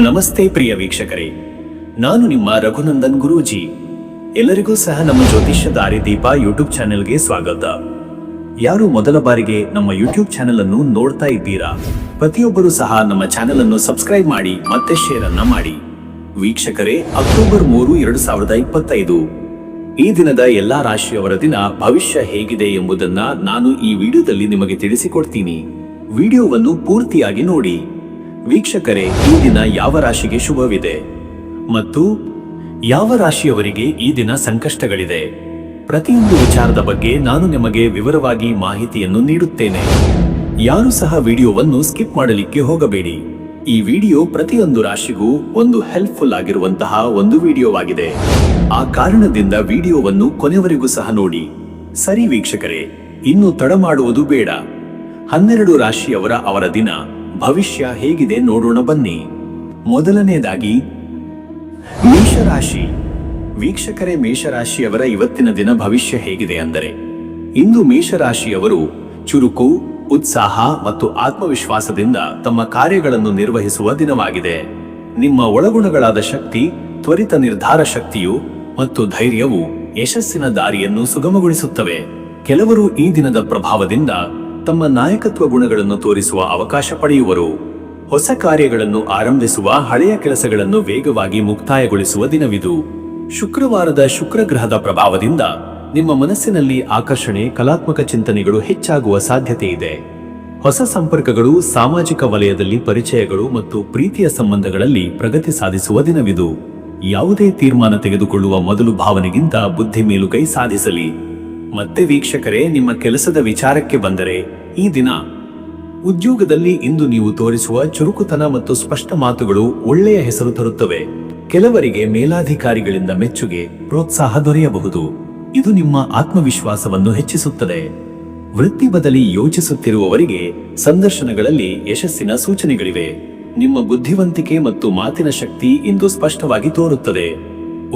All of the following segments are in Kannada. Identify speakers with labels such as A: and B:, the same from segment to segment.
A: ನಮಸ್ತೆ ಪ್ರಿಯ ವೀಕ್ಷಕರೇ, ನಾನು ನಿಮ್ಮ ರಘುನಂದನ್ ಗುರೂಜಿ. ಎಲ್ಲರಿಗೂ ಸಹ ನಮ್ಮ ಜ್ಯೋತಿಷ್ಯ ದಾರಿದೀಪ ಯೂಟ್ಯೂಬ್ ಚಾನೆಲ್ಗೆ ಸ್ವಾಗತ. ಯಾರು ಮೊದಲ ಬಾರಿಗೆ ನಮ್ಮ ಯೂಟ್ಯೂಬ್ ಚಾನೆಲ್ ಅನ್ನು ನೋಡ್ತಾ ಇದ್ದೀರಾ, ಪ್ರತಿಯೊಬ್ಬರು ಸಹ ನಮ್ಮ ಚಾನೆಲ್ ಅನ್ನು ಸಬ್ಸ್ಕ್ರೈಬ್ ಮಾಡಿ ಮತ್ತೆ ಶೇರ್ ಅನ್ನ ಮಾಡಿ. ವೀಕ್ಷಕರೇ, ಅಕ್ಟೋಬರ್ 3, 2025 ಈ ದಿನದ ಎಲ್ಲಾ ರಾಶಿಯವರ ದಿನ ಭವಿಷ್ಯ ಹೇಗಿದೆ ಎಂಬುದನ್ನ ನಾನು ಈ ವಿಡಿಯೋದಲ್ಲಿ ನಿಮಗೆ ತಿಳಿಸಿಕೊಡ್ತೀನಿ. ವಿಡಿಯೋವನ್ನು ಪೂರ್ತಿಯಾಗಿ ನೋಡಿ. ವೀಕ್ಷಕರೇ, ಈ ದಿನ ಯಾವ ರಾಶಿಗೆ ಶುಭವಿದೆ ಮತ್ತು ಯಾವ ರಾಶಿಯವರಿಗೆ ಈ ದಿನ ಸಂಕಷ್ಟಗಳಿದೆ, ಪ್ರತಿಯೊಂದು ವಿಚಾರದ ಬಗ್ಗೆ ನಾನು ನಿಮಗೆ ವಿವರವಾಗಿ ಮಾಹಿತಿಯನ್ನು ನೀಡುತ್ತೇನೆ. ಯಾರು ಸಹ ವಿಡಿಯೋವನ್ನು ಸ್ಕಿಪ್ ಮಾಡಲಿಕ್ಕೆ ಹೋಗಬೇಡಿ. ಈ ವಿಡಿಯೋ ಪ್ರತಿಯೊಂದು ರಾಶಿಗೂ ಒಂದು ಹೆಲ್ಪ್ಫುಲ್ ಆಗಿರುವಂತಹ ಒಂದು ವಿಡಿಯೋವಾಗಿದೆ. ಆ ಕಾರಣದಿಂದ ವಿಡಿಯೋವನ್ನು ಕೊನೆವರೆಗೂ ಸಹ ನೋಡಿ. ಸರಿ ವೀಕ್ಷಕರೇ, ಇನ್ನು ತಡ ಮಾಡುವುದು ಬೇಡ. 12 ರಾಶಿಯವರ ಅವರ ದಿನ ಭವಿಷ್ಯ ಹೇಗಿದೆ ನೋಡೋಣ ಬನ್ನಿ. ಮೊದಲನೆಯದಾಗಿ ಮೇಷರಾಶಿ. ವೀಕ್ಷಕರೇ, ಮೇಷರಾಶಿಯವರ ಇವತ್ತಿನ ದಿನ ಭವಿಷ್ಯ ಹೇಗಿದೆ ಅಂದರೆ, ಇಂದು ಮೇಷರಾಶಿಯವರು ಚುರುಕು, ಉತ್ಸಾಹ ಮತ್ತು ಆತ್ಮವಿಶ್ವಾಸದಿಂದ ತಮ್ಮ ಕಾರ್ಯಗಳನ್ನು ನಿರ್ವಹಿಸುವ ದಿನವಾಗಿದೆ. ನಿಮ್ಮ ಒಳಗುಣಗಳಾದ ಶಕ್ತಿ, ತ್ವರಿತ ನಿರ್ಧಾರ ಶಕ್ತಿಯು ಮತ್ತು ಧೈರ್ಯವು ಯಶಸ್ಸಿನ ದಾರಿಯನ್ನು ಸುಗಮಗೊಳಿಸುತ್ತವೆ. ಕೆಲವರು ಈ ದಿನದ ಪ್ರಭಾವದಿಂದ ತಮ್ಮ ನಾಯಕತ್ವ ಗುಣಗಳನ್ನು ತೋರಿಸುವ ಅವಕಾಶ ಪಡೆಯುವರು. ಹೊಸ ಕಾರ್ಯಗಳನ್ನು ಆರಂಭಿಸುವ, ಹಳೆಯ ಕೆಲಸಗಳನ್ನು ವೇಗವಾಗಿ ಮುಕ್ತಾಯಗೊಳಿಸುವ ದಿನವಿದು. ಶುಕ್ರವಾರದ ಶುಕ್ರಗ್ರಹದ ಪ್ರಭಾವದಿಂದ ನಿಮ್ಮ ಮನಸ್ಸಿನಲ್ಲಿ ಆಕರ್ಷಣೆ, ಕಲಾತ್ಮಕ ಚಿಂತನೆಗಳು ಹೆಚ್ಚಾಗುವ ಸಾಧ್ಯತೆ ಇದೆ. ಹೊಸ ಸಂಪರ್ಕಗಳು, ಸಾಮಾಜಿಕ ವಲಯದಲ್ಲಿ ಪರಿಚಯಗಳು ಮತ್ತು ಪ್ರೀತಿಯ ಸಂಬಂಧಗಳಲ್ಲಿ ಪ್ರಗತಿ ಸಾಧಿಸುವ ದಿನವಿದು. ಯಾವುದೇ ತೀರ್ಮಾನ ತೆಗೆದುಕೊಳ್ಳುವ ಮೊದಲು ಭಾವನೆಗಿಂತ ಬುದ್ಧಿ ಮೇಲುಗೈ ಸಾಧಿಸಲಿ. ಮತ್ತೆ ವೀಕ್ಷಕರೇ, ನಿಮ್ಮ ಕೆಲಸದ ವಿಚಾರಕ್ಕೆ ಬಂದರೆ, ಈ ದಿನ ಉದ್ಯೋಗದಲ್ಲಿ ಇಂದು ನೀವು ತೋರಿಸುವ ಚುರುಕುತನ ಮತ್ತು ಸ್ಪಷ್ಟ ಮಾತುಗಳು ಒಳ್ಳೆಯ ಹೆಸರು ತರುತ್ತವೆ. ಕೆಲವರಿಗೆ ಮೇಲಾಧಿಕಾರಿಗಳಿಂದ ಮೆಚ್ಚುಗೆ, ಪ್ರೋತ್ಸಾಹ ದೊರೆಯಬಹುದು. ಇದು ನಿಮ್ಮ ಆತ್ಮವಿಶ್ವಾಸವನ್ನು ಹೆಚ್ಚಿಸುತ್ತದೆ. ವೃತ್ತಿ ಬದಲಿ ಯೋಚಿಸುತ್ತಿರುವವರಿಗೆ ಸಂದರ್ಶನಗಳಲ್ಲಿ ಯಶಸ್ಸಿನ ಸೂಚನೆಗಳಿವೆ. ನಿಮ್ಮ ಬುದ್ಧಿವಂತಿಕೆ ಮತ್ತು ಮಾತಿನ ಶಕ್ತಿ ಇಂದು ಸ್ಪಷ್ಟವಾಗಿ ತೋರುತ್ತದೆ.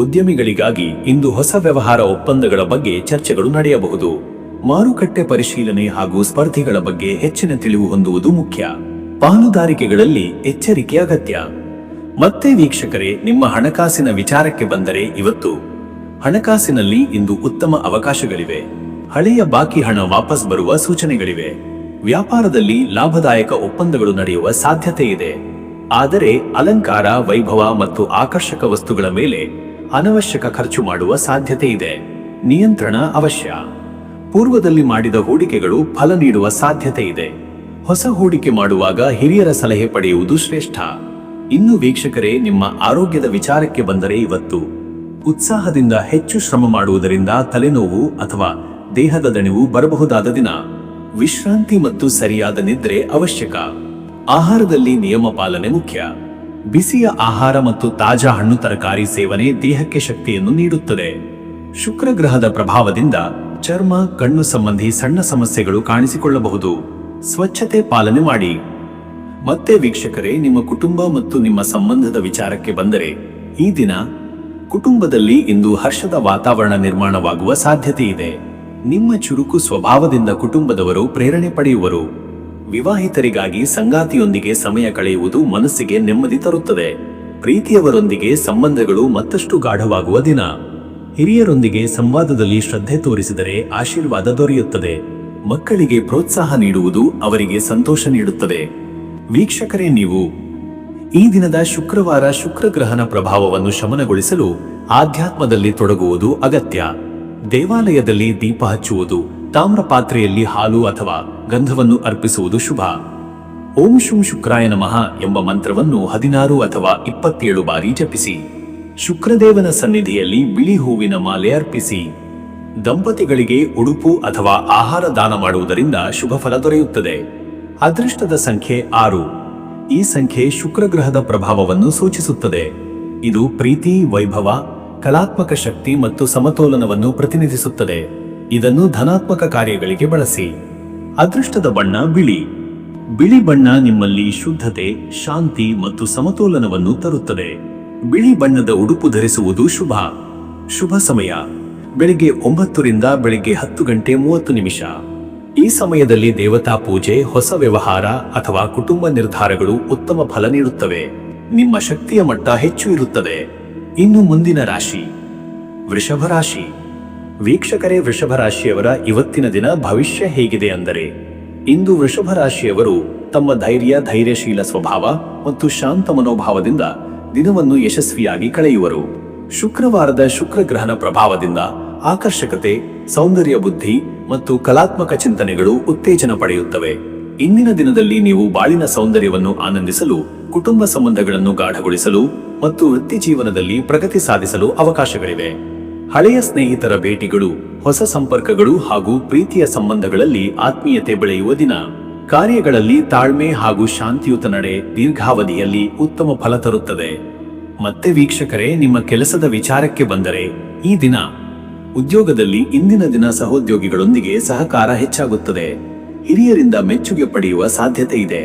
A: ಉದ್ಯಮಿಗಳಿಗಾಗಿ ಇಂದು ಹೊಸ ವ್ಯವಹಾರ ಒಪ್ಪಂದಗಳ ಬಗ್ಗೆ ಚರ್ಚೆಗಳು ನಡೆಯಬಹುದು. ಮಾರುಕಟ್ಟೆ ಪರಿಶೀಲನೆ ಹಾಗೂ ಸ್ಪರ್ಧಿಗಳ ಬಗ್ಗೆ ಹೆಚ್ಚಿನ ತಿಳಿವು ಹೊಂದುವುದು ಮುಖ್ಯ. ಪಾಲುದಾರಿಕೆಗಳಲ್ಲಿ ಎಚ್ಚರಿಕೆ ಅಗತ್ಯ. ಮತ್ತೆ ವೀಕ್ಷಕರೇ, ನಿಮ್ಮ ಹಣಕಾಸಿನ ವಿಚಾರಕ್ಕೆ ಬಂದರೆ, ಇವತ್ತು ಹಣಕಾಸಿನಲ್ಲಿ ಇಂದು ಉತ್ತಮ ಅವಕಾಶಗಳಿವೆ. ಹಳೆಯ ಬಾಕಿ ಹಣ ವಾಪಸ್ ಬರುವ ಸೂಚನೆಗಳಿವೆ. ವ್ಯಾಪಾರದಲ್ಲಿ ಲಾಭದಾಯಕ ಒಪ್ಪಂದಗಳು ನಡೆಯುವ ಸಾಧ್ಯತೆ ಇದೆ. ಆದರೆ ಅಲಂಕಾರ, ವೈಭವ ಮತ್ತು ಆಕರ್ಷಕ ವಸ್ತುಗಳ ಮೇಲೆ ಅನವಶ್ಯಕ ಖರ್ಚು ಮಾಡುವ ಸಾಧ್ಯತೆ ಇದೆ. ನಿಯಂತ್ರಣ ಅವಶ್ಯ. ಪೂರ್ವದಲ್ಲಿ ಮಾಡಿದ ಹೂಡಿಕೆಗಳು ಫಲ ನೀಡುವ ಸಾಧ್ಯತೆ ಇದೆ. ಹೊಸ ಹೂಡಿಕೆ ಮಾಡುವಾಗ ಹಿರಿಯರ ಸಲಹೆ ಪಡೆಯುವುದು ಶ್ರೇಷ್ಠ. ಇನ್ನು ವೀಕ್ಷಕರೇ, ನಿಮ್ಮ ಆರೋಗ್ಯದ ವಿಚಾರಕ್ಕೆ ಬಂದರೆ, ಇವತ್ತು ಉತ್ಸಾಹದಿಂದ ಹೆಚ್ಚು ಶ್ರಮ ಮಾಡುವುದರಿಂದ ತಲೆನೋವು ಅಥವಾ ದೇಹದ ದಣಿವು ಬರಬಹುದಾದ ದಿನ. ವಿಶ್ರಾಂತಿ ಮತ್ತು ಸರಿಯಾದ ನಿದ್ರೆ ಅವಶ್ಯಕ. ಆಹಾರದಲ್ಲಿ ನಿಯಮ ಪಾಲನೆ ಮುಖ್ಯ. ಬಿಸಿಯ ಆಹಾರ ಮತ್ತು ತಾಜಾ ಹಣ್ಣು ತರಕಾರಿ ಸೇವನೆ ದೇಹಕ್ಕೆ ಶಕ್ತಿಯನ್ನು ನೀಡುತ್ತದೆ. ಶುಕ್ರ ಗ್ರಹದ ಪ್ರಭಾವದಿಂದ ಚರ್ಮ, ಕಣ್ಣು ಸಂಬಂಧಿ ಸಣ್ಣ ಸಮಸ್ಯೆಗಳು ಕಾಣಿಸಿಕೊಳ್ಳಬಹುದು. ಸ್ವಚ್ಛತೆ ಪಾಲನೆ ಮಾಡಿ. ಮತ್ತೆ ವೀಕ್ಷಕರೇ, ನಿಮ್ಮ ಕುಟುಂಬ ಮತ್ತು ನಿಮ್ಮ ಸಂಬಂಧದ ವಿಚಾರಕ್ಕೆ ಬಂದರೆ, ಈ ದಿನ ಕುಟುಂಬದಲ್ಲಿ ಇಂದು ಹರ್ಷದ ವಾತಾವರಣ ನಿರ್ಮಾಣವಾಗುವ ಸಾಧ್ಯತೆ ಇದೆ. ನಿಮ್ಮ ಚುರುಕು ಸ್ವಭಾವದಿಂದ ಕುಟುಂಬದವರು ಪ್ರೇರಣೆ ಪಡೆಯುವರು. ವಿವಾಹಿತರಿಗಾಗಿ ಸಂಗಾತಿಯೊಂದಿಗೆ ಸಮಯ ಕಳೆಯುವುದು ಮನಸ್ಸಿಗೆ ನೆಮ್ಮದಿ ತರುತ್ತದೆ. ಪ್ರೀತಿಯವರೊಂದಿಗೆ ಸಂಬಂಧಗಳು ಮತ್ತಷ್ಟು ಗಾಢವಾಗುವ ದಿನ. ಹಿರಿಯರೊಂದಿಗೆ ಸಂವಾದದಲ್ಲಿ ಶ್ರದ್ಧೆ ತೋರಿಸಿದರೆ ಆಶೀರ್ವಾದ ದೊರೆಯುತ್ತದೆ. ಮಕ್ಕಳಿಗೆ ಪ್ರೋತ್ಸಾಹ ನೀಡುವುದು ಅವರಿಗೆ ಸಂತೋಷ ನೀಡುತ್ತದೆ. ವೀಕ್ಷಕರೇ, ನೀವು ಈ ದಿನದ ಶುಕ್ರವಾರ ಶುಕ್ರಗ್ರಹನ ಪ್ರಭಾವವನ್ನು ಶಮನಗೊಳಿಸಲು ಆಧ್ಯಾತ್ಮದಲ್ಲಿ ತೊಡಗುವುದು ಅಗತ್ಯ. ದೇವಾಲಯದಲ್ಲಿ ದೀಪ ಹಚ್ಚುವುದು, ತಾಮ್ರ ಪಾತ್ರೆಯಲ್ಲಿ ಹಾಲು ಅಥವಾ ಗಂಧವನ್ನು ಅರ್ಪಿಸುವುದು ಶುಭ. ಓಂ ಶುಂ ಶುಕ್ರಾಯ ನಮಃ ಎಂಬ ಮಂತ್ರವನ್ನು 16 ಅಥವಾ 27 ಬಾರಿ ಜಪಿಸಿ. ಶುಕ್ರದೇವನ ಸನ್ನಿಧಿಯಲ್ಲಿ ಬಿಳಿ ಹೂವಿನ ಮಾಲೆ ಅರ್ಪಿಸಿ. ದಂಪತಿಗಳಿಗೆ ಉಡುಪು ಅಥವಾ ಆಹಾರ ದಾನ ಮಾಡುವುದರಿಂದ ಶುಭ ಫಲ ದೊರೆಯುತ್ತದೆ. ಅದೃಷ್ಟದ ಸಂಖ್ಯೆ 6. ಈ ಸಂಖ್ಯೆ ಶುಕ್ರಗ್ರಹದ ಪ್ರಭಾವವನ್ನು ಸೂಚಿಸುತ್ತದೆ. ಇದು ಪ್ರೀತಿ, ವೈಭವ, ಕಲಾತ್ಮಕ ಶಕ್ತಿ ಮತ್ತು ಸಮತೋಲನವನ್ನು ಪ್ರತಿನಿಧಿಸುತ್ತದೆ. ಇದನ್ನು ಧನಾತ್ಮಕ ಕಾರ್ಯಗಳಿಗೆ ಬಳಸಿ. ಅದೃಷ್ಟದ ಬಣ್ಣ ಬಿಳಿ. ಬಿಳಿ ಬಣ್ಣ ನಿಮ್ಮಲ್ಲಿ ಶುದ್ಧತೆ, ಶಾಂತಿ ಮತ್ತು ಸಮತೋಲನವನ್ನು ತರುತ್ತದೆ. ಬಿಳಿ ಬಣ್ಣದ ಉಡುಪು ಧರಿಸುವುದು ಶುಭ. ಶುಭ ಸಮಯ ಬೆಳಿಗ್ಗೆ 9 ರಿಂದ ಬೆಳಿಗ್ಗೆ 10:30. ಈ ಸಮಯದಲ್ಲಿ ದೇವತಾ ಪೂಜೆ, ಹೊಸ ವ್ಯವಹಾರ ಅಥವಾ ಕುಟುಂಬ ನಿರ್ಧಾರಗಳು ಉತ್ತಮ ಫಲ ನೀಡುತ್ತವೆ. ನಿಮ್ಮ ಶಕ್ತಿಯ ಮಟ್ಟ ಹೆಚ್ಚು ಇರುತ್ತದೆ. ಇನ್ನು ಮುಂದಿನ ರಾಶಿ ವೃಷಭ ರಾಶಿ. ವೀಕ್ಷಕರೇ, ವೃಷಭ ರಾಶಿಯವರ ಇವತ್ತಿನ ದಿನ ಭವಿಷ್ಯ ಹೇಗಿದೆ ಅಂದರೆ, ಇಂದು ವೃಷಭ ರಾಶಿಯವರು ತಮ್ಮ ಧೈರ್ಯಶೀಲ ಸ್ವಭಾವ ಮತ್ತು ಶಾಂತ ಮನೋಭಾವದಿಂದ ದಿನವನ್ನು ಯಶಸ್ವಿಯಾಗಿ ಕಳೆಯುವರು. ಶುಕ್ರವಾರದ ಶುಕ್ರ ಗ್ರಹಣ ಪ್ರಭಾವದಿಂದ ಆಕರ್ಷಕತೆ, ಸೌಂದರ್ಯ ಬುದ್ಧಿ ಮತ್ತು ಕಲಾತ್ಮಕ ಚಿಂತನೆಗಳು ಉತ್ತೇಜನ ಪಡೆಯುತ್ತವೆ. ಇಂದಿನ ದಿನದಲ್ಲಿ ನೀವು ಬಾಳಿನ ಸೌಂದರ್ಯವನ್ನು ಆನಂದಿಸಲು, ಕುಟುಂಬ ಸಂಬಂಧಗಳನ್ನು ಗಾಢಗೊಳಿಸಲು ಮತ್ತು ವೃತ್ತಿ ಜೀವನದಲ್ಲಿ ಪ್ರಗತಿ ಸಾಧಿಸಲು ಅವಕಾಶಗಳಿವೆ. ಹಳೆಯ ಸ್ನೇಹಿತರ ಭೇಟಿಗಳು, ಹೊಸ ಸಂಪರ್ಕಗಳು ಹಾಗೂ ಪ್ರೀತಿಯ ಸಂಬಂಧಗಳಲ್ಲಿ ಆತ್ಮೀಯತೆ ಬೆಳೆಯುವ ದಿನ. ಕಾರ್ಯಗಳಲ್ಲಿ ತಾಳ್ಮೆ ಹಾಗೂ ಶಾಂತಿಯುತ ನಡೆ ದೀರ್ಘಾವಧಿಯಲ್ಲಿ ಉತ್ತಮ ಫಲ ತರುತ್ತದೆ. ಮತ್ತೆ ವೀಕ್ಷಕರೇ, ನಿಮ್ಮ ಕೆಲಸದ ವಿಚಾರಕ್ಕೆ ಬಂದರೆ, ಈ ದಿನ ಉದ್ಯೋಗದಲ್ಲಿ ಇಂದಿನ ದಿನ ಸಹೋದ್ಯೋಗಿಗಳೊಂದಿಗೆ ಸಹಕಾರ ಹೆಚ್ಚಾಗುತ್ತದೆ. ಹಿರಿಯರಿಂದ ಮೆಚ್ಚುಗೆ ಪಡೆಯುವ ಸಾಧ್ಯತೆ ಇದೆ.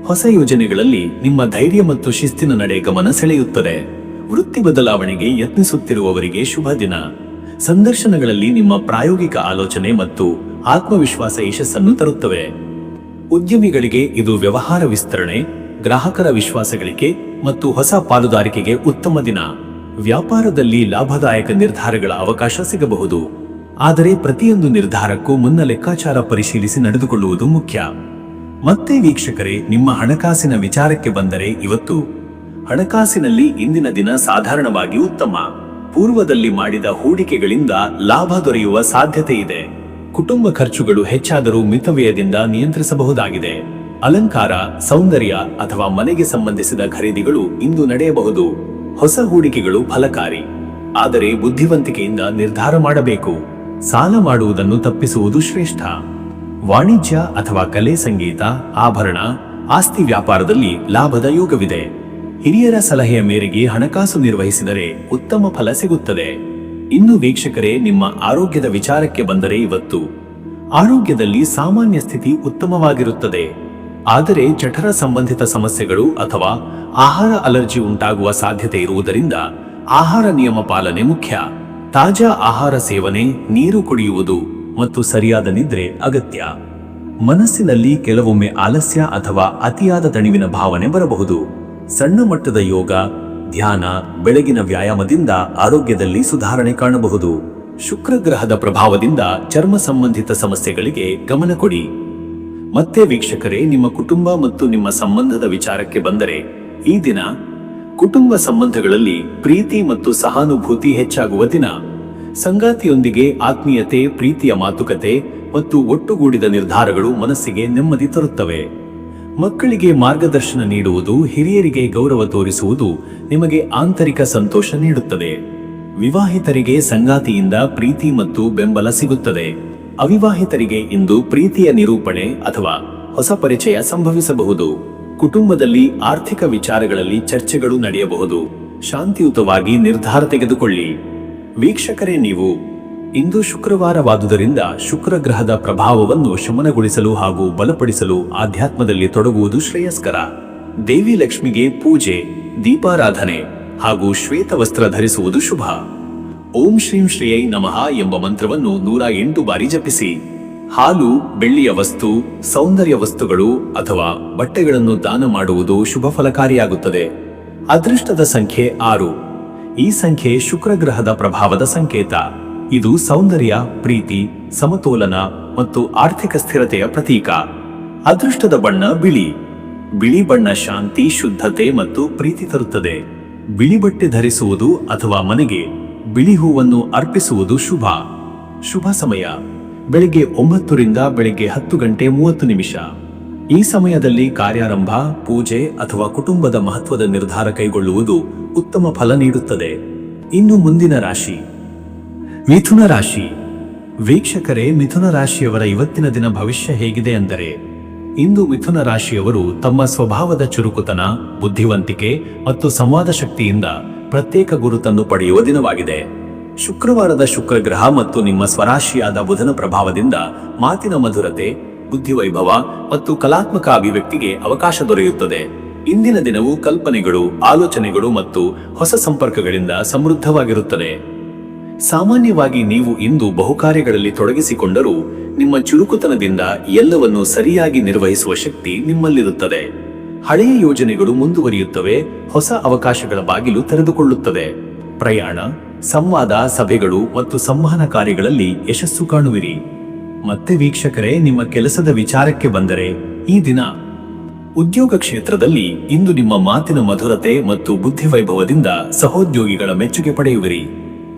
A: ಹೊಸ ಯೋಜನೆಗಳಲ್ಲಿ ನಿಮ್ಮ ಧೈರ್ಯ ಮತ್ತು ಶಿಸ್ತಿನ ನಡೆ ಗಮನ ಸೆಳೆಯುತ್ತದೆ. ವೃತ್ತಿ ಬದಲಾವಣೆಗೆ ಯತ್ನಿಸುತ್ತಿರುವವರಿಗೆ ಶುಭ ದಿನ. ಸಂದರ್ಶನಗಳಲ್ಲಿ ನಿಮ್ಮ ಪ್ರಾಯೋಗಿಕ ಆಲೋಚನೆ ಮತ್ತು ಆತ್ಮವಿಶ್ವಾಸ ಯಶಸ್ಸನ್ನು ತರುತ್ತವೆ. ಉದ್ಯಮಿಗಳಿಗೆ ಇದು ವ್ಯವಹಾರ ವಿಸ್ತರಣೆ, ಗ್ರಾಹಕರ ವಿಶ್ವಾಸ ಗಳಿಕೆ ಮತ್ತು ಹೊಸ ಪಾಲುದಾರಿಕೆಗೆ ಉತ್ತಮ ದಿನ. ವ್ಯಾಪಾರದಲ್ಲಿ ಲಾಭದಾಯಕ ನಿರ್ಧಾರಗಳ ಅವಕಾಶ ಸಿಗಬಹುದು. ಆದರೆ ಪ್ರತಿಯೊಂದು ನಿರ್ಧಾರಕ್ಕೂ ಮುನ್ನ ಲೆಕ್ಕಾಚಾರ ಪರಿಶೀಲಿಸಿ ನಡೆದುಕೊಳ್ಳುವುದು ಮುಖ್ಯ. ಮತ್ತೆ ವೀಕ್ಷಕರೇ, ನಿಮ್ಮ ಹಣಕಾಸಿನ ವಿಚಾರಕ್ಕೆ ಬಂದರೆ, ಇವತ್ತು ಹಣಕಾಸಿನಲ್ಲಿ ಇಂದಿನ ದಿನ ಸಾಧಾರಣವಾಗಿ ಉತ್ತಮ. ಪೂರ್ವದಲ್ಲಿ ಮಾಡಿದ ಹೂಡಿಕೆಗಳಿಂದ ಲಾಭ ದೊರೆಯುವ ಸಾಧ್ಯತೆ ಇದೆ. ಕುಟುಂಬ ಖರ್ಚುಗಳು ಹೆಚ್ಚಾದರೂ ಮಿತವ್ಯಯದಿಂದ ನಿಯಂತ್ರಿಸಬಹುದಾಗಿದೆ. ಅಲಂಕಾರ, ಸೌಂದರ್ಯ ಅಥವಾ ಮನೆಗೆ ಸಂಬಂಧಿಸಿದ ಖರೀದಿಗಳು ಇಂದು ನಡೆಯಬಹುದು. ಹೊಸ ಹೂಡಿಕೆಗಳು ಫಲಕಾರಿ, ಆದರೆ ಬುದ್ಧಿವಂತಿಕೆಯಿಂದ ನಿರ್ಧಾರ ಮಾಡಬೇಕು. ಸಾಲ ಮಾಡುವುದನ್ನು ತಪ್ಪಿಸುವುದು ಶ್ರೇಷ್ಠ. ವಾಣಿಜ್ಯ ಅಥವಾ ಕಲೆ, ಸಂಗೀತ, ಆಭರಣ, ಆಸ್ತಿ ವ್ಯಾಪಾರದಲ್ಲಿ ಲಾಭದ ಯೋಗವಿದೆ. ಹಿರಿಯರ ಸಲಹೆಯ ಮೇರೆಗೆ ಹಣಕಾಸು ನಿರ್ವಹಿಸಿದರೆ ಉತ್ತಮ ಫಲ ಸಿಗುತ್ತದೆ. ಇನ್ನು ವೀಕ್ಷಕರೇ, ನಿಮ್ಮ ಆರೋಗ್ಯದ ವಿಚಾರಕ್ಕೆ ಬಂದರೆ, ಇವತ್ತು ಆರೋಗ್ಯದಲ್ಲಿ ಸಾಮಾನ್ಯ ಸ್ಥಿತಿ ಉತ್ತಮವಾಗಿರುತ್ತದೆ. ಆದರೆ ಜಠರ ಸಂಬಂಧಿತ ಸಮಸ್ಯೆಗಳು ಅಥವಾ ಆಹಾರ ಅಲರ್ಜಿ ಉಂಟಾಗುವ ಸಾಧ್ಯತೆ ಇರುವುದರಿಂದ ಆಹಾರ ನಿಯಮ ಪಾಲನೆ ಮುಖ್ಯ. ತಾಜಾ ಆಹಾರ ಸೇವನೆ, ನೀರು ಕುಡಿಯುವುದು ಮತ್ತು ಸರಿಯಾದ ನಿದ್ರೆ ಅಗತ್ಯ. ಮನಸ್ಸಿನಲ್ಲಿ ಕೆಲವೊಮ್ಮೆ ಆಲಸ್ಯ ಅಥವಾ ಅತಿಯಾದ ತಣಿವಿನ ಭಾವನೆ ಬರಬಹುದು. ಸಣ್ಣ ಮಟ್ಟದ ಯೋಗ, ಧ್ಯಾನ, ಬೆಳಗಿನ ವ್ಯಾಯಾಮದಿಂದ ಆರೋಗ್ಯದಲ್ಲಿ ಸುಧಾರಣೆ ಕಾಣಬಹುದು. ಶುಕ್ರ ಗ್ರಹದ ಪ್ರಭಾವದಿಂದ ಚರ್ಮ ಸಂಬಂಧಿತ ಸಮಸ್ಯೆಗಳಿಗೆ ಗಮನ ಕೊಡಿ. ಮತ್ತೆ ವೀಕ್ಷಕರೇ, ನಿಮ್ಮ ಕುಟುಂಬ ಮತ್ತು ನಿಮ್ಮ ಸಂಬಂಧದ ವಿಚಾರಕ್ಕೆ ಬಂದರೆ, ಈ ದಿನ ಕುಟುಂಬ ಸಂಬಂಧಗಳಲ್ಲಿ ಪ್ರೀತಿ ಮತ್ತು ಸಹಾನುಭೂತಿ ಹೆಚ್ಚಾಗುವ ದಿನ. ಸಂಗಾತಿಯೊಂದಿಗೆ ಆತ್ಮೀಯತೆ, ಪ್ರೀತಿಯ ಮಾತುಕತೆ ಮತ್ತು ಒಟ್ಟುಗೂಡಿದ ನಿರ್ಧಾರಗಳು ಮನಸ್ಸಿಗೆ ನೆಮ್ಮದಿ ತರುತ್ತವೆ. ಮಕ್ಕಳಿಗೆ ಮಾರ್ಗದರ್ಶನ ನೀಡುವುದು, ಹಿರಿಯರಿಗೆ ಗೌರವ ತೋರಿಸುವುದು ನಿಮಗೆ ಆಂತರಿಕ ಸಂತೋಷ ನೀಡುತ್ತದೆ. ವಿವಾಹಿತರಿಗೆ ಸಂಗಾತಿಯಿಂದ ಪ್ರೀತಿ ಮತ್ತು ಬೆಂಬಲ ಸಿಗುತ್ತದೆ. ಅವಿವಾಹಿತರಿಗೆ ಇಂದು ಪ್ರೀತಿಯ ನಿರೂಪಣೆ ಅಥವಾ ಹೊಸ ಪರಿಚಯ ಸಂಭವಿಸಬಹುದು. ಕುಟುಂಬದಲ್ಲಿ ಆರ್ಥಿಕ ವಿಚಾರಗಳಲ್ಲಿ ಚರ್ಚೆಗಳು ನಡೆಯಬಹುದು. ಶಾಂತಿಯುತವಾಗಿ ನಿರ್ಧಾರ ತೆಗೆದುಕೊಳ್ಳಿ. ವೀಕ್ಷಕರೇ, ನೀವು ಇಂದು ಶುಕ್ರವಾರವಾದುದರಿಂದ ಶುಕ್ರ ಗ್ರಹದ ಪ್ರಭಾವವನ್ನು ಶಮನಗೊಳಿಸಲು ಹಾಗೂ ಬಲಪಡಿಸಲು ಆಧ್ಯಾತ್ಮದಲ್ಲಿ ತೊಡಗುವುದು ಶ್ರೇಯಸ್ಕರ. ದೇವಿ ಲಕ್ಷ್ಮಿಗೆ ಪೂಜೆ, ದೀಪಾರಾಧನೆ ಹಾಗೂ ಶ್ವೇತ ವಸ್ತ್ರ ಧರಿಸುವುದು ಶುಭ. ಓಂ ಶ್ರೀಂ ಶ್ರೀಯೈ ನಮಃ ಎಂಬ ಮಂತ್ರವನ್ನು 108 ಬಾರಿ ಜಪಿಸಿ. ಹಾಲು, ಬೆಳ್ಳಿಯ ವಸ್ತು, ಸೌಂದರ್ಯ ವಸ್ತುಗಳು ಅಥವಾ ಬಟ್ಟೆಗಳನ್ನು ದಾನ ಮಾಡುವುದು ಶುಭ ಫಲಕಾರಿಯಾಗುತ್ತದೆ. ಅದೃಷ್ಟದ ಸಂಖ್ಯೆ 6. ಈ ಸಂಖ್ಯೆ ಶುಕ್ರ ಗ್ರಹದ ಪ್ರಭಾವದ ಸಂಕೇತ. ಇದು ಸೌಂದರ್ಯ, ಪ್ರೀತಿ, ಸಮತೋಲನ ಮತ್ತು ಆರ್ಥಿಕ ಸ್ಥಿರತೆಯ ಪ್ರತೀಕ. ಅದೃಷ್ಟದ ಬಣ್ಣ ಬಿಳಿ. ಬಿಳಿ ಬಣ್ಣ ಶಾಂತಿ, ಶುದ್ಧತೆ ಮತ್ತು ಪ್ರೀತಿ ತರುತ್ತದೆ. ಬಿಳಿ ಬಟ್ಟೆ ಧರಿಸುವುದು ಅಥವಾ ಮನೆಗೆ ಬಿಳಿ ಹೂವನ್ನು ಅರ್ಪಿಸುವುದು ಶುಭ. ಶುಭ ಸಮಯ ಬೆಳಿಗ್ಗೆ 9 ರಿಂದ ಬೆಳಿಗ್ಗೆ 10 ಗಂಟೆ 30 ನಿಮಿಷ. ಈ ಸಮಯದಲ್ಲಿ ಕಾರ್ಯಾರಂಭ, ಪೂಜೆ ಅಥವಾ ಕುಟುಂಬದ ಮಹತ್ವದ ನಿರ್ಧಾರ ಕೈಗೊಳ್ಳುವುದು ಉತ್ತಮ ಫಲ ನೀಡುತ್ತದೆ. ಇನ್ನು ಮುಂದಿನ ರಾಶಿ ಮಿಥುನ ರಾಶಿ. ವೀಕ್ಷಕರೇ, ಮಿಥುನ ರಾಶಿಯವರ ಇವತ್ತಿನ ದಿನ ಭವಿಷ್ಯ ಹೇಗಿದೆ ಅಂದರೆ, ಇಂದು ಮಿಥುನ ರಾಶಿಯವರು ತಮ್ಮ ಸ್ವಭಾವದ ಚುರುಕುತನ, ಬುದ್ಧಿವಂತಿಕೆ ಮತ್ತು ಸಂವಾದ ಶಕ್ತಿಯಿಂದ ಪ್ರತ್ಯೇಕ ಗುರುತನ್ನು ಪಡೆಯುವ ದಿನವಾಗಿದೆ. ಶುಕ್ರವಾರದ ಶುಕ್ರ ಗ್ರಹ ಮತ್ತು ನಿಮ್ಮ ಸ್ವರಾಶಿಯಾದ ಬುಧನ ಪ್ರಭಾವದಿಂದ ಮಾತಿನ ಮಧುರತೆ, ಬುದ್ಧಿವೈಭವ ಮತ್ತು ಕಲಾತ್ಮಕ ಅಭಿವ್ಯಕ್ತಿಗೆ ಅವಕಾಶ ದೊರೆಯುತ್ತದೆ. ಇಂದಿನ ದಿನವು ಕಲ್ಪನೆಗಳು, ಆಲೋಚನೆಗಳು ಮತ್ತು ಹೊಸ ಸಂಪರ್ಕಗಳಿಂದ ಸಮೃದ್ಧವಾಗಿರುತ್ತದೆ. ಸಾಮಾನ್ಯವಾಗಿ ನೀವು ಇಂದು ಬಹುಕಾರ್ಯಗಳಲ್ಲಿ ತೊಡಗಿಸಿಕೊಂಡರೂ ನಿಮ್ಮ ಚುರುಕುತನದಿಂದ ಎಲ್ಲವನ್ನೂ ಸರಿಯಾಗಿ ನಿರ್ವಹಿಸುವ ಶಕ್ತಿ ನಿಮ್ಮಲ್ಲಿರುತ್ತದೆ. ಹಳೆಯ ಯೋಜನೆಗಳು ಮುಂದುವರಿಯುತ್ತವೆ, ಹೊಸ ಅವಕಾಶಗಳ ಬಾಗಿಲು ತೆರೆದುಕೊಳ್ಳುತ್ತದೆ. ಪ್ರಯಾಣ, ಸಂವಾದ, ಸಭೆಗಳು ಮತ್ತು ಸಂವಹನ ಕಾರ್ಯಗಳಲ್ಲಿ ಯಶಸ್ಸು ಕಾಣುವಿರಿ. ಮತ್ತೆ ವೀಕ್ಷಕರೇ, ನಿಮ್ಮ ಕೆಲಸದ ವಿಚಾರಕ್ಕೆ ಬಂದರೆ ಈ ದಿನ ಉದ್ಯೋಗ ಕ್ಷೇತ್ರದಲ್ಲಿ ಇಂದು ನಿಮ್ಮ ಮಾತಿನ ಮಧುರತೆ ಮತ್ತು ಬುದ್ಧಿವೈಭವದಿಂದ ಸಹೋದ್ಯೋಗಿಗಳ ಮೆಚ್ಚುಗೆ ಪಡೆಯುವಿರಿ.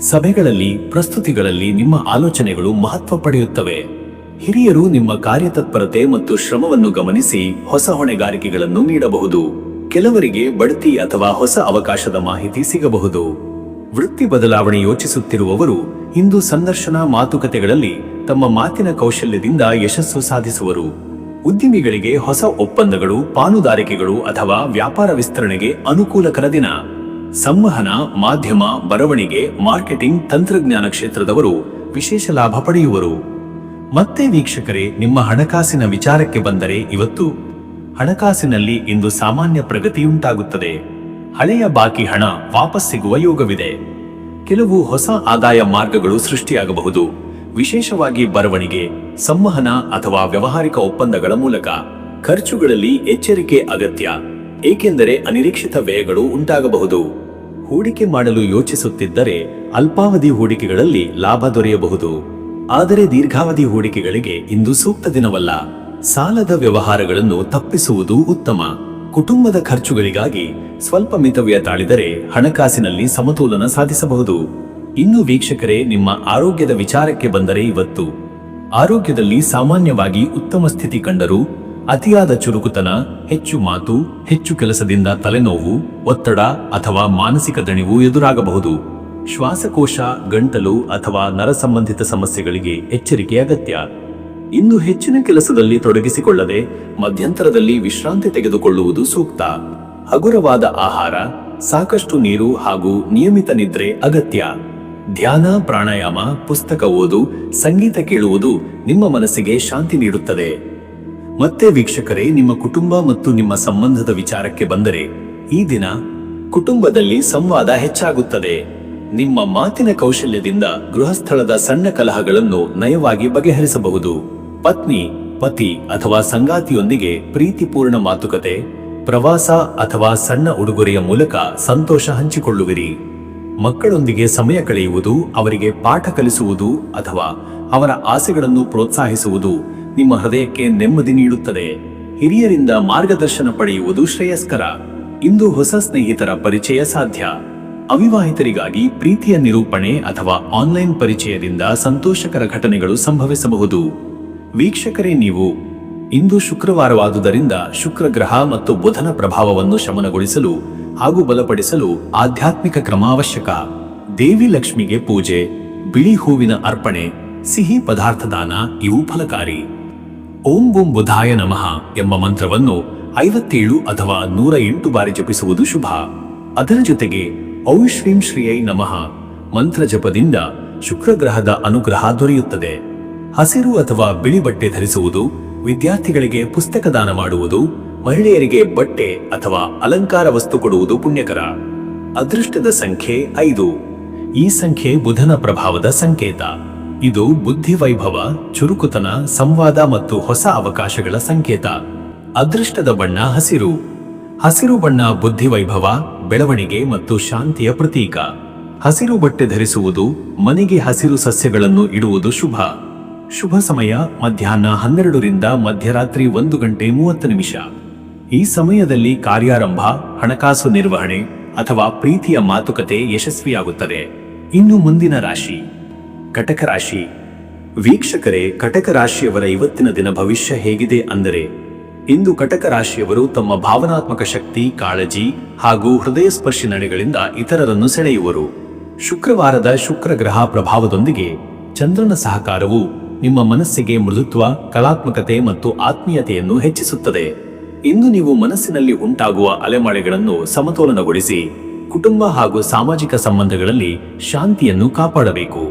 A: ಸಭೆಗಳಲ್ಲಿ, ಪ್ರಸ್ತುತಿಗಳಲ್ಲಿ ನಿಮ್ಮ ಆಲೋಚನೆಗಳು ಮಹತ್ವ ಪಡೆಯುತ್ತವೆ. ಹಿರಿಯರು ನಿಮ್ಮ ಕಾರ್ಯತತ್ಪರತೆ ಮತ್ತು ಶ್ರಮವನ್ನು ಗಮನಿಸಿ ಹೊಸ ಹೊಣೆಗಾರಿಕೆಗಳನ್ನು ನೀಡಬಹುದು. ಕೆಲವರಿಗೆ ಬಡ್ತಿ ಅಥವಾ ಹೊಸ ಅವಕಾಶದ ಮಾಹಿತಿ ಸಿಗಬಹುದು. ವೃತ್ತಿ ಬದಲಾವಣೆ ಯೋಚಿಸುತ್ತಿರುವವರು ಇಂದು ಸಂದರ್ಶನ, ಮಾತುಕತೆಗಳಲ್ಲಿ ತಮ್ಮ ಮಾತಿನ ಕೌಶಲ್ಯದಿಂದ ಯಶಸ್ಸು ಸಾಧಿಸುವರು. ಉದ್ಯಮಿಗಳಿಗೆ ಹೊಸ ಒಪ್ಪಂದಗಳು, ಪಾಲುದಾರಿಕೆಗಳು ಅಥವಾ ವ್ಯಾಪಾರ ವಿಸ್ತರಣೆಗೆ ಅನುಕೂಲಕರ ದಿನ. ಸಂವಹನ, ಮಾಧ್ಯಮ, ಬರವಣಿಗೆ, ಮಾರ್ಕೆಟಿಂಗ್, ತಂತ್ರಜ್ಞಾನ ಕ್ಷೇತ್ರದವರು ವಿಶೇಷ ಲಾಭ ಪಡೆಯುವರು. ಮತ್ತೆ ವೀಕ್ಷಕರೇ, ನಿಮ್ಮ ಹಣಕಾಸಿನ ವಿಚಾರಕ್ಕೆ ಬಂದರೆ ಇವತ್ತು ಹಣಕಾಸಿನಲ್ಲಿ ಇಂದು ಸಾಮಾನ್ಯ ಪ್ರಗತಿಯುಂಟಾಗುತ್ತದೆ. ಹಳೆಯ ಬಾಕಿ ಹಣ ವಾಪಸ್ ಸಿಗುವ ಯೋಗವಿದೆ. ಕೆಲವು ಹೊಸ ಆದಾಯ ಮಾರ್ಗಗಳು ಸೃಷ್ಟಿಯಾಗಬಹುದು, ವಿಶೇಷವಾಗಿ ಬರವಣಿಗೆ, ಸಂವಹನ ಅಥವಾ ವ್ಯಾವಹಾರಿಕ ಒಪ್ಪಂದಗಳ ಮೂಲಕ. ಖರ್ಚುಗಳಲ್ಲಿ ಎಚ್ಚರಿಕೆ ಅಗತ್ಯ, ಏಕೆಂದರೆ ಅನಿರೀಕ್ಷಿತ ವ್ಯಯಗಳು ಉಂಟಾಗಬಹುದು. ಹೂಡಿಕೆ ಮಾಡಲು ಯೋಚಿಸುತ್ತಿದ್ದರೆ ಅಲ್ಪಾವಧಿ ಹೂಡಿಕೆಗಳಲ್ಲಿ ಲಾಭ ದೊರೆಯಬಹುದು, ಆದರೆ ದೀರ್ಘಾವಧಿ ಹೂಡಿಕೆಗಳಿಗೆ ಇಂದು ಸೂಕ್ತ ದಿನವಲ್ಲ. ಸಾಲದ ವ್ಯವಹಾರಗಳನ್ನು ತಪ್ಪಿಸುವುದು ಉತ್ತಮ. ಕುಟುಂಬದ ಖರ್ಚುಗಳಿಗಾಗಿ ಸ್ವಲ್ಪ ಮಿತವ್ಯಯ ತಾಳಿದರೆ ಹಣಕಾಸಿನಲ್ಲಿ ಸಮತೋಲನ ಸಾಧಿಸಬಹುದು. ಇನ್ನು ವೀಕ್ಷಕರೇ, ನಿಮ್ಮ ಆರೋಗ್ಯದ ವಿಚಾರಕ್ಕೆ ಬಂದರೆ ಇವತ್ತು ಆರೋಗ್ಯದಲ್ಲಿ ಸಾಮಾನ್ಯವಾಗಿ ಉತ್ತಮ ಸ್ಥಿತಿ ಕಂಡರೂ ಅತಿಯಾದ ಚುರುಕುತನ, ಹೆಚ್ಚು ಮಾತು, ಹೆಚ್ಚು ಕೆಲಸದಿಂದ ತಲೆನೋವು, ಒತ್ತಡ ಅಥವಾ ಮಾನಸಿಕ ದಣಿವು ಎದುರಾಗಬಹುದು. ಶ್ವಾಸಕೋಶ, ಗಂಟಲು ಅಥವಾ ನರ ಸಂಬಂಧಿತ ಸಮಸ್ಯೆಗಳಿಗೆ ಎಚ್ಚರಿಕೆ ಅಗತ್ಯ. ಇನ್ನು ಹೆಚ್ಚಿನ ಕೆಲಸದಲ್ಲಿ ತೊಡಗಿಸಿಕೊಳ್ಳದೆ ಮಧ್ಯಂತರದಲ್ಲಿ ವಿಶ್ರಾಂತಿ ತೆಗೆದುಕೊಳ್ಳುವುದು ಸೂಕ್ತ. ಹಗುರವಾದ ಆಹಾರ, ಸಾಕಷ್ಟು ನೀರು ಹಾಗೂ ನಿಯಮಿತ ನಿದ್ರೆ ಅಗತ್ಯ. ಧ್ಯಾನ, ಪ್ರಾಣಾಯಾಮ, ಪುಸ್ತಕ ಓದು, ಸಂಗೀತ ಕೇಳುವುದು ನಿಮ್ಮ ಮನಸ್ಸಿಗೆ ಶಾಂತಿ ನೀಡುತ್ತದೆ. ಮತ್ತೆ ವೀಕ್ಷಕರೇ, ನಿಮ್ಮ ಕುಟುಂಬ ಮತ್ತು ನಿಮ್ಮ ಸಂಬಂಧದ ವಿಚಾರಕ್ಕೆ ಬಂದರೆ ಈ ದಿನ ಕುಟುಂಬದಲ್ಲಿ ಸಂವಾದ ಹೆಚ್ಚಾಗುತ್ತದೆ. ನಿಮ್ಮ ಮಾತಿನ ಕೌಶಲ್ಯದಿಂದ ಗೃಹಸ್ಥಳದ ಸಣ್ಣ ಕಲಹಗಳನ್ನು ನಯವಾಗಿ ಬಗೆಹರಿಸಬಹುದು. ಪತ್ನಿ, ಪತಿ ಅಥವಾ ಸಂಗಾತಿಯೊಂದಿಗೆ ಪ್ರೀತಿಪೂರ್ಣ ಮಾತುಕತೆ, ಪ್ರವಾಸ ಅಥವಾ ಸಣ್ಣ ಉಡುಗೊರೆಯ ಮೂಲಕ ಸಂತೋಷ ಹಂಚಿಕೊಳ್ಳುವಿರಿ. ಮಕ್ಕಳೊಂದಿಗೆ ಸಮಯ ಕಳೆಯುವುದು, ಅವರಿಗೆ ಪಾಠ ಕಲಿಸುವುದು ಅಥವಾ ಅವರ ಆಸೆಗಳನ್ನು ಪ್ರೋತ್ಸಾಹಿಸುವುದು ನಿಮ್ಮ ಹೃದಯಕ್ಕೆ ನೆಮ್ಮದಿ ನೀಡುತ್ತದೆ. ಹಿರಿಯರಿಂದ ಮಾರ್ಗದರ್ಶನ ಪಡೆಯುವುದು ಶ್ರೇಯಸ್ಕರ. ಇಂದು ಹೊಸ ಸ್ನೇಹಿತರ ಪರಿಚಯ ಸಾಧ್ಯ. ಅವಿವಾಹಿತರಿಗಾಗಿ ಪ್ರೀತಿಯ ನಿರೂಪಣೆ ಅಥವಾ ಆನ್ಲೈನ್ ಪರಿಚಯದಿಂದ ಸಂತೋಷಕರ ಘಟನೆಗಳು ಸಂಭವಿಸಬಹುದು. ವೀಕ್ಷಕರೇ, ನೀವು ಇಂದು ಶುಕ್ರವಾರವಾದುದರಿಂದ ಶುಕ್ರ ಗ್ರಹ ಮತ್ತು ಬುಧನ ಪ್ರಭಾವವನ್ನು ಶಮನಗೊಳಿಸಲು ಹಾಗೂ ಬಲಪಡಿಸಲು ಆಧ್ಯಾತ್ಮಿಕ ಕ್ರಮ ಅವಶ್ಯಕ. ದೇವಿ ಲಕ್ಷ್ಮಿಗೆ ಪೂಜೆ, ಬಿಳಿ ಹೂವಿನ ಅರ್ಪಣೆ, ಸಿಹಿ ಪದಾರ್ಥ ದಾನ ಇವು ಫಲಕಾರಿ. ಓಂ ಬುಂ ಬುಧಾಯ ನಮಃ ಎಂಬ ಮಂತ್ರವನ್ನು 57 ಅಥವಾ 108 ಬಾರಿ ಜಪಿಸುವುದು ಶುಭ. ಅದರ ಜೊತೆಗೆ ಔ ಶ್ರೀಂ ಶ್ರೀಯೈ ನಮಃ ಮಂತ್ರ ಜಪದಿಂದ ಶುಕ್ರ ಗ್ರಹದ ಅನುಗ್ರಹ ದೊರೆಯುತ್ತದೆ. ಹಸಿರು ಅಥವಾ ಬಿಳಿ ಬಟ್ಟೆ ಧರಿಸುವುದು, ವಿದ್ಯಾರ್ಥಿಗಳಿಗೆ ಪುಸ್ತಕ ದಾನ ಮಾಡುವುದು, ಮಹಿಳೆಯರಿಗೆ ಬಟ್ಟೆ ಅಥವಾ ಅಲಂಕಾರ ವಸ್ತು ಕೊಡುವುದು ಪುಣ್ಯಕರ. ಅದೃಷ್ಟದ ಸಂಖ್ಯೆ 5. ಈ ಸಂಖ್ಯೆ ಬುಧನ ಪ್ರಭಾವದ ಸಂಕೇತ. ಇದು ಬುದ್ಧಿ ವೈಭವ, ಚುರುಕುತನ, ಸಂವಾದ ಮತ್ತು ಹೊಸ ಅವಕಾಶಗಳ ಸಂಕೇತ. ಅದೃಷ್ಟದ ಬಣ್ಣ ಹಸಿರು. ಹಸಿರು ಬಣ್ಣ ಬುದ್ಧಿ ವೈಭವ, ಬೆಳವಣಿಗೆ ಮತ್ತು ಶಾಂತಿಯ ಪ್ರತೀಕ. ಹಸಿರು ಬಟ್ಟೆ ಧರಿಸುವುದು, ಮನೆಗೆ ಹಸಿರು ಸಸ್ಯಗಳನ್ನು ಇಡುವುದು ಶುಭ. ಶುಭ ಸಮಯ ಮಧ್ಯಾಹ್ನ 12 ರಿಂದ ಮಧ್ಯರಾತ್ರಿ 1 ಗಂಟೆ 30 ನಿಮಿಷ. ಈ ಸಮಯದಲ್ಲಿ ಕಾರ್ಯಾರಂಭ, ಹಣಕಾಸು ನಿರ್ವಹಣೆ ಅಥವಾ ಪ್ರೀತಿಯ ಮಾತುಕತೆ ಯಶಸ್ವಿಯಾಗುತ್ತದೆ. ಇನ್ನು ಮುಂದಿನ ರಾಶಿ ಕಟಕ ರಾಶಿ. ವೀಕ್ಷಕರೇ, ಕಟಕ ರಾಶಿಯವರ ಇವತ್ತಿನ ದಿನ ಭವಿಷ್ಯ ಹೇಗಿದೆ ಅಂದರೆ, ಇಂದು ಕಟಕ ರಾಶಿಯವರು ತಮ್ಮ ಭಾವನಾತ್ಮಕ ಶಕ್ತಿ, ಕಾಳಜಿ ಹಾಗೂ ಹೃದಯ ಸ್ಪರ್ಶಿ ನಡೆಗಳಿಂದ ಇತರರನ್ನು ಸೆಳೆಯುವರು. ಶುಕ್ರವಾರದ ಶುಕ್ರ ಗ್ರಹ ಪ್ರಭಾವದೊಂದಿಗೆ ಚಂದ್ರನ ಸಹಕಾರವು ನಿಮ್ಮ ಮನಸ್ಸಿಗೆ ಮೃದುತ್ವ, ಕಲಾತ್ಮಕತೆ ಮತ್ತು ಆತ್ಮೀಯತೆಯನ್ನು ಹೆಚ್ಚಿಸುತ್ತದೆ. ಇಂದು ನೀವು ಮನಸ್ಸಿನಲ್ಲಿ ಉಂಟಾಗುವ ಅಲೆಮಾಳೆಗಳನ್ನು ಸಮತೋಲನಗೊಳಿಸಿ ಕುಟುಂಬ ಹಾಗೂ ಸಾಮಾಜಿಕ ಸಂಬಂಧಗಳಲ್ಲಿ ಶಾಂತಿಯನ್ನು ಕಾಪಾಡಬೇಕು.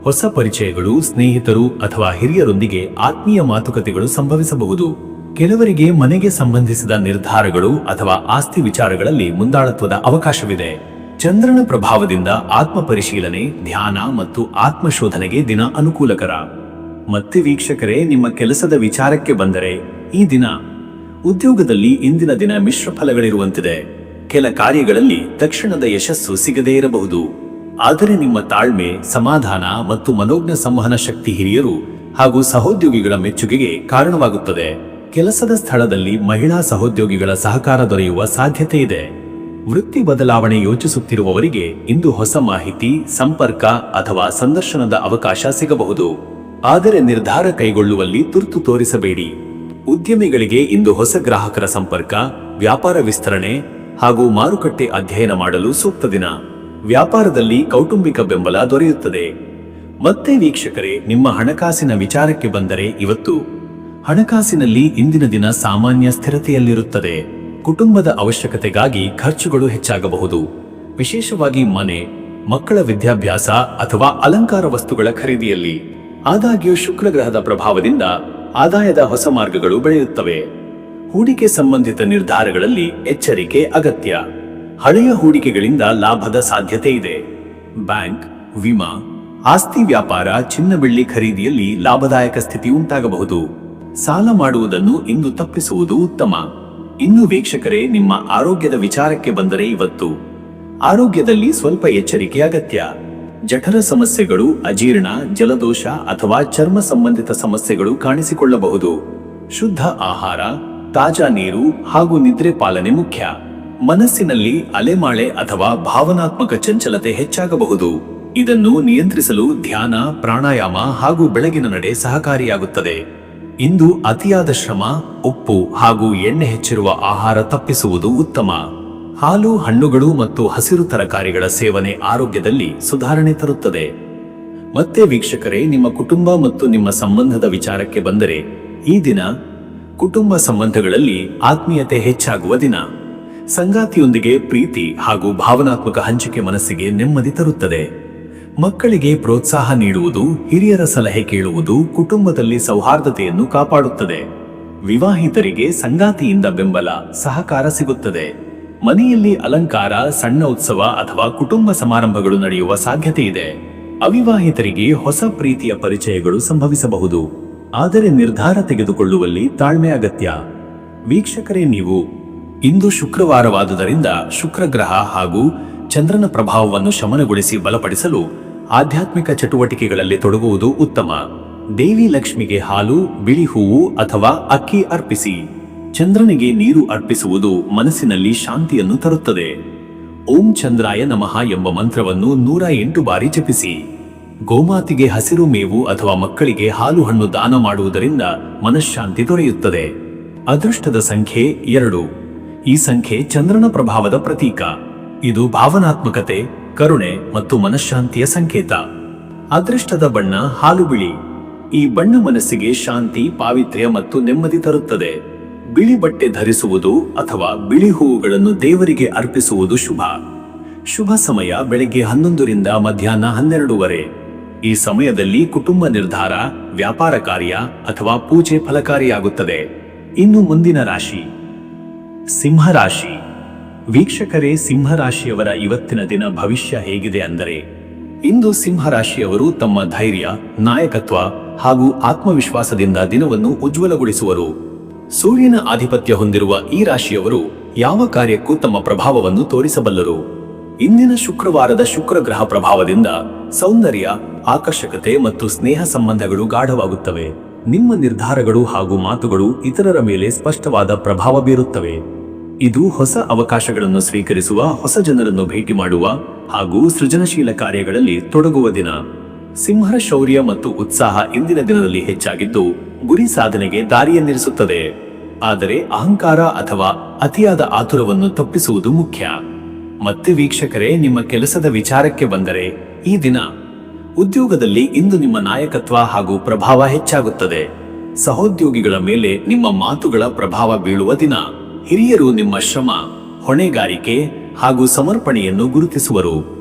A: ಹೊಸ ಪರಿಚಯಗಳು, ಸ್ನೇಹಿತರು ಅಥವಾ ಹಿರಿಯರೊಂದಿಗೆ ಆತ್ಮೀಯ ಮಾತುಕತೆಗಳು ಸಂಭವಿಸಬಹುದು. ಕೆಲವರಿಗೆ ಮನೆಗೆ ಸಂಬಂಧಿಸಿದ ನಿರ್ಧಾರಗಳು ಅಥವಾ ಆಸ್ತಿ ವಿಚಾರಗಳಲ್ಲಿ ಮುಂದಾಳತ್ವದ ಅವಕಾಶವಿದೆ. ಚಂದ್ರನ ಪ್ರಭಾವದಿಂದ ಆತ್ಮ ಪರಿಶೀಲನೆ, ಧ್ಯಾನ ಮತ್ತು ಆತ್ಮಶೋಧನೆಗೆ ದಿನ ಅನುಕೂಲಕರ. ಮತ್ತೆ ವೀಕ್ಷಕರೇ, ನಿಮ್ಮ ಕೆಲಸದ ವಿಚಾರಕ್ಕೆ ಬಂದರೆ ಈ ದಿನ ಉದ್ಯೋಗದಲ್ಲಿ ಇಂದಿನ ದಿನ ಮಿಶ್ರ ಫಲಗಳಿರುವಂತಿದೆ. ಕೆಲ ಕಾರ್ಯಗಳಲ್ಲಿ ತಕ್ಷಣದ ಯಶಸ್ಸು ಸಿಗದೇ ಇರಬಹುದು. ಆದರೆ ನಿಮ್ಮ ತಾಳ್ಮೆ, ಸಮಾಧಾನ ಮತ್ತು ಮನೋಜ್ಞ ಸಂವಹನ ಶಕ್ತಿ ಹಿರಿಯರು ಹಾಗೂ ಸಹೋದ್ಯೋಗಿಗಳ ಮೆಚ್ಚುಗೆಗೆ ಕಾರಣವಾಗುತ್ತದೆ. ಕೆಲಸದ ಸ್ಥಳದಲ್ಲಿ ಮಹಿಳಾ ಸಹೋದ್ಯೋಗಿಗಳ ಸಹಕಾರ ದೊರೆಯುವ ಸಾಧ್ಯತೆ ಇದೆ. ವೃತ್ತಿ ಬದಲಾವಣೆ ಯೋಚಿಸುತ್ತಿರುವವರಿಗೆ ಇಂದು ಹೊಸ ಮಾಹಿತಿ, ಸಂಪರ್ಕ ಅಥವಾ ಸಂದರ್ಶನದ ಅವಕಾಶ ಸಿಗಬಹುದು. ಆದರೆ ನಿರ್ಧಾರ ಕೈಗೊಳ್ಳುವಲ್ಲಿ ತುರ್ತು ತೋರಿಸಬೇಡಿ. ಉದ್ಯಮಿಗಳಿಗೆ ಇಂದು ಹೊಸ ಗ್ರಾಹಕರ ಸಂಪರ್ಕ, ವ್ಯಾಪಾರ ವಿಸ್ತರಣೆ ಹಾಗೂ ಮಾರುಕಟ್ಟೆ ಅಧ್ಯಯನ ಮಾಡಲು ಸೂಕ್ತ ದಿನ. ವ್ಯಾಪಾರದಲ್ಲಿ ಕೌಟುಂಬಿಕ ಬೆಂಬಲ ದೊರೆಯುತ್ತದೆ. ಮತ್ತೆ ವೀಕ್ಷಕರೇ, ನಿಮ್ಮ ಹಣಕಾಸಿನ ವಿಚಾರಕ್ಕೆ ಬಂದರೆ ಇವತ್ತು ಹಣಕಾಸಿನಲ್ಲಿ ಇಂದಿನ ದಿನ ಸಾಮಾನ್ಯ ಸ್ಥಿರತೆಯಲ್ಲಿರುತ್ತದೆ. ಕುಟುಂಬದ ಅವಶ್ಯಕತೆಗಾಗಿ ಖರ್ಚುಗಳು ಹೆಚ್ಚಾಗಬಹುದು, ವಿಶೇಷವಾಗಿ ಮನೆ, ಮಕ್ಕಳ ವಿದ್ಯಾಭ್ಯಾಸ ಅಥವಾ ಅಲಂಕಾರ ವಸ್ತುಗಳ ಖರೀದಿಯಲ್ಲಿ. ಆದಾಗ್ಯೂ ಶುಕ್ರ ಗ್ರಹದ ಪ್ರಭಾವದಿಂದ ಆದಾಯದ ಹೊಸ ಮಾರ್ಗಗಳು ಬೆಳೆಯುತ್ತವೆ. ಹೂಡಿಕೆ ಸಂಬಂಧಿತ ನಿರ್ಧಾರಗಳಲ್ಲಿ ಎಚ್ಚರಿಕೆ ಅಗತ್ಯ. ಹಳೆಯ ಹೂಡಿಕೆಗಳಿಂದ ಲಾಭದ ಸಾಧ್ಯತೆ ಇದೆ. ಬ್ಯಾಂಕ್, ವಿಮಾ, ಆಸ್ತಿ ವ್ಯಾಪಾರ, ಚಿನ್ನ ಬೆಳ್ಳಿ ಖರೀದಿಯಲ್ಲಿ ಲಾಭದಾಯಕ ಸ್ಥಿತಿ ಉಂಟಾಗಬಹುದು. ಸಾಲ ಮಾಡುವುದನ್ನು ಇಂದು ತಪ್ಪಿಸುವುದು ಉತ್ತಮ. ಇನ್ನು ವೀಕ್ಷಕರೇ, ನಿಮ್ಮ ಆರೋಗ್ಯದ ವಿಚಾರಕ್ಕೆ ಬಂದರೆ ಇವತ್ತು ಆರೋಗ್ಯದಲ್ಲಿ ಸ್ವಲ್ಪ ಎಚ್ಚರಿಕೆ ಅಗತ್ಯ. ಜಠರ ಸಮಸ್ಯೆಗಳು, ಅಜೀರ್ಣ, ಜಲದೋಷ ಅಥವಾ ಚರ್ಮ ಸಂಬಂಧಿತ ಸಮಸ್ಯೆಗಳು ಕಾಣಿಸಿಕೊಳ್ಳಬಹುದು. ಶುದ್ಧ ಆಹಾರ, ತಾಜಾ ನೀರು ಹಾಗೂ ನಿದ್ರೆ ಪಾಲನೆ ಮುಖ್ಯ. ಮನಸ್ಸಿನಲ್ಲಿ ಅಲೆಮಾಳೆ ಅಥವಾ ಭಾವನಾತ್ಮಕ ಚಂಚಲತೆ ಹೆಚ್ಚಾಗಬಹುದು. ಇದನ್ನು ನಿಯಂತ್ರಿಸಲು ಧ್ಯಾನ, ಪ್ರಾಣಾಯಾಮ ಹಾಗೂ ಬೆಳಗಿನ ನಡೆ ಸಹಕಾರಿಯಾಗುತ್ತದೆ. ಇಂದು ಅತಿಯಾದ ಶ್ರಮ, ಉಪ್ಪು ಹಾಗೂ ಎಣ್ಣೆ ಹೆಚ್ಚಿರುವ ಆಹಾರ ತಪ್ಪಿಸುವುದು ಉತ್ತಮ. ಹಾಲು, ಹಣ್ಣುಗಳು ಮತ್ತು ಹಸಿರು ತರಕಾರಿಗಳ ಸೇವನೆ ಆರೋಗ್ಯದಲ್ಲಿ ಸುಧಾರಣೆ ತರುತ್ತದೆ. ಮತ್ತೆ ವೀಕ್ಷಕರೇ, ನಿಮ್ಮ ಕುಟುಂಬ ಮತ್ತು ನಿಮ್ಮ ಸಂಬಂಧದ ವಿಚಾರಕ್ಕೆ ಬಂದರೆ ಈ ದಿನ ಕುಟುಂಬ ಸಂಬಂಧಗಳಲ್ಲಿ ಆತ್ಮೀಯತೆ ಹೆಚ್ಚಾಗುವ ದಿನ. ಸಂಗಾತಿಯೊಂದಿಗೆ ಪ್ರೀತಿ ಹಾಗೂ ಭಾವನಾತ್ಮಕ ಹಂಚಿಕೆ ಮನಸ್ಸಿಗೆ ನೆಮ್ಮದಿ ತರುತ್ತದೆ. ಮಕ್ಕಳಿಗೆ ಪ್ರೋತ್ಸಾಹ ನೀಡುವುದು, ಹಿರಿಯರ ಸಲಹೆ ಕೇಳುವುದು ಕುಟುಂಬದಲ್ಲಿ ಸೌಹಾರ್ದತೆಯನ್ನು ಕಾಪಾಡುತ್ತದೆ. ವಿವಾಹಿತರಿಗೆ ಸಂಗಾತಿಯಿಂದ ಬೆಂಬಲ, ಸಹಕಾರ ಸಿಗುತ್ತದೆ. ಮನೆಯಲ್ಲಿ ಅಲಂಕಾರ, ಸಣ್ಣ ಉತ್ಸವ ಅಥವಾ ಕುಟುಂಬ ಸಮಾರಂಭಗಳು ನಡೆಯುವ ಸಾಧ್ಯತೆ ಇದೆ. ಅವಿವಾಹಿತರಿಗೆ ಹೊಸ ಪ್ರೀತಿಯ ಪರಿಚಯಗಳು ಸಂಭವಿಸಬಹುದು. ಆದರೆ ನಿರ್ಧಾರ ತೆಗೆದುಕೊಳ್ಳುವಲ್ಲಿ ತಾಳ್ಮೆ ಅಗತ್ಯ. ವೀಕ್ಷಕರೇ, ನೀವು ಇಂದು ಶುಕ್ರವಾರವಾದುದರಿಂದ ಶುಕ್ರ ಗ್ರಹ ಹಾಗೂ ಚಂದ್ರನ ಪ್ರಭಾವವನ್ನು ಶಮನಗೊಳಿಸಿ ಬಲಪಡಿಸಲು ಆಧ್ಯಾತ್ಮಿಕ ಚಟುವಟಿಕೆಗಳಲ್ಲಿ ತೊಡಗುವುದು ಉತ್ತಮ. ದೇವಿ ಲಕ್ಷ್ಮಿಗೆ ಹಾಲು, ಬಿಳಿ ಹೂವು ಅಥವಾ ಅಕ್ಕಿ ಅರ್ಪಿಸಿ. ಚಂದ್ರನಿಗೆ ನೀರು ಅರ್ಪಿಸುವುದು ಮನಸ್ಸಿನಲ್ಲಿ ಶಾಂತಿಯನ್ನು ತರುತ್ತದೆ. ಓಂ ಚಂದ್ರಾಯ ನಮಃ ಎಂಬ ಮಂತ್ರವನ್ನು 108 ಬಾರಿ ಜಪಿಸಿ. ಗೋಮಾತಿಗೆ ಹಸಿರು ಮೇವು ಅಥವಾ ಮಕ್ಕಳಿಗೆ ಹಾಲು ಹಣ್ಣು ದಾನ ಮಾಡುವುದರಿಂದ ಮನಃಶಾಂತಿ ದೊರೆಯುತ್ತದೆ. ಅದೃಷ್ಟದ ಸಂಖ್ಯೆ 2. ಈ ಸಂಖ್ಯೆ ಚಂದ್ರನ ಪ್ರಭಾವದ ಪ್ರತೀಕ. ಇದು ಭಾವನಾತ್ಮಕತೆ, ಕರುಣೆ ಮತ್ತು ಮನಃಶಾಂತಿಯ ಸಂಕೇತ. ಅದೃಷ್ಟದ ಬಣ್ಣ ಹಾಲು ಬಿಳಿ. ಈ ಬಣ್ಣ ಮನಸ್ಸಿಗೆ ಶಾಂತಿ, ಪಾವಿತ್ರ್ಯ ಮತ್ತು ನೆಮ್ಮದಿ ತರುತ್ತದೆ. ಬಿಳಿ ಬಟ್ಟೆ ಧರಿಸುವುದು ಅಥವಾ ಬಿಳಿ ಹೂವುಗಳನ್ನು ದೇವರಿಗೆ ಅರ್ಪಿಸುವುದು ಶುಭ. ಶುಭ ಸಮಯ ಬೆಳಗ್ಗೆ 11 ರಿಂದ ಮಧ್ಯಾಹ್ನ 12:30. ಈ ಸಮಯದಲ್ಲಿ ಕುಟುಂಬ ನಿರ್ಧಾರ, ವ್ಯಾಪಾರ ಕಾರ್ಯ ಅಥವಾ ಪೂಜೆ ಫಲಕಾರಿಯಾಗುತ್ತದೆ. ಇನ್ನು ಮುಂದಿನ ರಾಶಿ ಸಿಂಹರಾಶಿ. ವೀಕ್ಷಕರೇ, ಸಿಂಹರಾಶಿಯವರ ಇವತ್ತಿನ ದಿನ ಭವಿಷ್ಯ ಹೇಗಿದೆ ಅಂದರೆ, ಇಂದು ಸಿಂಹರಾಶಿಯವರು ತಮ್ಮ ಧೈರ್ಯ, ನಾಯಕತ್ವ ಹಾಗೂ ಆತ್ಮವಿಶ್ವಾಸದಿಂದ ದಿನವನ್ನು ಉಜ್ವಲಗೊಳಿಸುವರು. ಸೂರ್ಯನ ಆಧಿಪತ್ಯ ಹೊಂದಿರುವ ಈ ರಾಶಿಯವರು ಯಾವ ಕಾರ್ಯಕ್ಕೂ ತಮ್ಮ ಪ್ರಭಾವವನ್ನು ತೋರಿಸಬಲ್ಲರು. ಇಂದಿನ ಶುಕ್ರವಾರದ ಶುಕ್ರ ಗ್ರಹ ಪ್ರಭಾವದಿಂದ ಸೌಂದರ್ಯ, ಆಕರ್ಷಕತೆ ಮತ್ತು ಸ್ನೇಹ ಸಂಬಂಧಗಳು ಗಾಢವಾಗುತ್ತವೆ. ನಿಮ್ಮ ನಿರ್ಧಾರಗಳು ಹಾಗೂ ಮಾತುಗಳು ಇತರರ ಮೇಲೆ ಸ್ಪಷ್ಟವಾದ ಪ್ರಭಾವ ಬೀರುತ್ತವೆ. ಇದು ಹೊಸ ಅವಕಾಶಗಳನ್ನು ಸ್ವೀಕರಿಸುವ, ಹೊಸ ಜನರನ್ನು ಭೇಟಿ ಮಾಡುವ ಹಾಗೂ ಸೃಜನಶೀಲ ಕಾರ್ಯಗಳಲ್ಲಿ ತೊಡಗುವ ದಿನ. ಸಿಂಹರ ಶೌರ್ಯ ಮತ್ತು ಉತ್ಸಾಹ ಇಂದಿನ ದಿನದಲ್ಲಿ ಹೆಚ್ಚಾಗಿದ್ದು ಗುರಿ ಸಾಧನೆಗೆ ದಾರಿಯನ್ನಿರಿಸುತ್ತದೆ. ಆದರೆ ಅಹಂಕಾರ ಅಥವಾ ಅತಿಯಾದ ಆತುರವನ್ನು ತಪ್ಪಿಸುವುದು ಮುಖ್ಯ. ಮತ್ತೆ ವೀಕ್ಷಕರೇ, ನಿಮ್ಮ ಕೆಲಸದ ವಿಚಾರಕ್ಕೆ ಬಂದರೆ ಈ ದಿನ ಉದ್ಯೋಗದಲ್ಲಿ ಇಂದು ನಿಮ್ಮ ನಾಯಕತ್ವ ಹಾಗೂ ಪ್ರಭಾವ ಹೆಚ್ಚಾಗುತ್ತದೆ. ಸಹೋದ್ಯೋಗಿಗಳ ಮೇಲೆ ನಿಮ್ಮ ಮಾತುಗಳ ಪ್ರಭಾವ ಬೀಳುವ ದಿನ. ಹಿರಿಯರು ನಿಮ್ಮ ಶ್ರಮ, ಹೊಣೆಗಾರಿಕೆ ಹಾಗೂ ಸಮರ್ಪಣೆಯನ್ನು ಗುರುತಿಸುವರು.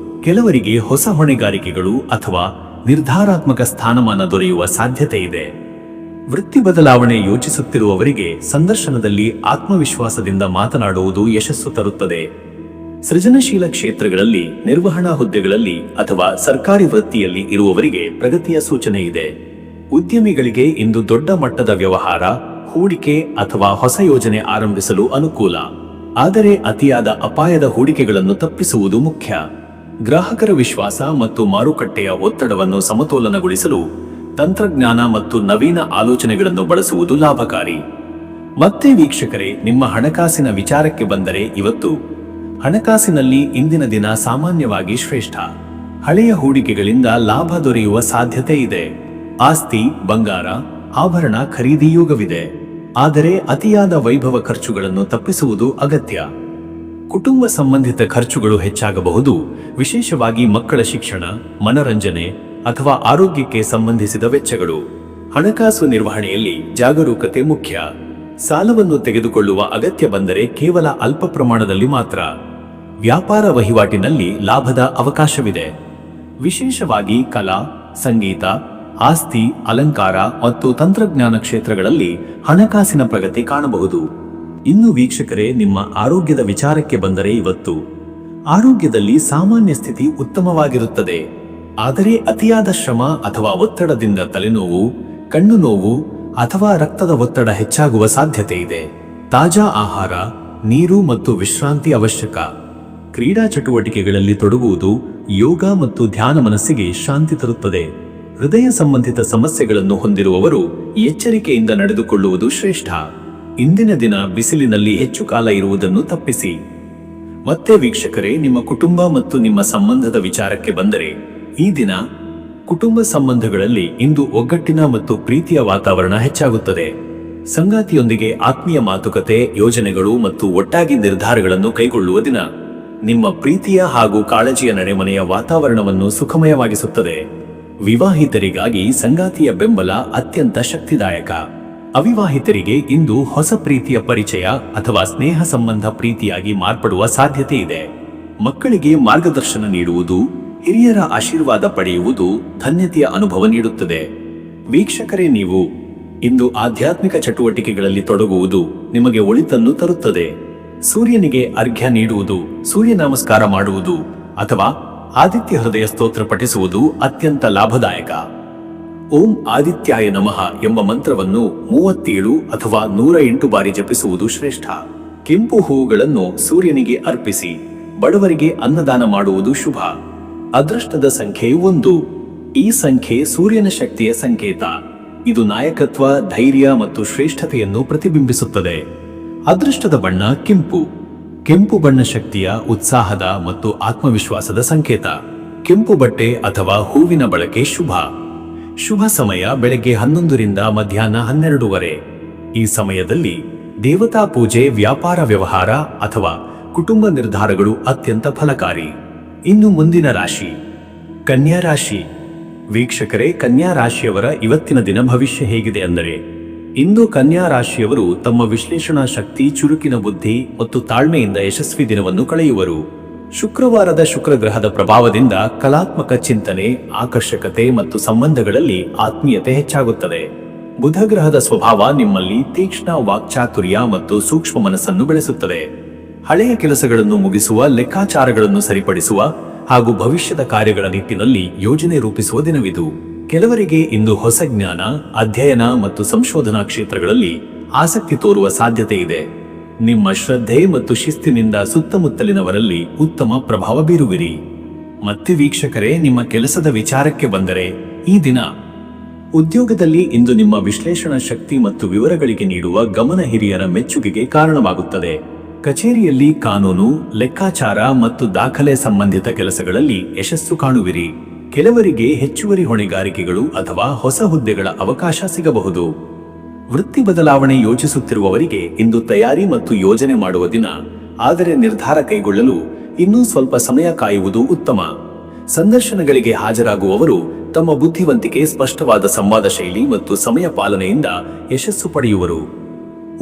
A: ಕೆಲವರಿಗೆ ಹೊಸ ಹೊಣೆಗಾರಿಕೆಗಳು ಅಥವಾ ನಿರ್ಧಾರಾತ್ಮಕ ಸ್ಥಾನಮಾನ ದೊರೆಯುವ ಸಾಧ್ಯತೆ ಇದೆ. ವೃತ್ತಿ ಬದಲಾವಣೆ ಯೋಚಿಸುತ್ತಿರುವವರಿಗೆ ಸಂದರ್ಶನದಲ್ಲಿ ಆತ್ಮವಿಶ್ವಾಸದಿಂದ ಮಾತನಾಡುವುದು ಯಶಸ್ಸು ತರುತ್ತದೆ. ಸೃಜನಶೀಲ ಕ್ಷೇತ್ರಗಳಲ್ಲಿ, ನಿರ್ವಹಣಾ ಹುದ್ದೆಗಳಲ್ಲಿ ಅಥವಾ ಸರ್ಕಾರಿ ವೃತ್ತಿಯಲ್ಲಿ ಇರುವವರಿಗೆ ಪ್ರಗತಿಯ ಸೂಚನೆ ಇದೆ. ಉದ್ಯಮಿಗಳಿಗೆ ಇಂದು ದೊಡ್ಡ ಮಟ್ಟದ ವ್ಯವಹಾರ, ಹೂಡಿಕೆ ಅಥವಾ ಹೊಸ ಯೋಜನೆ ಆರಂಭಿಸಲು ಅನುಕೂಲ. ಆದರೆ ಅತಿಯಾದ ಅಪಾಯದ ಹೂಡಿಕೆಗಳನ್ನು ತಪ್ಪಿಸುವುದು ಮುಖ್ಯ. ಗ್ರಾಹಕರ ವಿಶ್ವಾಸ ಮತ್ತು ಮಾರುಕಟ್ಟೆಯ ಒತ್ತಡವನ್ನು ಸಮತೋಲನಗೊಳಿಸಲು ತಂತ್ರಜ್ಞಾನ ಮತ್ತು ನವೀನ ಆಲೋಚನೆಗಳನ್ನು ಬಳಸುವುದು ಲಾಭಕಾರಿ. ಮತ್ತೆ ವೀಕ್ಷಕರೇ, ನಿಮ್ಮ ಹಣಕಾಸಿನ ವಿಚಾರಕ್ಕೆ ಬಂದರೆ ಇವತ್ತು ಹಣಕಾಸಿನಲ್ಲಿ ಇಂದಿನ ದಿನ ಸಾಮಾನ್ಯವಾಗಿ ಶ್ರೇಷ್ಠ. ಹಳೆಯ ಹೂಡಿಕೆಗಳಿಂದ ಲಾಭ ದೊರೆಯುವ ಸಾಧ್ಯತೆ ಇದೆ. ಆಸ್ತಿ, ಬಂಗಾರ, ಆಭರಣ ಖರೀದಿ ಯೋಗವಿದೆ. ಆದರೆ ಅತಿಯಾದ ವೈಭವ ಖರ್ಚುಗಳನ್ನು ತಪ್ಪಿಸುವುದು ಅಗತ್ಯ. ಕುಟುಂಬ ಸಂಬಂಧಿತ ಖರ್ಚುಗಳು ಹೆಚ್ಚಾಗಬಹುದು, ವಿಶೇಷವಾಗಿ ಮಕ್ಕಳ ಶಿಕ್ಷಣ, ಮನರಂಜನೆ ಅಥವಾ ಆರೋಗ್ಯಕ್ಕೆ ಸಂಬಂಧಿಸಿದ ವೆಚ್ಚಗಳು. ಹಣಕಾಸು ನಿರ್ವಹಣೆಯಲ್ಲಿ ಜಾಗರೂಕತೆ ಮುಖ್ಯ. ಸಾಲವನ್ನು ತೆಗೆದುಕೊಳ್ಳುವ ಅಗತ್ಯ ಬಂದರೆ ಕೇವಲ ಅಲ್ಪ ಪ್ರಮಾಣದಲ್ಲಿ ಮಾತ್ರ. ವ್ಯಾಪಾರ ವಹಿವಾಟಿನಲ್ಲಿ ಲಾಭದ ಅವಕಾಶವಿದೆ. ವಿಶೇಷವಾಗಿ ಕಲಾ, ಸಂಗೀತ, ಆಸ್ತಿ, ಅಲಂಕಾರ ಮತ್ತು ತಂತ್ರಜ್ಞಾನ ಕ್ಷೇತ್ರಗಳಲ್ಲಿ ಹಣಕಾಸಿನ ಪ್ರಗತಿ ಕಾಣಬಹುದು. ಇನ್ನು ವೀಕ್ಷಕರೇ, ನಿಮ್ಮ ಆರೋಗ್ಯದ ವಿಚಾರಕ್ಕೆ ಬಂದರೆ ಇವತ್ತು ಆರೋಗ್ಯದಲ್ಲಿ ಸಾಮಾನ್ಯ ಸ್ಥಿತಿ ಉತ್ತಮವಾಗಿರುತ್ತದೆ. ಆದರೆ ಅತಿಯಾದ ಶ್ರಮ ಅಥವಾ ಒತ್ತಡದಿಂದ ತಲೆನೋವು, ಕಣ್ಣು ನೋವು ಅಥವಾ ರಕ್ತದ ಒತ್ತಡ ಹೆಚ್ಚಾಗುವ ಸಾಧ್ಯತೆ ಇದೆ. ತಾಜಾ ಆಹಾರ, ನೀರು ಮತ್ತು ವಿಶ್ರಾಂತಿ ಅವಶ್ಯಕ. ಕ್ರೀಡಾ ಚಟುವಟಿಕೆಗಳಲ್ಲಿ ತೊಡಗುವುದು, ಯೋಗ ಮತ್ತು ಧ್ಯಾನ ಮನಸ್ಸಿಗೆ ಶಾಂತಿ ತರುತ್ತದೆ. ಹೃದಯ ಸಂಬಂಧಿತ ಸಮಸ್ಯೆಗಳನ್ನು ಹೊಂದಿರುವವರು ಎಚ್ಚರಿಕೆಯಿಂದ ನಡೆದುಕೊಳ್ಳುವುದು ಶ್ರೇಷ್ಠ. ಇಂದಿನ ದಿನ ಬಿಸಿಲಿನಲ್ಲಿ ಹೆಚ್ಚು ಕಾಲ ಇರುವುದನ್ನು ತಪ್ಪಿಸಿ. ಮತ್ತೆ ವೀಕ್ಷಕರೇ, ನಿಮ್ಮ ಕುಟುಂಬ ಮತ್ತು ನಿಮ್ಮ ಸಂಬಂಧದ ವಿಚಾರಕ್ಕೆ ಬಂದರೆ ಈ ದಿನ ಕುಟುಂಬ ಸಂಬಂಧಗಳಲ್ಲಿ ಇಂದು ಒಗ್ಗಟ್ಟಿನ ಮತ್ತು ಪ್ರೀತಿಯ ವಾತಾವರಣ ಹೆಚ್ಚಾಗುತ್ತದೆ. ಸಂಗಾತಿಯೊಂದಿಗೆ ಆತ್ಮೀಯ ಮಾತುಕತೆ, ಯೋಜನೆಗಳು ಮತ್ತು ಒಟ್ಟಾಗಿ ನಿರ್ಧಾರಗಳನ್ನು ಕೈಗೊಳ್ಳುವ ದಿನ. ನಿಮ್ಮ ಪ್ರೀತಿಯ ಹಾಗೂ ಕಾಳಜಿಯ ನಡೆಮನೆಯ ವಾತಾವರಣವನ್ನು ಸುಖಮಯವಾಗಿಸುತ್ತದೆ. ವಿವಾಹಿತರಿಗಾಗಿ ಸಂಗಾತಿಯ ಬೆಂಬಲ ಅತ್ಯಂತ ಶಕ್ತಿದಾಯಕ. ಅವಿವಾಹಿತರಿಗೆ ಇಂದು ಹೊಸ ಪ್ರೀತಿಯ ಪರಿಚಯ ಅಥವಾ ಸ್ನೇಹ ಸಂಬಂಧ ಪ್ರೀತಿಯಾಗಿ ಮಾರ್ಪಡುವ ಸಾಧ್ಯತೆ ಇದೆ. ಮಕ್ಕಳಿಗೆ ಮಾರ್ಗದರ್ಶನ ನೀಡುವುದು, ಹಿರಿಯರ ಆಶೀರ್ವಾದ ಪಡೆಯುವುದು ಧನ್ಯತೆಯ ಅನುಭವ ನೀಡುತ್ತದೆ. ವೀಕ್ಷಕರೇ, ನೀವು ಇಂದು ಆಧ್ಯಾತ್ಮಿಕ ಚಟುವಟಿಕೆಗಳಲ್ಲಿ ತೊಡಗುವುದು ನಿಮಗೆ ಒಳಿತನ್ನು ತರುತ್ತದೆ. ಸೂರ್ಯನಿಗೆ ಅರ್ಘ್ಯ ನೀಡುವುದು, ಸೂರ್ಯ ನಮಸ್ಕಾರ ಮಾಡುವುದು ಅಥವಾ ಆದಿತ್ಯ ಹೃದಯ ಸ್ತೋತ್ರ ಪಠಿಸುವುದು ಅತ್ಯಂತ ಲಾಭದಾಯಕ. ಓಂ ಆದಿತ್ಯಾಯ ನಮಃ ಎಂಬ ಮಂತ್ರವನ್ನು 37 ಅಥವಾ 108 ಬಾರಿ ಜಪಿಸುವುದು ಶ್ರೇಷ್ಠ. ಕೆಂಪು ಹೂವುಗಳನ್ನು ಸೂರ್ಯನಿಗೆ ಅರ್ಪಿಸಿ ಬಡವರಿಗೆ ಅನ್ನದಾನ ಮಾಡುವುದು ಶುಭ. ಅದೃಷ್ಟದ ಸಂಖ್ಯೆ 1. ಈ ಸಂಖ್ಯೆ ಸೂರ್ಯನ ಶಕ್ತಿಯ ಸಂಕೇತ. ಇದು ನಾಯಕತ್ವ, ಧೈರ್ಯ ಮತ್ತು ಶ್ರೇಷ್ಠತೆಯನ್ನು ಪ್ರತಿಬಿಂಬಿಸುತ್ತದೆ. ಅದೃಷ್ಟದ ಬಣ್ಣ ಕೆಂಪು. ಕೆಂಪು ಬಣ್ಣ ಶಕ್ತಿಯ, ಉತ್ಸಾಹದ ಮತ್ತು ಆತ್ಮವಿಶ್ವಾಸದ ಸಂಕೇತ. ಕೆಂಪು ಬಟ್ಟೆ ಅಥವಾ ಹೂವಿನ ಬಳಕೆ ಶುಭ. ಶುಭ ಸಮಯ ಬೆಳಗ್ಗೆ 11 ರಿಂದ ಮಧ್ಯಾಹ್ನ 12:30. ಈ ಸಮಯದಲ್ಲಿ ದೇವತಾ ಪೂಜೆ, ವ್ಯಾಪಾರ ವ್ಯವಹಾರ ಅಥವಾ ಕುಟುಂಬ ನಿರ್ಧಾರಗಳು ಅತ್ಯಂತ ಫಲಕಾರಿ. ಇನ್ನು ಮುಂದಿನ ರಾಶಿ ಕನ್ಯಾ ರಾಶಿ. ವೀಕ್ಷಕರೇ, ಕನ್ಯಾ ರಾಶಿಯವರ ಇವತ್ತಿನ ದಿನ ಭವಿಷ್ಯ ಹೇಗಿದೆ ಅಂದರೆ, ಇಂದು ಕನ್ಯಾ ರಾಶಿಯವರು ತಮ್ಮ ವಿಶ್ಲೇಷಣಾ ಶಕ್ತಿ, ಚುರುಕಿನ ಬುದ್ಧಿ ಮತ್ತು ತಾಳ್ಮೆಯಿಂದ ಯಶಸ್ವಿ ದಿನವನ್ನು ಕಳೆಯುವರು. ಶುಕ್ರವಾರದ ಶುಕ್ರಗ್ರಹದ ಪ್ರಭಾವದಿಂದ ಕಲಾತ್ಮಕ ಚಿಂತನೆ, ಆಕರ್ಷಕತೆ ಮತ್ತು ಸಂಬಂಧಗಳಲ್ಲಿ ಆತ್ಮೀಯತೆ ಹೆಚ್ಚಾಗುತ್ತದೆ. ಬುಧ ಗ್ರಹದ ಸ್ವಭಾವ ನಿಮ್ಮಲ್ಲಿ ತೀಕ್ಷ್ಣ ವಾಕ್ಚಾತುರ್ಯ ಮತ್ತು ಸೂಕ್ಷ್ಮ ಮನಸ್ಸನ್ನು ಬೆಳೆಸುತ್ತದೆ. ಹಳೆಯ ಕೆಲಸಗಳನ್ನು ಮುಗಿಸುವ, ಲೆಕ್ಕಾಚಾರಗಳನ್ನು ಸರಿಪಡಿಸುವ ಹಾಗೂ ಭವಿಷ್ಯದ ಕಾರ್ಯಗಳ ನಿಟ್ಟಿನಲ್ಲಿ ಯೋಜನೆ ರೂಪಿಸುವ ದಿನವಿದು. ಕೆಲವರಿಗೆ ಇಂದು ಹೊಸ ಜ್ಞಾನ, ಅಧ್ಯಯನ ಮತ್ತು ಸಂಶೋಧನಾ ಕ್ಷೇತ್ರಗಳಲ್ಲಿ ಆಸಕ್ತಿ ತೋರುವ ಸಾಧ್ಯತೆ ಇದೆ. ನಿಮ್ಮ ಶ್ರದ್ಧೆ ಮತ್ತು ಶಿಸ್ತಿನಿಂದ ಸುತ್ತಮುತ್ತಲಿನವರಲ್ಲಿ ಉತ್ತಮ ಪ್ರಭಾವ ಬೀರುವಿರಿ. ಮತ್ತೆ ವೀಕ್ಷಕರೇ, ನಿಮ್ಮ ಕೆಲಸದ ವಿಚಾರಕ್ಕೆ ಬಂದರೆ ಈ ದಿನ ಉದ್ಯೋಗದಲ್ಲಿ ಇಂದು ನಿಮ್ಮ ವಿಶ್ಲೇಷಣಾ ಶಕ್ತಿ ಮತ್ತು ವಿವರಗಳಿಗೆ ನೀಡುವ ಗಮನ ಹಿರಿಯರ ಮೆಚ್ಚುಗೆಗೆ ಕಾರಣವಾಗುತ್ತದೆ. ಕಚೇರಿಯಲ್ಲಿ ಕಾನೂನು, ಲೆಕ್ಕಾಚಾರ ಮತ್ತು ದಾಖಲೆ ಸಂಬಂಧಿತ ಕೆಲಸಗಳಲ್ಲಿ ಯಶಸ್ಸು ಕಾಣುವಿರಿ. ಕೆಲವರಿಗೆ ಹೆಚ್ಚುವರಿ ಹೊಣೆಗಾರಿಕೆಗಳು ಅಥವಾ ಹೊಸ ಹುದ್ದೆಗಳ ಅವಕಾಶ ಸಿಗಬಹುದು. ವೃತ್ತಿ ಬದಲಾವಣೆ ಯೋಚಿಸುತ್ತಿರುವವರಿಗೆ ಇಂದು ತಯಾರಿ ಮತ್ತು ಯೋಜನೆ ಮಾಡುವ ದಿನ. ಆದರೆ ನಿರ್ಧಾರ ಕೈಗೊಳ್ಳಲು ಇನ್ನೂ ಸ್ವಲ್ಪ ಸಮಯ ಕಾಯುವುದು ಉತ್ತಮ. ಸಂದರ್ಶನಗಳಿಗೆ ಹಾಜರಾಗುವವರು ತಮ್ಮ ಬುದ್ಧಿವಂತಿಕೆ, ಸ್ಪಷ್ಟವಾದ ಸಂವಾದ ಶೈಲಿ ಮತ್ತು ಸಮಯ ಪಾಲನೆಯಿಂದ ಯಶಸ್ಸು ಪಡೆಯುವರು.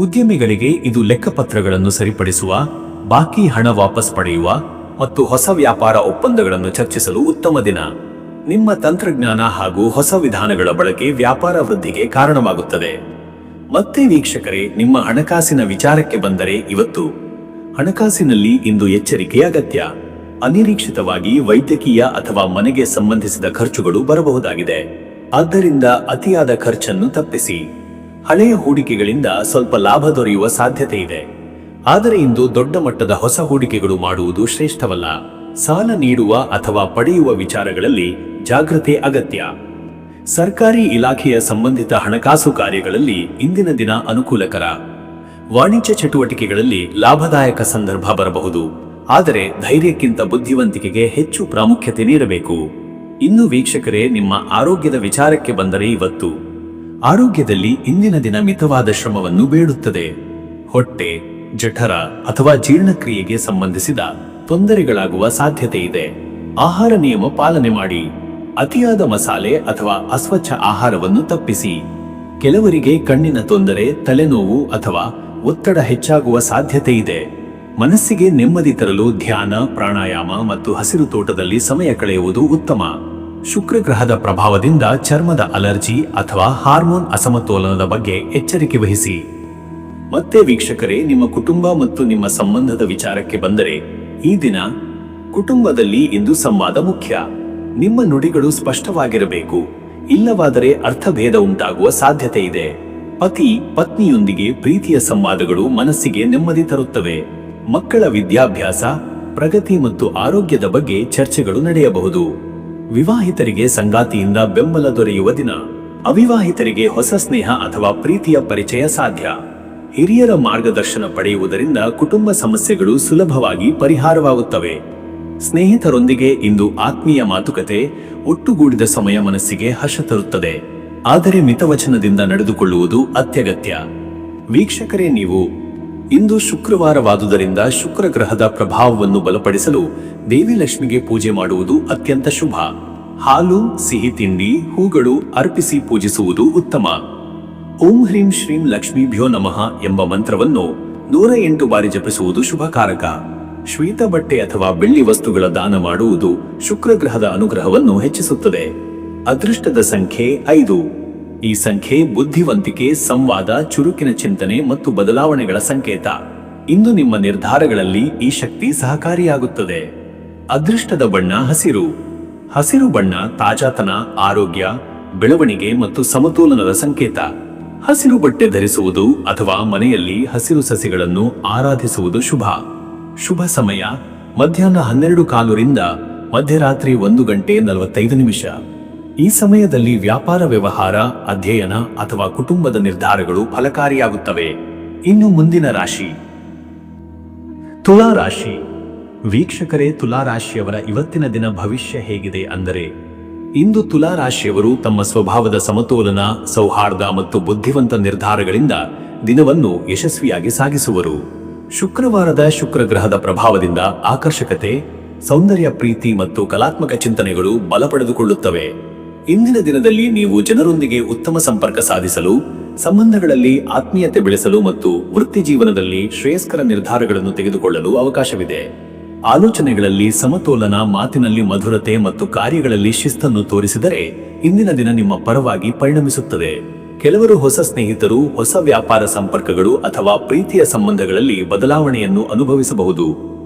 A: ಉದ್ಯಮಿಗಳಿಗೆ ಇದು ಲೆಕ್ಕಪತ್ರಗಳನ್ನು ಸರಿಪಡಿಸುವ, ಬಾಕಿ ಹಣ ವಾಪಸ್ ಪಡೆಯುವ ಮತ್ತು ಹೊಸ ವ್ಯಾಪಾರ ಒಪ್ಪಂದಗಳನ್ನು ಚರ್ಚಿಸಲು ಉತ್ತಮ ದಿನ. ನಿಮ್ಮ ತಂತ್ರಜ್ಞಾನ ಹಾಗೂ ಹೊಸ ವಿಧಾನಗಳ ಬಳಕೆ ವ್ಯಾಪಾರ ವೃದ್ಧಿಗೆ ಕಾರಣವಾಗುತ್ತದೆ. ಮತ್ತೆ ವೀಕ್ಷಕರೇ, ನಿಮ್ಮ ಹಣಕಾಸಿನ ವಿಚಾರಕ್ಕೆ ಬಂದರೆ ಇವತ್ತು ಹಣಕಾಸಿನಲ್ಲಿ ಇಂದು ಎಚ್ಚರಿಕೆ ಅಗತ್ಯ. ಅನಿರೀಕ್ಷಿತವಾಗಿ ವೈದ್ಯಕೀಯ ಅಥವಾ ಮನೆಗೆ ಸಂಬಂಧಿಸಿದ ಖರ್ಚುಗಳು ಬರಬಹುದಾಗಿದೆ. ಆದ್ದರಿಂದ ಅತಿಯಾದ ಖರ್ಚನ್ನು ತಪ್ಪಿಸಿ. ಹಳೆಯ ಹೂಡಿಕೆಗಳಿಂದ ಸ್ವಲ್ಪ ಲಾಭ ದೊರೆಯುವ ಸಾಧ್ಯತೆ ಇದೆ. ಆದರೆ ಇಂದು ದೊಡ್ಡ ಮಟ್ಟದ ಹೊಸ ಹೂಡಿಕೆಗಳು ಮಾಡುವುದು ಶ್ರೇಷ್ಠವಲ್ಲ. ಸಾಲ ನೀಡುವ ಅಥವಾ ಪಡೆಯುವ ವಿಚಾರಗಳಲ್ಲಿ ಜಾಗೃತಿ ಅಗತ್ಯ. ಸರ್ಕಾರಿ ಇಲಾಖೆಯ ಸಂಬಂಧಿತ ಹಣಕಾಸು ಕಾರ್ಯಗಳಲ್ಲಿ ಇಂದಿನ ದಿನ ಅನುಕೂಲಕರ. ವಾಣಿಜ್ಯ ಚಟುವಟಿಕೆಗಳಲ್ಲಿ ಲಾಭದಾಯಕ ಸಂದರ್ಭ ಬರಬಹುದು, ಆದರೆ ಧೈರ್ಯಕ್ಕಿಂತ ಬುದ್ಧಿವಂತಿಕೆಗೆ ಹೆಚ್ಚು ಪ್ರಾಮುಖ್ಯತೆ ನೀಡಬೇಕು. ಇನ್ನು ವೀಕ್ಷಕರೇ, ನಿಮ್ಮ ಆರೋಗ್ಯದ ವಿಚಾರಕ್ಕೆ ಬಂದರೆ ಇವತ್ತು ಆರೋಗ್ಯದಲ್ಲಿ ಇಂದಿನ ದಿನ ಮಿತವಾದ ಶ್ರಮವನ್ನು ಬೇಡುತ್ತದೆ. ಹೊಟ್ಟೆ, ಜಠರ ಅಥವಾ ಜೀರ್ಣಕ್ರಿಯೆಗೆ ಸಂಬಂಧಿಸಿದ ತೊಂದರೆಗಳಾಗುವ ಸಾಧ್ಯತೆ ಇದೆ. ಆಹಾರ ನಿಯಮ ಪಾಲನೆ ಮಾಡಿ. ಅತಿಯಾದ ಮಸಾಲೆ ಅಥವಾ ಅಸ್ವಚ್ಛ ಆಹಾರವನ್ನು ತಪ್ಪಿಸಿ. ಕೆಲವರಿಗೆ ಕಣ್ಣಿನ ತೊಂದರೆ, ತಲೆನೋವು ಅಥವಾ ಒತ್ತಡ ಹೆಚ್ಚಾಗುವ ಸಾಧ್ಯತೆ ಇದೆ. ಮನಸ್ಸಿಗೆ ನೆಮ್ಮದಿ ತರಲು ಧ್ಯಾನ, ಪ್ರಾಣಾಯಾಮ ಮತ್ತು ಹಸಿರು ತೋಟದಲ್ಲಿ ಸಮಯ ಕಳೆಯುವುದು ಉತ್ತಮ. ಶುಕ್ರ ಗ್ರಹದ ಪ್ರಭಾವದಿಂದ ಚರ್ಮದ ಅಲರ್ಜಿ ಅಥವಾ ಹಾರ್ಮೋನ್ ಅಸಮತೋಲನದ ಬಗ್ಗೆ ಎಚ್ಚರಿಕೆ ವಹಿಸಿ. ಮತ್ತೆ ವೀಕ್ಷಕರೇ, ನಿಮ್ಮ ಕುಟುಂಬ ಮತ್ತು ನಿಮ್ಮ ಸಂಬಂಧದ ವಿಚಾರಕ್ಕೆ ಬಂದರೆ ಈ ದಿನ ಕುಟುಂಬದಲ್ಲಿ ಇಂದು ಸಂವಾದ ಮುಖ್ಯ. ನಿಮ್ಮ ನುಡಿಗಳು ಸ್ಪಷ್ಟವಾಗಿರಬೇಕು, ಇಲ್ಲವಾದರೆ ಅರ್ಥಭೇದ ಉಂಟಾಗುವ ಸಾಧ್ಯತೆ ಇದೆ. ಪತಿ ಪತ್ನಿಯೊಂದಿಗೆ ಪ್ರೀತಿಯ ಸಂವಾದಗಳು ಮನಸ್ಸಿಗೆ ನೆಮ್ಮದಿ ತರುತ್ತವೆ. ಮಕ್ಕಳ ವಿದ್ಯಾಭ್ಯಾಸ, ಪ್ರಗತಿ ಮತ್ತು ಆರೋಗ್ಯದ ಬಗ್ಗೆ ಚರ್ಚೆಗಳು ನಡೆಯಬಹುದು. ವಿವಾಹಿತರಿಗೆ ಸಂಗಾತಿಯಿಂದ ಬೆಂಬಲ ದೊರೆಯುವ ದಿನ. ಅವಿವಾಹಿತರಿಗೆ ಹೊಸ ಸ್ನೇಹ ಅಥವಾ ಪ್ರೀತಿಯ ಪರಿಚಯ ಸಾಧ್ಯ. ಹಿರಿಯರ ಮಾರ್ಗದರ್ಶನ ಪಡೆಯುವುದರಿಂದ ಕುಟುಂಬ ಸಮಸ್ಯೆಗಳು ಸುಲಭವಾಗಿ ಪರಿಹಾರವಾಗುತ್ತವೆ. ಸ್ನೇಹಿತರೊಂದಿಗೆ ಇಂದು ಆತ್ಮೀಯ ಮಾತುಕತೆ, ಒಟ್ಟುಗೂಡಿದ ಸಮಯ ಮನಸ್ಸಿಗೆ ಹರ್ಷ ತರುತ್ತದೆ. ಆದರೆ ಮಿತವಚನದಿಂದ ನಡೆದುಕೊಳ್ಳುವುದು ಅತ್ಯಗತ್ಯ. ವೀಕ್ಷಕರೇ, ನೀವು ಇಂದು ಶುಕ್ರವಾರವಾದುದರಿಂದ ಶುಕ್ರ ಗ್ರಹದ ಪ್ರಭಾವವನ್ನು ಬಲಪಡಿಸಲು ದೇವಿ ಲಕ್ಷ್ಮಿಗೆ ಪೂಜೆ ಮಾಡುವುದು ಅತ್ಯಂತ ಶುಭ. ಹಾಲು, ಸಿಹಿ ತಿಂಡಿ, ಹೂಗಳು ಅರ್ಪಿಸಿ ಪೂಜಿಸುವುದು ಉತ್ತಮ. ಓಂ ಹ್ರೀಂ ಶ್ರೀಂ ಲಕ್ಷ್ಮೀಭ್ಯೋ ನಮಃ ಎಂಬ ಮಂತ್ರವನ್ನು 108 ಬಾರಿ ಜಪಿಸುವುದು ಶುಭಕಾರಕ. ಶ್ವೇತ ಬಟ್ಟೆ ಅಥವಾ ಬೆಳ್ಳಿ ವಸ್ತುಗಳ ದಾನ ಮಾಡುವುದು ಶುಕ್ರ ಗ್ರಹದ ಅನುಗ್ರಹವನ್ನು ಹೆಚ್ಚಿಸುತ್ತದೆ. ಅದೃಷ್ಟದ ಸಂಖ್ಯೆ 5. ಈ ಸಂಖ್ಯೆ ಬುದ್ಧಿವಂತಿಕೆ, ಸಂವಾದ, ಚುರುಕಿನ ಚಿಂತನೆ ಮತ್ತು ಬದಲಾವಣೆಗಳ ಸಂಕೇತ. ಇಂದು ನಿಮ್ಮ ನಿರ್ಧಾರಗಳಲ್ಲಿ ಈ ಶಕ್ತಿ ಸಹಕಾರಿಯಾಗುತ್ತದೆ. ಅದೃಷ್ಟದ ಬಣ್ಣ ಹಸಿರು. ಹಸಿರು ಬಣ್ಣ ತಾಜಾತನ, ಆರೋಗ್ಯ, ಬೆಳವಣಿಗೆ ಮತ್ತು ಸಮತೋಲನದ ಸಂಕೇತ. ಹಸಿರು ಬಟ್ಟೆ ಧರಿಸುವುದು ಅಥವಾ ಮನೆಯಲ್ಲಿ ಹಸಿರು ಸಸಿಗಳನ್ನು ಆರಾಧಿಸುವುದು ಶುಭ. ಶುಭ ಸಮಯ ಮಧ್ಯಾಹ್ನ 12:15 ರಿಂದ ಮಧ್ಯರಾತ್ರಿ 1:45. ಈ ಸಮಯದಲ್ಲಿ ವ್ಯಾಪಾರ ವ್ಯವಹಾರ, ಅಧ್ಯಯನ ಅಥವಾ ಕುಟುಂಬದ ನಿರ್ಧಾರಗಳು ಫಲಕಾರಿಯಾಗುತ್ತವೆ. ಇನ್ನು ಮುಂದಿನ ರಾಶಿ ತುಲಾ ರಾಶಿ. ವೀಕ್ಷಕರೇ, ತುಲಾ ರಾಶಿಯವರ ಇವತ್ತಿನ ದಿನ ಭವಿಷ್ಯ ಹೇಗಿದೆ ಅಂದರೆ, ಇಂದು ತುಲಾ ರಾಶಿಯವರು ತಮ್ಮ ಸ್ವಭಾವದ ಸಮತೋಲನ, ಸೌಹಾರ್ದ ಮತ್ತು ಬುದ್ಧಿವಂತ ನಿರ್ಧಾರಗಳಿಂದ ದಿನವನ್ನು ಯಶಸ್ವಿಯಾಗಿ ಸಾಗಿಸುವರು. ಶುಕ್ರವಾರದ ಶುಕ್ರ ಗ್ರಹದ ಪ್ರಭಾವದಿಂದ ಆಕರ್ಷಕತೆ, ಸೌಂದರ್ಯ, ಪ್ರೀತಿ ಮತ್ತು ಕಲಾತ್ಮಕ ಚಿಂತನೆಗಳು ಬಲ ಪಡೆದುಕೊಳ್ಳುತ್ತವೆ. ಇಂದಿನ ದಿನದಲ್ಲಿ ನೀವು ಜನರೊಂದಿಗೆ ಉತ್ತಮ ಸಂಪರ್ಕ ಸಾಧಿಸಲು, ಸಂಬಂಧಗಳಲ್ಲಿ ಆತ್ಮೀಯತೆ ಬೆಳೆಸಲು ಮತ್ತು ವೃತ್ತಿ ಜೀವನದಲ್ಲಿ ಶ್ರೇಯಸ್ಕರ ನಿರ್ಧಾರಗಳನ್ನು ತೆಗೆದುಕೊಳ್ಳಲು ಅವಕಾಶವಿದೆ. ಆಲೋಚನೆಗಳಲ್ಲಿ ಸಮತೋಲನ, ಮಾತಿನಲ್ಲಿ ಮಧುರತೆ ಮತ್ತು ಕಾರ್ಯಗಳಲ್ಲಿ ಶಿಸ್ತನ್ನು ತೋರಿಸಿದರೆ ಇಂದಿನ ದಿನ ನಿಮ್ಮ ಪರವಾಗಿ ಪರಿಣಮಿಸುತ್ತದೆ. ಕೆಲವರು ಹೊಸ ಸ್ನೇಹಿತರು, ಹೊಸ ವ್ಯಾಪಾರ ಸಂಪರ್ಕಗಳು ಅಥವಾ ಪ್ರೀತಿಯ ಸಂಬಂಧಗಳಲ್ಲಿ ಬದಲಾವಣೆಯನ್ನು ಅನುಭವಿಸಬಹುದು.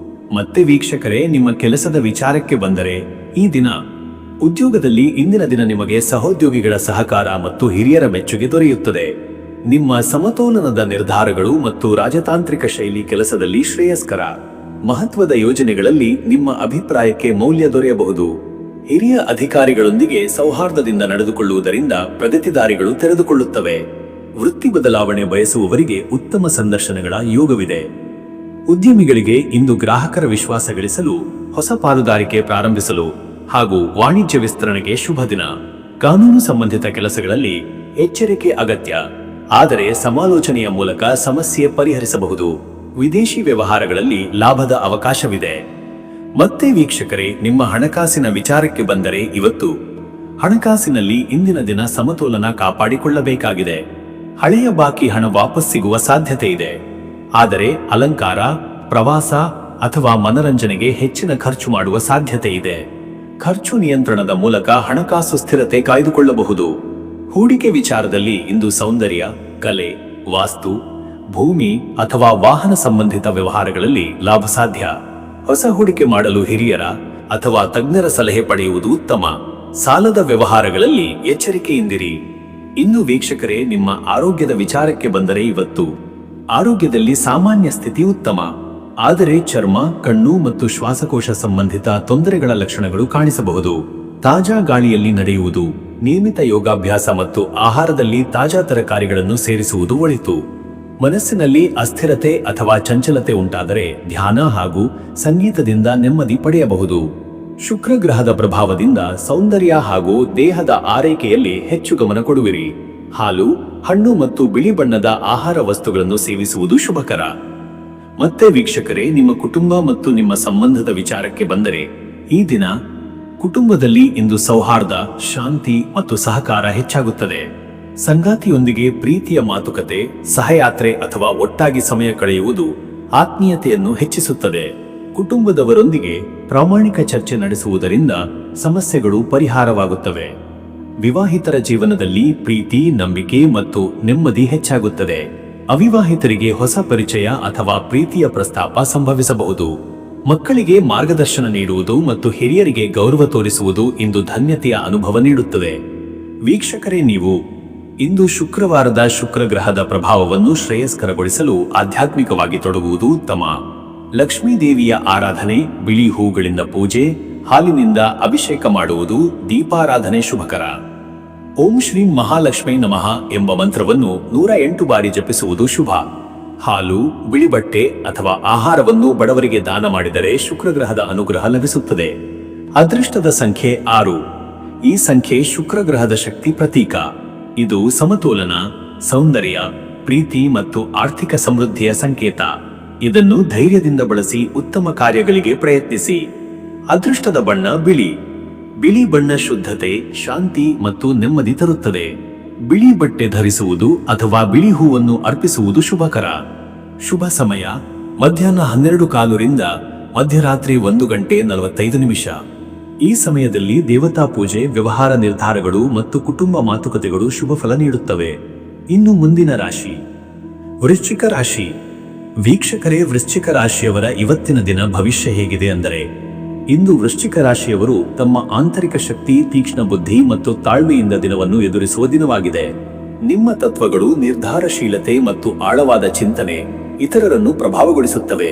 A: ಮತ್ತೆ ವೀಕ್ಷಕರೇ, ನಿಮ್ಮ ಕೆಲಸದ ವಿಚಾರಕ್ಕೆ ಬಂದರೆ ಈ ದಿನ ಉದ್ಯೋಗದಲ್ಲಿ ಇಂದಿನ ದಿನ ನಿಮಗೆ ಸಹೋದ್ಯೋಗಿಗಳ ಸಹಕಾರ ಮತ್ತು ಹಿರಿಯರ ಮೆಚ್ಚುಗೆ ದೊರೆಯುತ್ತದೆ. ನಿಮ್ಮ ಸಮತೋಲನದ ನಿರ್ಧಾರಗಳು ಮತ್ತು ರಾಜತಾಂತ್ರಿಕ ಶೈಲಿ ಕೆಲಸದಲ್ಲಿ ಶ್ರೇಯಸ್ಕರ. ಮಹತ್ವದ ಯೋಜನೆಗಳಲ್ಲಿ ನಿಮ್ಮ ಅಭಿಪ್ರಾಯಕ್ಕೆ ಮೌಲ್ಯ ದೊರೆಯಬಹುದು. ಹಿರಿಯ ಅಧಿಕಾರಿಗಳೊಂದಿಗೆ ಸೌಹಾರ್ದದಿಂದ ನಡೆದುಕೊಳ್ಳುವುದರಿಂದ ಪ್ರಗತಿದಾರಿಗಳು ತೆರೆದುಕೊಳ್ಳುತ್ತವೆ. ವೃತ್ತಿ ಬದಲಾವಣೆ ಬಯಸುವವರಿಗೆ ಉತ್ತಮ ಸಂದರ್ಶನಗಳ ಯೋಗವಿದೆ. ಉದ್ಯಮಿಗಳಿಗೆ ಇಂದು ಗ್ರಾಹಕರ ವಿಶ್ವಾಸ ಗಳಿಸಲು, ಹೊಸ ಪಾಲುದಾರಿಕೆ ಪ್ರಾರಂಭಿಸಲು ಹಾಗೂ ವಾಣಿಜ್ಯ ವಿಸ್ತರಣೆಗೆ ಶುಭ ದಿನ. ಕಾನೂನು ಸಂಬಂಧಿತ ಕೆಲಸಗಳಲ್ಲಿ ಎಚ್ಚರಿಕೆ ಅಗತ್ಯ, ಆದರೆ ಸಮಾಲೋಚನೆಯ ಮೂಲಕ ಸಮಸ್ಯೆ ಪರಿಹರಿಸಬಹುದು. ವಿದೇಶಿ ವ್ಯವಹಾರಗಳಲ್ಲಿ ಲಾಭದ ಅವಕಾಶವಿದೆ. ಮತ್ತೆ ವೀಕ್ಷಕರೇ, ನಿಮ್ಮ ಹಣಕಾಸಿನ ವಿಚಾರಕ್ಕೆ ಬಂದರೆ ಇವತ್ತು ಹಣಕಾಸಿನಲ್ಲಿ ಇಂದಿನ ದಿನ ಸಮತೋಲನ ಕಾಪಾಡಿಕೊಳ್ಳಬೇಕಾಗಿದೆ. ಹಳೆಯ ಬಾಕಿ ಹಣ ವಾಪಸ್ ಸಿಗುವ ಸಾಧ್ಯತೆ ಇದೆ, ಆದರೆ ಅಲಂಕಾರ, ಪ್ರವಾಸ ಅಥವಾ ಮನರಂಜನೆಗೆ ಹೆಚ್ಚಿನ ಖರ್ಚು ಮಾಡುವ ಸಾಧ್ಯತೆ ಇದೆ. ಖರ್ಚು ನಿಯಂತ್ರಣದ ಮೂಲಕ ಹಣಕಾಸು ಸ್ಥಿರತೆ ಕಾಯ್ದುಕೊಳ್ಳಬಹುದು. ಹೂಡಿಕೆ ವಿಚಾರದಲ್ಲಿ ಇಂದು ಸೌಂದರ್ಯ, ಕಲೆ, ವಾಸ್ತು, ಭೂಮಿ ಅಥವಾ ವಾಹನ ಸಂಬಂಧಿತ ವ್ಯವಹಾರಗಳಲ್ಲಿ ಲಾಭ ಸಾಧ್ಯ. ಹೊಸ ಹೂಡಿಕೆ ಮಾಡಲು ಹಿರಿಯರ ಅಥವಾ ತಜ್ಞರ ಸಲಹೆ ಪಡೆಯುವುದು ಉತ್ತಮ. ಸಾಲದ ವ್ಯವಹಾರಗಳಲ್ಲಿ ಎಚ್ಚರಿಕೆಯಿಂದಿರಿ. ಇನ್ನು ವೀಕ್ಷಕರೇ, ನಿಮ್ಮ ಆರೋಗ್ಯದ ವಿಚಾರಕ್ಕೆ ಬಂದರೆ ಇವತ್ತು ಆರೋಗ್ಯದಲ್ಲಿ ಸಾಮಾನ್ಯ ಸ್ಥಿತಿ ಉತ್ತಮ, ಆದರೆ ಚರ್ಮ, ಕಣ್ಣು ಮತ್ತು ಶ್ವಾಸಕೋಶ ಸಂಬಂಧಿತ ತೊಂದರೆಗಳ ಲಕ್ಷಣಗಳು ಕಾಣಿಸಬಹುದು. ತಾಜಾ ಗಾಳಿಯಲ್ಲಿ ನಡೆಯುವುದು, ನಿಯಮಿತ ಯೋಗಾಭ್ಯಾಸ ಮತ್ತು ಆಹಾರದಲ್ಲಿ ತಾಜಾ ತರಕಾರಿಗಳನ್ನು ಸೇರಿಸುವುದು ಒಳಿತು. ಮನಸ್ಸಿನಲ್ಲಿ ಅಸ್ಥಿರತೆ ಅಥವಾ ಚಂಚಲತೆ ಉಂಟಾದರೆ ಧ್ಯಾನ ಹಾಗೂ ಸಂಗೀತದಿಂದ ನೆಮ್ಮದಿ ಪಡೆಯಬಹುದು. ಶುಕ್ರ ಗ್ರಹದ ಪ್ರಭಾವದಿಂದ ಸೌಂದರ್ಯ ಹಾಗೂ ದೇಹದ ಆರೈಕೆಯಲ್ಲಿ ಹೆಚ್ಚು ಗಮನ ಕೊಡುವಿರಿ. ಹಾಲು, ಹಣ್ಣು ಮತ್ತು ಬಿಳಿ ಬಣ್ಣದ ಆಹಾರ ವಸ್ತುಗಳನ್ನು ಸೇವಿಸುವುದು ಶುಭಕರ. ಮತ್ತೆ ವೀಕ್ಷಕರೇ, ನಿಮ್ಮ ಕುಟುಂಬ ಮತ್ತು ನಿಮ್ಮ ಸಂಬಂಧದ ವಿಚಾರಕ್ಕೆ ಬಂದರೆ ಈ ದಿನ ಕುಟುಂಬದಲ್ಲಿ ಇಂದು ಸೌಹಾರ್ದ, ಶಾಂತಿ ಮತ್ತು ಸಹಕಾರ ಹೆಚ್ಚಾಗುತ್ತದೆ. ಸಂಗಾತಿಯೊಂದಿಗೆ ಪ್ರೀತಿಯ ಮಾತುಕತೆ, ಸಹಯಾತ್ರೆ ಅಥವಾ ಒಟ್ಟಾಗಿ ಸಮಯ ಕಳೆಯುವುದು ಆತ್ಮೀಯತೆಯನ್ನು ಹೆಚ್ಚಿಸುತ್ತದೆ. ಕುಟುಂಬದವರೊಂದಿಗೆ ಪ್ರಾಮಾಣಿಕ ಚರ್ಚೆ ನಡೆಸುವುದರಿಂದ ಸಮಸ್ಯೆಗಳು ಪರಿಹಾರವಾಗುತ್ತವೆ. ವಿವಾಹಿತರ ಜೀವನದಲ್ಲಿ ಪ್ರೀತಿ, ನಂಬಿಕೆ ಮತ್ತು ನೆಮ್ಮದಿ ಹೆಚ್ಚಾಗುತ್ತದೆ. ಅವಿವಾಹಿತರಿಗೆ ಹೊಸ ಪರಿಚಯ ಅಥವಾ ಪ್ರೀತಿಯ ಪ್ರಸ್ತಾಪ ಸಂಭವಿಸಬಹುದು. ಮಕ್ಕಳಿಗೆ ಮಾರ್ಗದರ್ಶನ ನೀಡುವುದು ಮತ್ತು ಹಿರಿಯರಿಗೆ ಗೌರವ ತೋರಿಸುವುದು ಇಂದು ಧನ್ಯತೆಯ ಅನುಭವ ನೀಡುತ್ತದೆ. ವೀಕ್ಷಕರೇ, ನೀವು ಇಂದು ಶುಕ್ರವಾರದ ಶುಕ್ರ ಗ್ರಹದ ಪ್ರಭಾವವನ್ನು ಶ್ರೇಯಸ್ಕರಗೊಳಿಸಲು ಆಧ್ಯಾತ್ಮಿಕವಾಗಿ ತೊಡಗುವುದು ಉತ್ತಮ. ಲಕ್ಷ್ಮೀ ದೇವಿಯ ಆರಾಧನೆ, ಬಿಳಿ ಹೂಗಳಿಂದ ಪೂಜೆ, ಹಾಲಿನಿಂದ ಅಭಿಷೇಕ ಮಾಡುವುದು, ದೀಪಾರಾಧನೆ ಶುಭಕರ. ಓಂ ಶ್ರೀ ಮಹಾಲಕ್ಷ್ಮೀ ನಮಃ ಎಂಬ ಮಂತ್ರವನ್ನು 108 ಬಾರಿ ಜಪಿಸುವುದು ಶುಭ. ಹಾಲು, ಬಿಳಿ ಬಟ್ಟೆ ಅಥವಾ ಆಹಾರವನ್ನು ಬಡವರಿಗೆ ದಾನ ಮಾಡಿದರೆ ಶುಕ್ರಗ್ರಹದ ಅನುಗ್ರಹ ಲಭಿಸುತ್ತದೆ. ಅದೃಷ್ಟದ ಸಂಖ್ಯೆ 6. ಈ ಸಂಖ್ಯೆ ಶುಕ್ರಗ್ರಹದ ಶಕ್ತಿ ಪ್ರತೀಕ. ಇದು ಸಮತೋಲನ, ಸೌಂದರ್ಯ, ಪ್ರೀತಿ ಮತ್ತು ಆರ್ಥಿಕ ಸಮೃದ್ಧಿಯ ಸಂಕೇತ. ಇದನ್ನು ಧೈರ್ಯದಿಂದ ಬಳಸಿ ಉತ್ತಮ ಕಾರ್ಯಗಳಿಗೆ ಪ್ರಯತ್ನಿಸಿ. ಅದೃಷ್ಟದ ಬಣ್ಣ ಬಿಳಿ. ಬಿಳಿ ಬಣ್ಣ ಶುದ್ಧತೆ, ಶಾಂತಿ ಮತ್ತು ನೆಮ್ಮದಿ ತರುತ್ತದೆ. ಬಿಳಿ ಬಟ್ಟೆ ಧರಿಸುವುದು ಅಥವಾ ಬಿಳಿ ಹೂವನ್ನು ಅರ್ಪಿಸುವುದು ಶುಭಕರ. ಶುಭ ಸಮಯ ಮಧ್ಯಾಹ್ನ 12:15 ರಿಂದ ಮಧ್ಯರಾತ್ರಿ 1:45. ಈ ಸಮಯದಲ್ಲಿ ದೇವತಾ ಪೂಜೆ, ವ್ಯವಹಾರ ನಿರ್ಧಾರಗಳು ಮತ್ತು ಕುಟುಂಬ ಮಾತುಕತೆಗಳು ಶುಭ ಫಲ ನೀಡುತ್ತವೆ. ಇನ್ನು ಮುಂದಿನ ರಾಶಿ ವೃಶ್ಚಿಕ ರಾಶಿ. ವೀಕ್ಷಕರೇ, ವೃಶ್ಚಿಕ ರಾಶಿಯವರ ಇವತ್ತಿನ ದಿನ ಭವಿಷ್ಯ ಹೇಗಿದೆ ಅಂದರೆ, ಇಂದು ವೃಶ್ಚಿಕ ರಾಶಿಯವರು ತಮ್ಮ ಆಂತರಿಕ ಶಕ್ತಿ, ತೀಕ್ಷ್ಣ ಬುದ್ಧಿ ಮತ್ತು ತಾಳ್ಮೆಯಿಂದ ದಿನವನ್ನು ಎದುರಿಸುವ ದಿನವಾಗಿದೆ. ನಿಮ್ಮ ತತ್ವಗಳು, ನಿರ್ಧಾರಶೀಲತೆ ಮತ್ತು ಆಳವಾದ ಚಿಂತನೆ ಇತರರನ್ನು ಪ್ರಭಾವಗೊಳಿಸುತ್ತವೆ.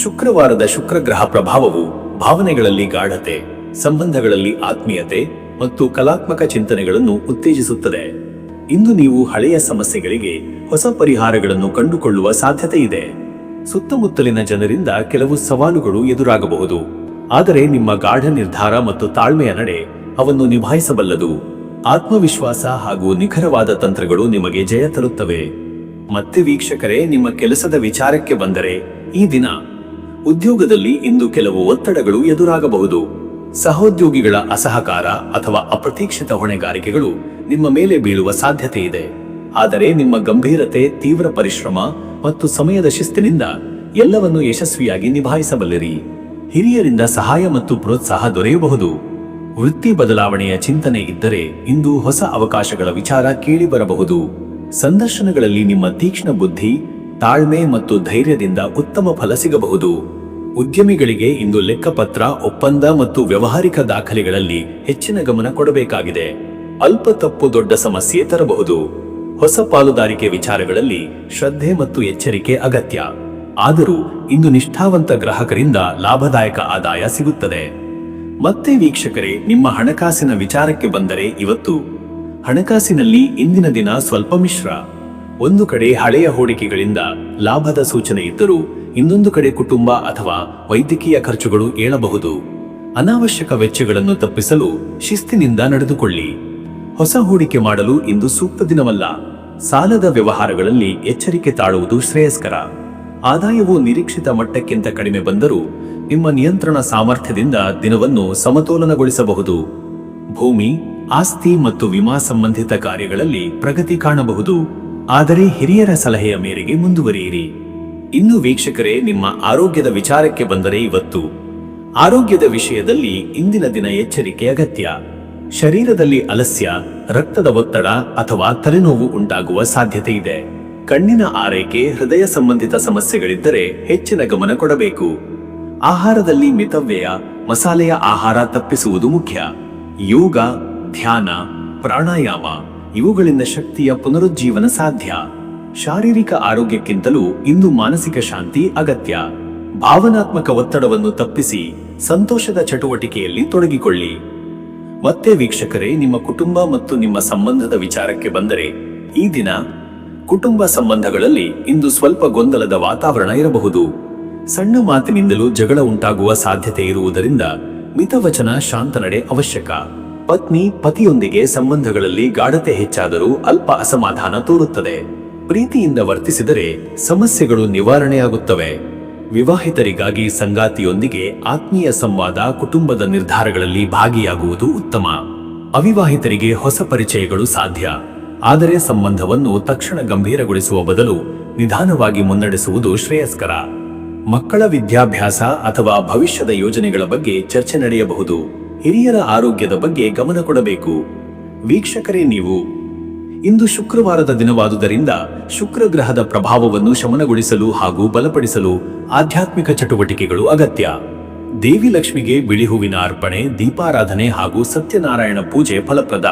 A: ಶುಕ್ರವಾರದ ಶುಕ್ರಗ್ರಹ ಪ್ರಭಾವವು ಭಾವನೆಗಳಲ್ಲಿ ಗಾಢತೆ, ಸಂಬಂಧಗಳಲ್ಲಿ ಆತ್ಮೀಯತೆ ಮತ್ತು ಕಲಾತ್ಮಕ ಚಿಂತನೆಗಳನ್ನು ಉತ್ತೇಜಿಸುತ್ತದೆ. ಇಂದು ನೀವು ಹಳೆಯ ಸಮಸ್ಯೆಗಳಿಗೆ ಹೊಸ ಪರಿಹಾರಗಳನ್ನು ಕಂಡುಕೊಳ್ಳುವ ಸಾಧ್ಯತೆ ಇದೆ. ಸುತ್ತಮುತ್ತಲಿನ ಜನರಿಂದ ಕೆಲವು ಸವಾಲುಗಳು ಎದುರಾಗಬಹುದು, ಆದರೆ ನಿಮ್ಮ ಗಾಢ ನಿರ್ಧಾರ ಮತ್ತು ತಾಳ್ಮೆಯ ನಡೆ ಅವನ್ನು ನಿಭಾಯಿಸಬಲ್ಲದು. ಆತ್ಮವಿಶ್ವಾಸ ಹಾಗೂ ನಿಖರವಾದ ತಂತ್ರಗಳು ನಿಮಗೆ ಜಯ ತರುತ್ತವೆ. ಮತ್ತೆ ವೀಕ್ಷಕರೇ, ನಿಮ್ಮ ಕೆಲಸದ ವಿಚಾರಕ್ಕೆ ಬಂದರೆ ಈ ದಿನ ಉದ್ಯೋಗದಲ್ಲಿ ಇಂದು ಕೆಲವು ಒತ್ತಡಗಳು ಎದುರಾಗಬಹುದು. ಸಹೋದ್ಯೋಗಿಗಳ ಅಸಹಕಾರ ಅಥವಾ ಅಪ್ರತೀಕ್ಷಿತ ಹೊಣೆಗಾರಿಕೆಗಳು ನಿಮ್ಮ ಮೇಲೆ ಬೀಳುವ ಸಾಧ್ಯತೆ ಇದೆ. ಆದರೆ ನಿಮ್ಮ ಗಂಭೀರತೆ, ತೀವ್ರ ಪರಿಶ್ರಮ ಮತ್ತು ಸಮಯದ ಶಿಸ್ತಿನಿಂದ ಎಲ್ಲವನ್ನು ಯಶಸ್ವಿಯಾಗಿ ನಿಭಾಯಿಸಬಲ್ಲಿರಿ. ಹಿರಿಯರಿಂದ ಸಹಾಯ ಮತ್ತು ಪ್ರೋತ್ಸಾಹ ದೊರೆಯಬಹುದು. ವೃತ್ತಿ ಬದಲಾವಣೆಯ ಚಿಂತನೆ ಇದ್ದರೆ ಇಂದು ಹೊಸ ಅವಕಾಶಗಳ ವಿಚಾರ ಕೇಳಿಬರಬಹುದು. ಸಂದರ್ಶನಗಳಲ್ಲಿ ನಿಮ್ಮ ತೀಕ್ಷ್ಣ ಬುದ್ಧಿ, ತಾಳ್ಮೆ ಮತ್ತು ಧೈರ್ಯದಿಂದ ಉತ್ತಮ ಫಲ ಸಿಗಬಹುದು. ಉದ್ಯಮಿಗಳಿಗೆ ಇಂದು ಲೆಕ್ಕಪತ್ರ, ಒಪ್ಪಂದ ಮತ್ತು ವ್ಯವಹಾರಿಕ ದಾಖಲೆಗಳಲ್ಲಿ ಹೆಚ್ಚಿನ ಗಮನ ಕೊಡಬೇಕಾಗಿದೆ. ಅಲ್ಪ ತಪ್ಪು ದೊಡ್ಡ ಸಮಸ್ಯೆ ತರಬಹುದು. ಹೊಸ ಪಾಲುದಾರಿಕೆ ವಿಚಾರಗಳಲ್ಲಿ ಶ್ರದ್ಧೆ ಮತ್ತು ಎಚ್ಚರಿಕೆ ಅಗತ್ಯ. ಆದರೂ ಇಂದು ನಿಷ್ಠಾವಂತ ಗ್ರಾಹಕರಿಂದ ಲಾಭದಾಯಕ ಆದಾಯ ಸಿಗುತ್ತದೆ. ಮತ್ತೆ ವೀಕ್ಷಕರೇ, ನಿಮ್ಮ ಹಣಕಾಸಿನ ವಿಚಾರಕ್ಕೆ ಬಂದರೆ ಇವತ್ತು ಹಣಕಾಸಿನಲ್ಲಿ ಇಂದಿನ ದಿನ ಸ್ವಲ್ಪ ಮಿಶ್ರ. ಒಂದು ಕಡೆ ಹಳೆಯ ಹೂಡಿಕೆಗಳಿಂದ ಲಾಭದ ಸೂಚನೆ ಇದ್ದರೂ ಇನ್ನೊಂದು ಕಡೆ ಕುಟುಂಬ ಅಥವಾ ವೈದ್ಯಕೀಯ ಖರ್ಚುಗಳು ಏಳಬಹುದು. ಅನಾವಶ್ಯಕ ವೆಚ್ಚಗಳನ್ನು ತಪ್ಪಿಸಲು ಶಿಸ್ತಿನಿಂದ ನಡೆದುಕೊಳ್ಳಿ. ಹೊಸ ಹೂಡಿಕೆ ಮಾಡಲು ಇಂದು ಸೂಕ್ತ ದಿನವಲ್ಲ. ಸಾಲದ ವ್ಯವಹಾರಗಳಲ್ಲಿ ಎಚ್ಚರಿಕೆ ತಾಳುವುದು ಶ್ರೇಯಸ್ಕರ. ಆದಾಯವು ನಿರೀಕ್ಷಿತ ಮಟ್ಟಕ್ಕಿಂತ ಕಡಿಮೆ ಬಂದರೂ ನಿಮ್ಮ ನಿಯಂತ್ರಣ ಸಾಮರ್ಥ್ಯದಿಂದ ದಿನವನ್ನು ಸಮತೋಲನಗೊಳಿಸಬಹುದು. ಭೂಮಿ, ಆಸ್ತಿ ಮತ್ತು ವಿಮಾ ಸಂಬಂಧಿತ ಕಾರ್ಯಗಳಲ್ಲಿ ಪ್ರಗತಿ ಕಾಣಬಹುದು, ಆದರೆ ಹಿರಿಯರ ಸಲಹೆಯ ಮೇರೆಗೆ ಮುಂದುವರಿಯಿರಿ. ಇನ್ನು ವೀಕ್ಷಕರೇ, ನಿಮ್ಮ ಆರೋಗ್ಯದ ವಿಚಾರಕ್ಕೆ ಬಂದರೆ ಇವತ್ತು ಆರೋಗ್ಯದ ವಿಷಯದಲ್ಲಿ ಇಂದಿನ ದಿನ ಎಚ್ಚರಿಕೆ ಅಗತ್ಯ. ಶರೀರದಲ್ಲಿ ಆಲಸ್ಯ, ರಕ್ತದ ಒತ್ತಡ ಅಥವಾ ತಲೆನೋವು ಉಂಟಾಗುವ ಸಾಧ್ಯತೆ ಇದೆ. ಕಣ್ಣಿನ ಆರೈಕೆ, ಹೃದಯ ಸಂಬಂಧಿತ ಸಮಸ್ಯೆಗಳಿದ್ದರೆ ಹೆಚ್ಚಿನ ಗಮನ ಕೊಡಬೇಕು. ಆಹಾರದಲ್ಲಿ ಮಿತವ್ಯಯ, ಮಸಾಲೆಯ ಆಹಾರ ತಪ್ಪಿಸುವುದು ಮುಖ್ಯ. ಯೋಗ, ಧ್ಯಾನ, ಪ್ರಾಣಾಯಾಮ ಇವುಗಳಿಂದ ಶಕ್ತಿಯ ಪುನರುಜ್ಜೀವನ ಸಾಧ್ಯ. ಶಾರೀರಿಕ ಆರೋಗ್ಯಕ್ಕಿಂತಲೂ ಇಂದು ಮಾನಸಿಕ ಶಾಂತಿ ಅಗತ್ಯ. ಭಾವನಾತ್ಮಕ ಒತ್ತಡವನ್ನು ತಪ್ಪಿಸಿ ಸಂತೋಷದ ಚಟುವಟಿಕೆಯಲ್ಲಿ ತೊಡಗಿಕೊಳ್ಳಿ. ಮತ್ತೆ ವೀಕ್ಷಕರೇ, ನಿಮ್ಮ ಕುಟುಂಬ ಮತ್ತು ನಿಮ್ಮ ಸಂಬಂಧದ ವಿಚಾರಕ್ಕೆ ಬಂದರೆ, ಈ ದಿನ ಕುಟುಂಬ ಸಂಬಂಧಗಳಲ್ಲಿ ಇಂದು ಸ್ವಲ್ಪ ಗೊಂದಲದ ವಾತಾವರಣ ಇರಬಹುದು. ಸಣ್ಣ ಮಾತಿನಿಂದಲೂ ಜಗಳ ಉಂಟಾಗುವ ಸಾಧ್ಯತೆ ಇರುವುದರಿಂದ ಮಿತವಚನ, ಶಾಂತ ನಡೆ ಅವಶ್ಯಕ. ಪತ್ನಿ ಪತಿಯೊಂದಿಗೆ ಸಂಬಂಧಗಳಲ್ಲಿ ಗಾಢತೆ ಹೆಚ್ಚಾದರೂ ಅಲ್ಪ ಅಸಮಾಧಾನ ತೋರುತ್ತದೆ. ಪ್ರೀತಿಯಿಂದ ವರ್ತಿಸಿದರೆ ಸಮಸ್ಯೆಗಳು ನಿವಾರಣೆಯಾಗುತ್ತವೆ. ವಿವಾಹಿತರಿಗಾಗಿ ಸಂಗಾತಿಯೊಂದಿಗೆ ಆತ್ಮೀಯ ಸಂವಾದ, ಕುಟುಂಬದ ನಿರ್ಧಾರಗಳಲ್ಲಿ ಭಾಗಿಯಾಗುವುದು ಉತ್ತಮ. ಅವಿವಾಹಿತರಿಗೆ ಹೊಸ ಪರಿಚಯಗಳು ಸಾಧ್ಯ, ಆದರೆ ಸಂಬಂಧವನ್ನು ತಕ್ಷಣ ಗಂಭೀರಗೊಳಿಸುವ ಬದಲು ನಿಧಾನವಾಗಿ ಮುನ್ನಡೆಸುವುದು ಶ್ರೇಯಸ್ಕರ. ಮಕ್ಕಳ ವಿದ್ಯಾಭ್ಯಾಸ ಅಥವಾ ಭವಿಷ್ಯದ ಯೋಜನೆಗಳ ಬಗ್ಗೆ ಚರ್ಚೆ ನಡೆಯಬಹುದು. ಹಿರಿಯರ ಆರೋಗ್ಯದ ಬಗ್ಗೆ ಗಮನ ಕೊಡಬೇಕು. ವೀಕ್ಷಕರೇ, ನೀವು ಇಂದು ಶುಕ್ರವಾರದ ದಿನವಾದುದರಿಂದ ಶುಕ್ರ ಗ್ರಹದ ಪ್ರಭಾವವನ್ನು ಶಮನಗೊಳಿಸಲು ಹಾಗೂ ಬಲಪಡಿಸಲು ಆಧ್ಯಾತ್ಮಿಕ ಚಟುವಟಿಕೆಗಳು ಅಗತ್ಯ. ದೇವಿ ಲಕ್ಷ್ಮಿಗೆ ಬಿಳಿ ಹೂವಿನ ಅರ್ಪಣೆ, ದೀಪಾರಾಧನೆ ಹಾಗೂ ಸತ್ಯನಾರಾಯಣ ಪೂಜೆ ಫಲಪ್ರದ.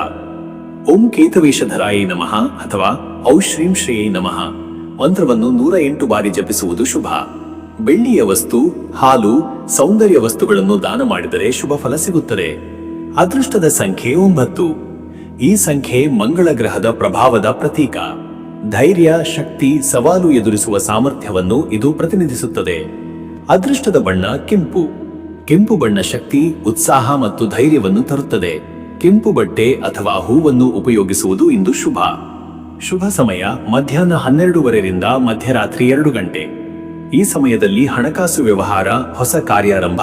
A: ಓಂ ಕೇತವೇಶಧರಾಯೇ ನಮಃ ಅಥವಾ ಔ ಶ್ರೀಂ ಶ್ರೇಯೈ ನಮಃ ಮಂತ್ರವನ್ನು 108 ಬಾರಿ ಜಪಿಸುವುದು ಶುಭ. ಬೆಳ್ಳಿಯ ವಸ್ತು, ಹಾಲು, ಸೌಂದರ್ಯ ವಸ್ತುಗಳನ್ನು ದಾನ ಮಾಡಿದರೆ ಶುಭ ಫಲ ಸಿಗುತ್ತದೆ. ಅದೃಷ್ಟದ ಸಂಖ್ಯೆ 9. ಈ ಸಂಖ್ಯೆ ಮಂಗಳ ಗ್ರಹದ ಪ್ರಭಾವದ ಪ್ರತೀಕ. ಧೈರ್ಯ, ಶಕ್ತಿ, ಸವಾಲು ಎದುರಿಸುವ ಸಾಮರ್ಥ್ಯವನ್ನು ಇದು ಪ್ರತಿನಿಧಿಸುತ್ತದೆ. ಅದೃಷ್ಟದ ಬಣ್ಣ ಕೆಂಪು. ಕೆಂಪು ಬಣ್ಣ ಶಕ್ತಿ, ಉತ್ಸಾಹ ಮತ್ತು ಧೈರ್ಯವನ್ನು ತರುತ್ತದೆ. ಕೆಂಪು ಬಟ್ಟೆ ಅಥವಾ ಹೂವನ್ನು ಉಪಯೋಗಿಸುವುದು ಇಂದು ಶುಭ. ಶುಭ ಸಮಯ ಮಧ್ಯಾಹ್ನ 12:15 ಮಧ್ಯರಾತ್ರಿ 2 ಗಂಟೆ. ಈ ಸಮಯದಲ್ಲಿ ಹಣಕಾಸು ವ್ಯವಹಾರ, ಹೊಸ ಕಾರ್ಯಾರಂಭ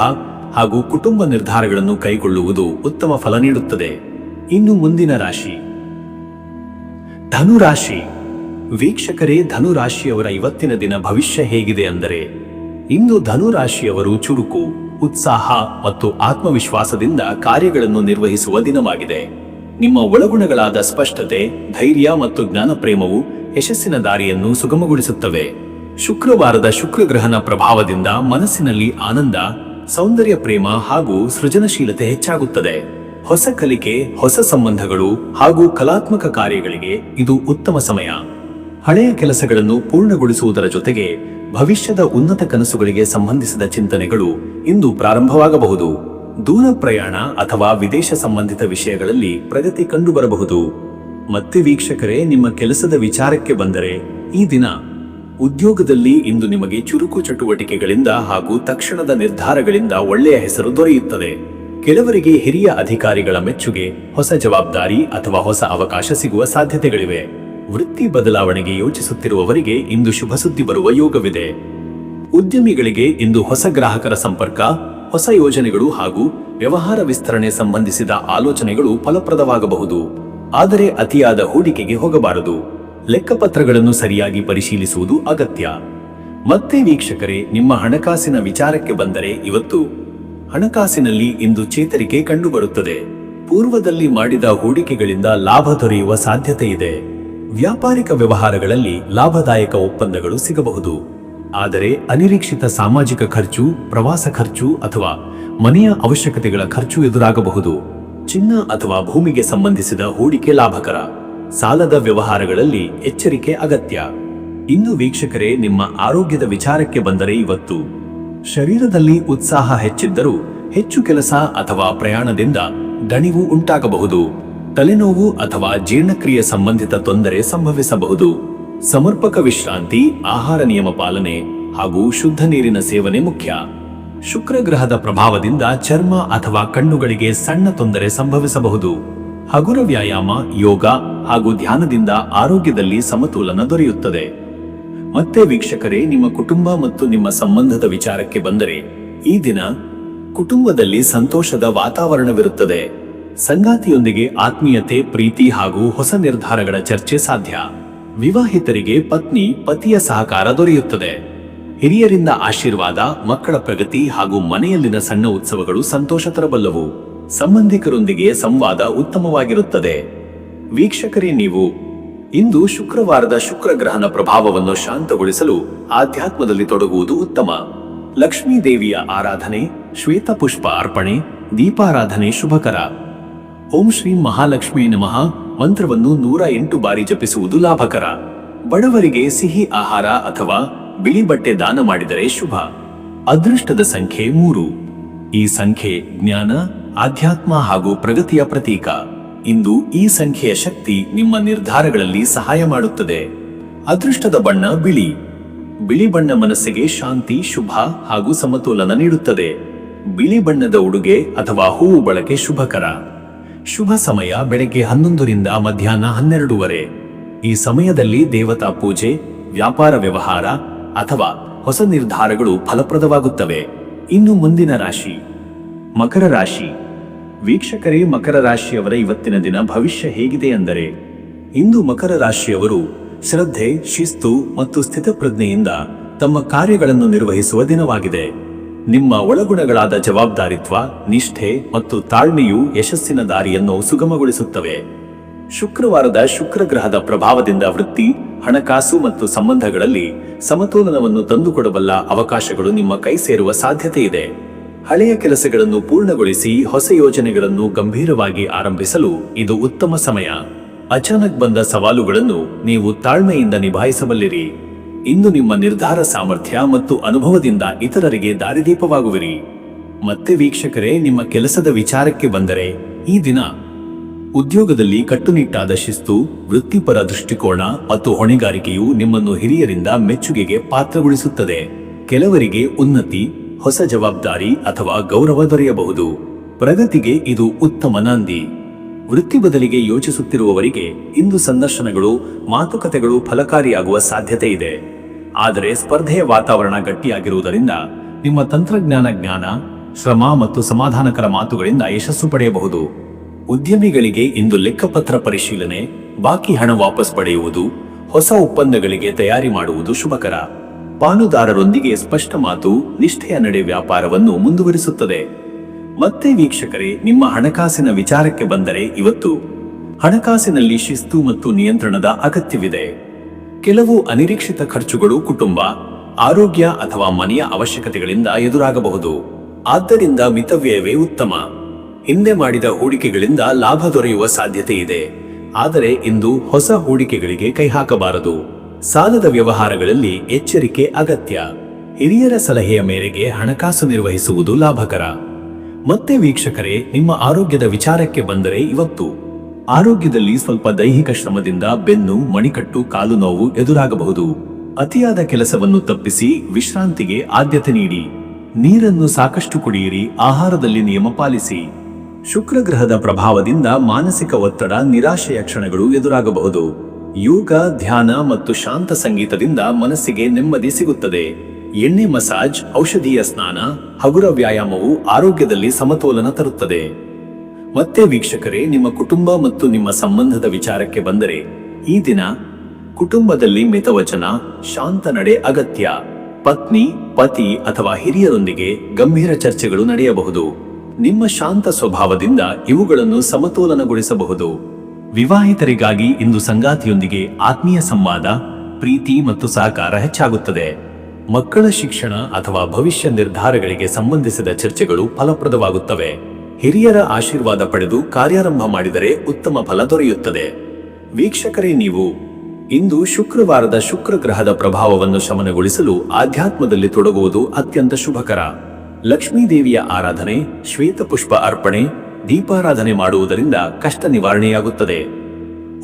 A: ಹಾಗೂ ಕುಟುಂಬ ನಿರ್ಧಾರಗಳನ್ನು ಕೈಗೊಳ್ಳುವುದು ಉತ್ತಮ ಫಲ ನೀಡುತ್ತದೆ. ಇನ್ನು ಮುಂದಿನ ರಾಶಿ ಧನುರಾಶಿ. ವೀಕ್ಷಕರೇ, ಧನುರಾಶಿಯವರ ಇವತ್ತಿನ ದಿನ ಭವಿಷ್ಯ ಹೇಗಿದೆ ಅಂದರೆ, ಇಂದು ಧನುರಾಶಿಯವರು ಚುರುಕು, ಉತ್ಸಾಹ ಮತ್ತು ಆತ್ಮವಿಶ್ವಾಸದಿಂದ ಕಾರ್ಯಗಳನ್ನು ನಿರ್ವಹಿಸುವ ದಿನವಾಗಿದೆ. ನಿಮ್ಮ ಒಳಗುಣಗಳಾದ ಸ್ಪಷ್ಟತೆ, ಧೈರ್ಯ ಮತ್ತು ಜ್ಞಾನಪ್ರೇಮವು ಯಶಸ್ಸಿನ ದಾರಿಯನ್ನು ಸುಗಮಗೊಳಿಸುತ್ತವೆ. ಶುಕ್ರವಾರದ ಶುಕ್ರಗ್ರಹನ ಪ್ರಭಾವದಿಂದ ಮನಸ್ಸಿನಲ್ಲಿ ಆನಂದ, ಸೌಂದರ್ಯ ಪ್ರೇಮ ಹಾಗೂ ಸೃಜನಶೀಲತೆ ಹೆಚ್ಚಾಗುತ್ತದೆ. ಹೊಸ ಕಲಿಕೆ, ಹೊಸ ಸಂಬಂಧಗಳು ಹಾಗೂ ಕಲಾತ್ಮಕ ಕಾರ್ಯಗಳಿಗೆ ಇದು ಉತ್ತಮ ಸಮಯ. ಹಳೆಯ ಕೆಲಸಗಳನ್ನು ಪೂರ್ಣಗೊಳಿಸುವುದರ ಜೊತೆಗೆ ಭವಿಷ್ಯದ ಉನ್ನತ ಕನಸುಗಳಿಗೆ ಸಂಬಂಧಿಸಿದ ಚಿಂತನೆಗಳು ಇಂದು ಪ್ರಾರಂಭವಾಗಬಹುದು. ದೂರ ಪ್ರಯಾಣ ಅಥವಾ ವಿದೇಶ ಸಂಬಂಧಿತ ವಿಷಯಗಳಲ್ಲಿ ಪ್ರಗತಿ ಕಂಡುಬರಬಹುದು. ಮತ್ತೆ ವೀಕ್ಷಕರೇ, ನಿಮ್ಮ ಕೆಲಸದ ವಿಚಾರಕ್ಕೆ ಬಂದರೆ, ಈ ದಿನ ಉದ್ಯೋಗದಲ್ಲಿ ಇಂದು ನಿಮಗೆ ಚುರುಕು ಚಟುವಟಿಕೆಗಳಿಂದ ಹಾಗೂ ತಕ್ಷಣದ ನಿರ್ಧಾರಗಳಿಂದ ಒಳ್ಳೆಯ ಹೆಸರು ದೊರೆಯುತ್ತದೆ. ಕೆಲವರಿಗೆ ಹಿರಿಯ ಅಧಿಕಾರಿಗಳ ಮೆಚ್ಚುಗೆ, ಹೊಸ ಜವಾಬ್ದಾರಿ ಅಥವಾ ಹೊಸ ಅವಕಾಶ ಸಿಗುವ ಸಾಧ್ಯತೆಗಳಿವೆ. ವೃತ್ತಿ ಬದಲಾವಣೆಗೆ ಯೋಚಿಸುತ್ತಿರುವವರಿಗೆ ಇಂದು ಶುಭ ಸುದ್ದಿ ಬರುವ ಯೋಗವಿದೆ. ಉದ್ಯಮಿಗಳಿಗೆ ಇಂದು ಹೊಸ ಗ್ರಾಹಕರ ಸಂಪರ್ಕ, ಹೊಸ ಯೋಜನೆಗಳು ಹಾಗೂ ವ್ಯವಹಾರ ವಿಸ್ತರಣೆ ಸಂಬಂಧಿಸಿದ ಆಲೋಚನೆಗಳು ಫಲಪ್ರದವಾಗಬಹುದು. ಆದರೆ ಅತಿಯಾದ ಹೂಡಿಕೆಗೆ ಹೋಗಬಾರದು. ಲೆಕ್ಕಪತ್ರಗಳನ್ನು ಸರಿಯಾಗಿ ಪರಿಶೀಲಿಸುವುದು ಅಗತ್ಯ. ಮತ್ತೆ ವೀಕ್ಷಕರೇ, ನಿಮ್ಮ ಹಣಕಾಸಿನ ವಿಚಾರಕ್ಕೆ ಬಂದರೆ, ಇವತ್ತು ಹಣಕಾಸಿನಲ್ಲಿ ಇಂದು ಚೇತರಿಕೆ ಕಂಡುಬರುತ್ತದೆ. ಪೂರ್ವದಲ್ಲಿ ಮಾಡಿದ ಹೂಡಿಕೆಗಳಿಂದ ಲಾಭ ದೊರೆಯುವ ಸಾಧ್ಯತೆ ಇದೆ. ವ್ಯಾಪಾರಿಕ ವ್ಯವಹಾರಗಳಲ್ಲಿ ಲಾಭದಾಯಕ ಒಪ್ಪಂದಗಳು ಸಿಗಬಹುದು. ಆದರೆ ಅನಿರೀಕ್ಷಿತ ಸಾಮಾಜಿಕ ಖರ್ಚು, ಪ್ರವಾಸ ಖರ್ಚು ಅಥವಾ ಮನೆಯ ಅವಶ್ಯಕತೆಗಳ ಖರ್ಚು ಎದುರಾಗಬಹುದು. ಚಿನ್ನ ಅಥವಾ ಭೂಮಿಗೆ ಸಂಬಂಧಿಸಿದ ಹೂಡಿಕೆ ಲಾಭಕರ. ಸಾಲದ ವ್ಯವಹಾರಗಳಲ್ಲಿ ಎಚ್ಚರಿಕೆ ಅಗತ್ಯ. ಇನ್ನು ವೀಕ್ಷಕರೇ, ನಿಮ್ಮ ಆರೋಗ್ಯದ ವಿಚಾರಕ್ಕೆ ಬಂದರೆ, ಇವತ್ತು ಶರೀರದಲ್ಲಿ ಉತ್ಸಾಹ ಹೆಚ್ಚಿದ್ದರೂ ಹೆಚ್ಚು ಕೆಲಸ ಅಥವಾ ಪ್ರಯಾಣದಿಂದ ದಣಿವು ಉಂಟಾಗಬಹುದು. ತಲೆನೋವು ಅಥವಾ ಜೀರ್ಣಕ್ರಿಯೆ ಸಂಬಂಧಿತ ತೊಂದರೆ ಸಂಭವಿಸಬಹುದು. ಸಮರ್ಪಕ ವಿಶ್ರಾಂತಿ, ಆಹಾರ ನಿಯಮ ಪಾಲನೆ ಹಾಗೂ ಶುದ್ಧ ನೀರಿನ ಸೇವನೆ ಮುಖ್ಯ. ಶುಕ್ರ ಗ್ರಹದ ಪ್ರಭಾವದಿಂದ ಚರ್ಮ ಅಥವಾ ಕಣ್ಣುಗಳಿಗೆ ಸಣ್ಣ ತೊಂದರೆ ಸಂಭವಿಸಬಹುದು. ಹಗುರ ವ್ಯಾಯಾಮ, ಯೋಗ ಹಾಗೂ ಧ್ಯಾನದಿಂದ ಆರೋಗ್ಯದಲ್ಲಿ ಸಮತೋಲನ ದೊರೆಯುತ್ತದೆ. ಮತ್ತೆ ವೀಕ್ಷಕರೇ, ನಿಮ್ಮ ಕುಟುಂಬ ಮತ್ತು ನಿಮ್ಮ ಸಂಬಂಧದ ವಿಚಾರಕ್ಕೆ ಬಂದರೆ, ಈ ದಿನ ಕುಟುಂಬದಲ್ಲಿ ಸಂತೋಷದ ವಾತಾವರಣವಿರುತ್ತದೆ. ಸಂಗಾತಿಯೊಂದಿಗೆ ಆತ್ಮೀಯತೆ, ಪ್ರೀತಿ ಹಾಗೂ ಹೊಸ ನಿರ್ಧಾರಗಳ ಚರ್ಚೆ ಸಾಧ್ಯ. ವಿವಾಹಿತರಿಗೆ ಪತ್ನಿ ಪತಿಯ ಸಹಕಾರ ದೊರೆಯುತ್ತದೆ. ಹಿರಿಯರಿಂದ ಆಶೀರ್ವಾದ, ಮಕ್ಕಳ ಪ್ರಗತಿ ಹಾಗೂ ಮನೆಯಲ್ಲಿನ ಸಣ್ಣ ಉತ್ಸವಗಳು ಸಂತೋಷ ತರಬಲ್ಲವು. ಸಂಬಂಧಿಕರೊಂದಿಗೆ ಸಂವಾದ ಉತ್ತಮವಾಗಿರುತ್ತದೆ. ವೀಕ್ಷಕರೇ, ನೀವು ಇಂದು ಶುಕ್ರವಾರದ ಶುಕ್ರಗ್ರಹನ ಪ್ರಭಾವವನ್ನು ಶಾಂತಗೊಳಿಸಲು ಆಧ್ಯಾತ್ಮದಲ್ಲಿ ತೊಡಗುವುದು ಉತ್ತಮ. ಲಕ್ಷ್ಮೀ ದೇವಿಯ ಆರಾಧನೆ, ಶ್ವೇತ ಪುಷ್ಪ ಅರ್ಪಣೆ, ದೀಪಾರಾಧನೆ ಶುಭಕರ. ಓಂ ಶ್ರೀ ಮಹಾಲಕ್ಷ್ಮೀ ನಮಃ ಮಂತ್ರವನ್ನು 108 ಬಾರಿ ಜಪಿಸುವುದು ಲಾಭಕರ. ಬಡವರಿಗೆ ಸಿಹಿ ಆಹಾರ ಅಥವಾ ಬಿಳಿ ಬಟ್ಟೆ ದಾನ ಮಾಡಿದರೆ ಶುಭ. ಅದೃಷ್ಟದ ಸಂಖ್ಯೆ 3. ಈ ಸಂಖ್ಯೆ ಜ್ಞಾನ, ಆಧ್ಯಾತ್ಮ ಹಾಗೂ ಪ್ರಗತಿಯ ಪ್ರತೀಕ. ಇಂದು ಈ ಸಂಖ್ಯೆಯ ಶಕ್ತಿ ನಿಮ್ಮ ನಿರ್ಧಾರಗಳಲ್ಲಿ ಸಹಾಯ ಮಾಡುತ್ತದೆ. ಅದೃಷ್ಟದ ಬಣ್ಣ ಬಿಳಿ. ಬಿಳಿ ಬಣ್ಣ ಮನಸ್ಸಿಗೆ ಶಾಂತಿ, ಶುಭ ಹಾಗೂ ಸಮತೋಲನ ನೀಡುತ್ತದೆ. ಬಿಳಿ ಬಣ್ಣದ ಉಡುಗೆ ಅಥವಾ ಹೂವು ಬಳಕೆ ಶುಭಕರ. ಶುಭ ಸಮಯ ಬೆಳಗ್ಗೆ 11 ರಿಂದ ಮಧ್ಯಾಹ್ನ 12 ಈ ಸಮಯದಲ್ಲಿ ದೇವತಾ ಪೂಜೆ, ವ್ಯಾಪಾರ ವ್ಯವಹಾರ ಅಥವಾ ಹೊಸ ನಿರ್ಧಾರಗಳು ಫಲಪ್ರದವಾಗುತ್ತವೆ. ಇನ್ನು ಮುಂದಿನ ರಾಶಿ ಮಕರ ರಾಶಿ. ವೀಕ್ಷಕರೇ, ಮಕರ ರಾಶಿಯವರ ಇವತ್ತಿನ ದಿನ ಭವಿಷ್ಯ ಹೇಗಿದೆ ಎಂದರೆ, ಇಂದು ಮಕರ ರಾಶಿಯವರು ಶ್ರದ್ಧೆ, ಶಿಸ್ತು ಮತ್ತು ಸ್ಥಿತಪ್ರಜ್ಞೆಯಿಂದ ತಮ್ಮ ಕಾರ್ಯಗಳನ್ನು ನಿರ್ವಹಿಸುವ ದಿನವಾಗಿದೆ. ನಿಮ್ಮ ಒಳಗುಣಗಳಾದ ಜವಾಬ್ದಾರಿತ್ವ, ನಿಷ್ಠೆ ಮತ್ತು ತಾಳ್ಮೆಯು ಯಶಸ್ಸಿನ ದಾರಿಯನ್ನು ಸುಗಮಗೊಳಿಸುತ್ತವೆ. ಶುಕ್ರವಾರದ ಶುಕ್ರ ಗ್ರಹದ ಪ್ರಭಾವದಿಂದ ವೃತ್ತಿ, ಹಣಕಾಸು ಮತ್ತು ಸಂಬಂಧಗಳಲ್ಲಿ ಸಮತೋಲನವನ್ನು ತಂದುಕೊಡಬಲ್ಲ ಅವಕಾಶಗಳು ನಿಮ್ಮ ಕೈ ಸೇರುವ ಸಾಧ್ಯತೆ ಇದೆ. ಹಳೆಯ ಕೆಲಸಗಳನ್ನು ಪೂರ್ಣಗೊಳಿಸಿ ಹೊಸ ಯೋಜನೆಗಳನ್ನು ಗಂಭೀರವಾಗಿ ಆರಂಭಿಸಲು ಇದು ಉತ್ತಮ ಸಮಯ. ಅಚಾನಕ್ ಬಂದ ಸವಾಲುಗಳನ್ನು ನೀವು ತಾಳ್ಮೆಯಿಂದ ನಿಭಾಯಿಸಬಲ್ಲಿರಿ. ಇಂದು ನಿಮ್ಮ ನಿರ್ಧಾರ ಸಾಮರ್ಥ್ಯ ಮತ್ತು ಅನುಭವದಿಂದ ಇತರರಿಗೆ ದಾರಿದೀಪವಾಗುವಿರಿ. ಮತ್ತೆ ವೀಕ್ಷಕರೇ, ನಿಮ್ಮ ಕೆಲಸದ ವಿಚಾರಕ್ಕೆ ಬಂದರೆ, ಈ ದಿನ ಉದ್ಯೋಗದಲ್ಲಿ ಕಟ್ಟುನಿಟ್ಟಾದ ಶಿಸ್ತು, ವೃತ್ತಿಪರ ದೃಷ್ಟಿಕೋನ ಮತ್ತು ಹೊಣೆಗಾರಿಕೆಯು ನಿಮ್ಮನ್ನು ಹಿರಿಯರಿಂದ ಮೆಚ್ಚುಗೆಗೆ ಪಾತ್ರಗೊಳಿಸುತ್ತದೆ. ಕೆಲವರಿಗೆ ಉನ್ನತಿ, ಹೊಸ ಜವಾಬ್ದಾರಿ ಅಥವಾ ಗೌರವ ದೊರೆಯಬಹುದು. ಪ್ರಗತಿಗೆ ಇದು ಉತ್ತಮ ನಾಂದಿ. ವೃತ್ತಿ ಬದಲಿಗೆ ಯೋಚಿಸುತ್ತಿರುವವರಿಗೆ ಇಂದು ಸಂದರ್ಶನಗಳು, ಮಾತುಕತೆಗಳು ಫಲಕಾರಿಯಾಗುವ ಸಾಧ್ಯತೆ ಇದೆ. ಆದರೆ ಸ್ಪರ್ಧೆಯ ವಾತಾವರಣ ಗಟ್ಟಿಯಾಗಿರುವುದರಿಂದ ನಿಮ್ಮ ತಂತ್ರಜ್ಞಾನ ಜ್ಞಾನ, ಶ್ರಮ ಮತ್ತು ಸಮಾಧಾನಕರ ಮಾತುಗಳಿಂದ ಯಶಸ್ಸು ಪಡೆಯಬಹುದು. ಉದ್ಯಮಿಗಳಿಗೆ ಇಂದು ಲೆಕ್ಕಪತ್ರ ಪರಿಶೀಲನೆ, ಬಾಕಿ ಹಣ ವಾಪಸ್ ಪಡೆಯುವುದು, ಹೊಸ ಒಪ್ಪಂದಗಳಿಗೆ ತಯಾರಿ ಮಾಡುವುದು ಶುಭಕರ. ಪಾಲುದಾರರೊಂದಿಗೆ ಸ್ಪಷ್ಟ ಮಾತು, ನಿಷ್ಠೆಯ ನಡೆ ವ್ಯಾಪಾರವನ್ನು ಮುಂದುವರಿಸುತ್ತದೆ. ಮತ್ತೆ ವೀಕ್ಷಕರೇ, ನಿಮ್ಮ ಹಣಕಾಸಿನ ವಿಚಾರಕ್ಕೆ ಬಂದರೆ, ಇವತ್ತು ಹಣಕಾಸಿನಲ್ಲಿ ಶಿಸ್ತು ಮತ್ತು ನಿಯಂತ್ರಣದ ಅಗತ್ಯವಿದೆ. ಕೆಲವು ಅನಿರೀಕ್ಷಿತ ಖರ್ಚುಗಳು ಕುಟುಂಬ, ಆರೋಗ್ಯ ಅಥವಾ ಮನೆಯ ಅವಶ್ಯಕತೆಗಳಿಂದ ಎದುರಾಗಬಹುದು. ಆದ್ದರಿಂದ ಮಿತವ್ಯಯವೇ ಉತ್ತಮ. ಹಿಂದೆ ಮಾಡಿದ ಹೂಡಿಕೆಗಳಿಂದ ಲಾಭ ದೊರೆಯುವ ಸಾಧ್ಯತೆ ಇದೆ. ಆದರೆ ಇಂದು ಹೊಸ ಹೂಡಿಕೆಗಳಿಗೆ ಕೈ ಹಾಕಬಾರದು. ಸಾಲದ ವ್ಯವಹಾರಗಳಲ್ಲಿ ಎಚ್ಚರಿಕೆ ಅಗತ್ಯ. ಹಿರಿಯರ ಸಲಹೆಯ ಮೇರೆಗೆ ಹಣಕಾಸು ನಿರ್ವಹಿಸುವುದು ಲಾಭಕರ. ಮತ್ತೆ ವೀಕ್ಷಕರೇ, ನಿಮ್ಮ ಆರೋಗ್ಯದ ವಿಚಾರಕ್ಕೆ ಬಂದರೆ, ಇವತ್ತು ಆರೋಗ್ಯದಲ್ಲಿ ಸ್ವಲ್ಪ ದೈಹಿಕ ಶ್ರಮದಿಂದ ಬೆನ್ನು, ಮಣಿಕಟ್ಟು, ಕಾಲು ನೋವು ಎದುರಾಗಬಹುದು. ಅತಿಯಾದ ಕೆಲಸವನ್ನು ತಪ್ಪಿಸಿ ವಿಶ್ರಾಂತಿಗೆ ಆದ್ಯತೆ ನೀಡಿ. ನೀರನ್ನು ಸಾಕಷ್ಟು ಕುಡಿಯಿರಿ, ಆಹಾರದಲ್ಲಿ ನಿಯಮ ಪಾಲಿಸಿ. ಶುಕ್ರ ಗ್ರಹದ ಪ್ರಭಾವದಿಂದ ಮಾನಸಿಕ ಒತ್ತಡ, ನಿರಾಶೆಯ ಕ್ಷಣಗಳು ಎದುರಾಗಬಹುದು. ಯೋಗ, ಧ್ಯಾನ ಮತ್ತು ಶಾಂತ ಸಂಗೀತದಿಂದ ಮನಸ್ಸಿಗೆ ನೆಮ್ಮದಿ ಸಿಗುತ್ತದೆ. ಎಣ್ಣೆ ಮಸಾಜ್, ಔಷಧೀಯ ಸ್ನಾನ, ಹಗುರ ವ್ಯಾಯಾಮವು ಆರೋಗ್ಯದಲ್ಲಿ ಸಮತೋಲನ ತರುತ್ತದೆ. ಮತ್ತೆ ವೀಕ್ಷಕರೇ, ನಿಮ್ಮ ಕುಟುಂಬ ಮತ್ತು ನಿಮ್ಮ ಸಂಬಂಧದ ವಿಚಾರಕ್ಕೆ ಬಂದರೆ, ಈ ದಿನ ಕುಟುಂಬದಲ್ಲಿ ಮಿತವಚನ, ಶಾಂತ ನಡೆ ಅಗತ್ಯ. ಪತ್ನಿ, ಪತಿ ಅಥವಾ ಹಿರಿಯರೊಂದಿಗೆ ಗಂಭೀರ ಚರ್ಚೆಗಳು ನಡೆಯಬಹುದು. ನಿಮ್ಮ ಶಾಂತ ಸ್ವಭಾವದಿಂದ ಇವುಗಳನ್ನು ಸಮತೋಲನಗೊಳಿಸಬಹುದು. ವಿವಾಹಿತರಿಗಾಗಿ ಇಂದು ಸಂಗಾತಿಯೊಂದಿಗೆ ಆತ್ಮೀಯ ಸಂವಾದ, ಪ್ರೀತಿ ಮತ್ತು ಸಹಕಾರ ಹೆಚ್ಚಾಗುತ್ತದೆ. ಮಕ್ಕಳ ಶಿಕ್ಷಣ ಅಥವಾ ಭವಿಷ್ಯ ನಿರ್ಧಾರಗಳಿಗೆ ಸಂಬಂಧಿಸಿದ ಚರ್ಚೆಗಳು ಫಲಪ್ರದವಾಗುತ್ತವೆ. ಹಿರಿಯರ ಆಶೀರ್ವಾದ ಪಡೆದು ಕಾರ್ಯಾರಂಭ ಮಾಡಿದರೆ ಉತ್ತಮ ಫಲ ದೊರೆಯುತ್ತದೆ. ವೀಕ್ಷಕರೇ, ನೀವು ಇಂದು ಶುಕ್ರವಾರದ ಶುಕ್ರ ಗ್ರಹದ ಪ್ರಭಾವವನ್ನು ಶಮನಗೊಳಿಸಲು ಆಧ್ಯಾತ್ಮದಲ್ಲಿ ತೊಡಗುವುದು ಅತ್ಯಂತ ಶುಭಕರ. ಲಕ್ಷ್ಮೀ ದೇವಿಯ ಆರಾಧನೆ, ಶ್ವೇತ ಪುಷ್ಪ ಅರ್ಪಣೆ, ದೀಪಾರಾಧನೆ ಮಾಡುವುದರಿಂದ ಕಷ್ಟ ನಿವಾರಣೆಯಾಗುತ್ತದೆ.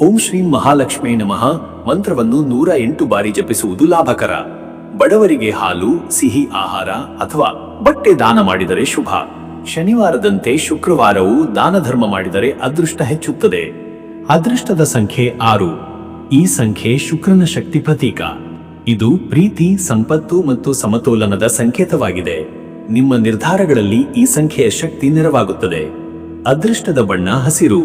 A: ಓಂ ಶ್ರೀ ಮಹಾಲಕ್ಷ್ಮೀ ನಮಃ ಮಂತ್ರವನ್ನು 108 ಬಾರಿ ಜಪಿಸುವುದು ಲಾಭಕರ. ಬಡವರಿಗೆ ಹಾಲು, ಸಿಹಿ ಆಹಾರ ಅಥವಾ ಬಟ್ಟೆ ದಾನ ಮಾಡಿದರೆ ಶುಭ. ಶನಿವಾರದಂತೆ ಶುಕ್ರವಾರವೂ ದಾನ ಧರ್ಮ ಮಾಡಿದರೆ ಅದೃಷ್ಟ ಹೆಚ್ಚುತ್ತದೆ. ಅದೃಷ್ಟದ ಸಂಖ್ಯೆ 6. ಈ ಸಂಖ್ಯೆ ಶುಕ್ರನ ಶಕ್ತಿ ಪ್ರತೀಕ. ಇದು ಪ್ರೀತಿ, ಸಂಪತ್ತು ಮತ್ತು ಸಮತೋಲನದ ಸಂಕೇತವಾಗಿದೆ. ನಿಮ್ಮ ನಿರ್ಧಾರಗಳಲ್ಲಿ ಈ ಸಂಖ್ಯೆಯ ಶಕ್ತಿ ನೆರವಾಗುತ್ತದೆ. ಅದೃಷ್ಟದ ಬಣ್ಣ ಹಸಿರು.